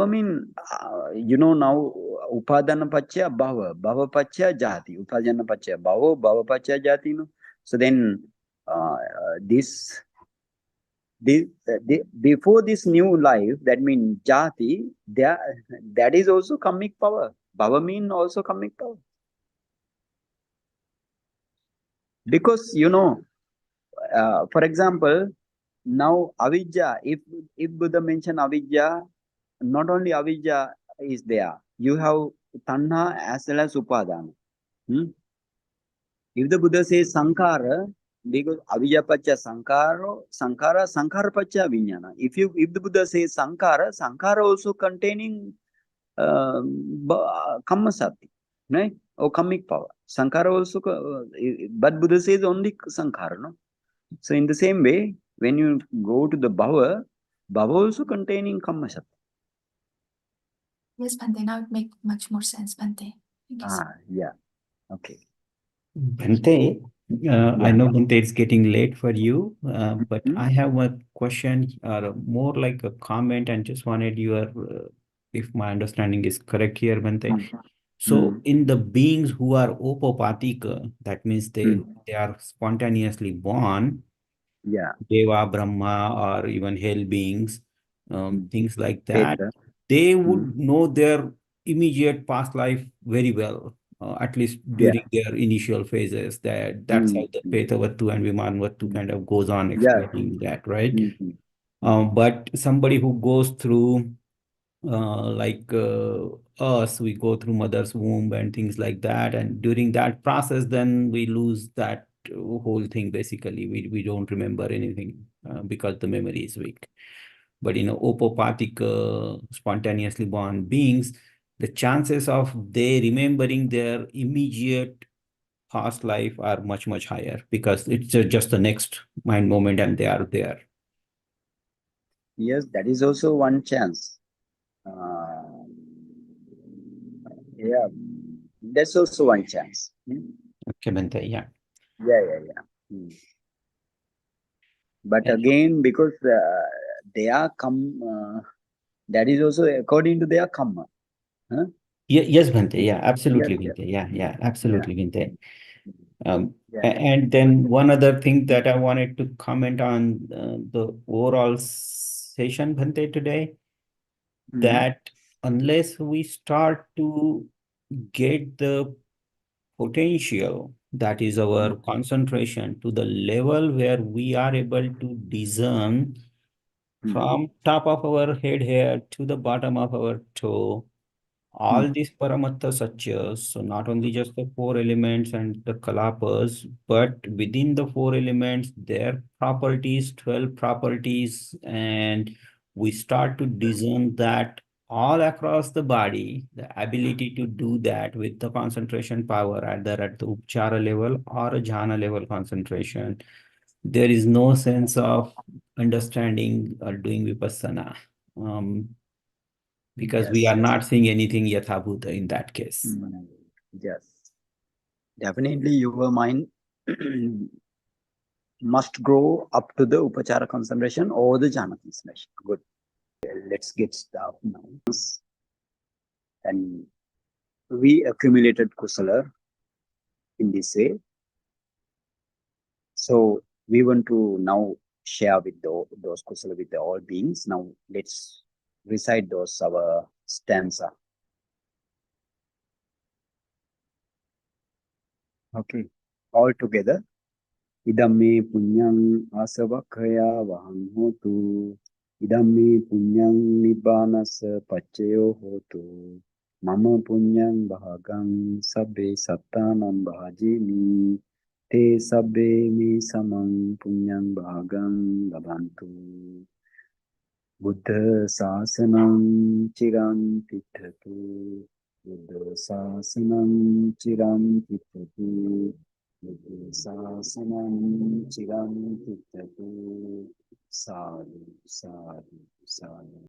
mean now upadana pacha bhava, bhava pacha jati, upadana pacha bhava, bhava pacha jati, no? So then before this new life, that means jati, that is also kammic power. Bhava mean also kammic power. Because for example, now avijja, if Buddha mentioned avijja, not only avijja is there, you have tanha as well as upadana. If the Buddha says sankhara, because avijja pacha sankhara pacha vijnana. If the Buddha says sankhara also containing kamma sakti, right? Or kammic power. Sankhara also, but Buddha says only sankhara, no? So in the same way, when you go to the bhava also containing kamma sakti. Yes, Bhante. Now it makes much more sense, Bhante. Yeah. Okay. Bhante, I know Bhante, it's getting late for you, but I have a question or more like a comment and just wanted your, if my understanding is correct here, Bhante. So in the beings who are upapatika, that means they are spontaneously born, Deva, Brahma, or even hell beings, things like that, they would know their immediate past life very well. At least during their initial phases, that's how the Petavatu and Vimanvatu kind of goes on explaining that, right? But somebody who goes through like us, we go through mother's womb and things like that, and during that process, then we lose that whole thing. Basically, we don't remember anything because the memory is weak. But opopathic, spontaneously born beings, the chances of they remembering their immediate past life are much, much higher because it's just the next mind moment and they are there. Yes, that is also one chance. Yeah, that's also one chance. Okay, Bhante, yeah. Yeah. But again, because they are that is also according to their karma. Yes, Bhante. Yeah, absolutely, Yes, Bhante. Yeah, absolutely, Bhante. yeah. And then one other thing that I wanted to comment on the overall session, Bhante, today, that unless we start to get the potential, that is our concentration, to the level where we are able to discern from top of our head hair to the bottom of our toe, all these paramatta satyas, so not only just the four elements and the kalapas, but within the four elements, their properties, 12 properties, and we start to discern that all across the body, the ability to do that with the concentration power, either at the upchara level or a jhana level concentration, there is no sense of understanding or doing vipassana. Because we are not seeing anything yathabhuta in that case. Yes. Definitely your mind must grow up to the upachara concentration or the jhana concentration. Good. Let's get started now. And we accumulated kusala in this way. So we want to now share with those kusala with all beings. Now let's recite those our stanza. Okay, all together. Idamme punyang asavakkaya vahang hotu. Idamme punyang nibbanasa paccayo hotu. Mama punyang bhagang sabbe sattanam bhajimi. Te sabbe me samang punyang bhagang labhantu. Buddha sasanam chiram tithatu. Buddha sasanam chiram tithatu. Buddha sasanam chiram tithatu. Sadhu, sadhu, sadhu.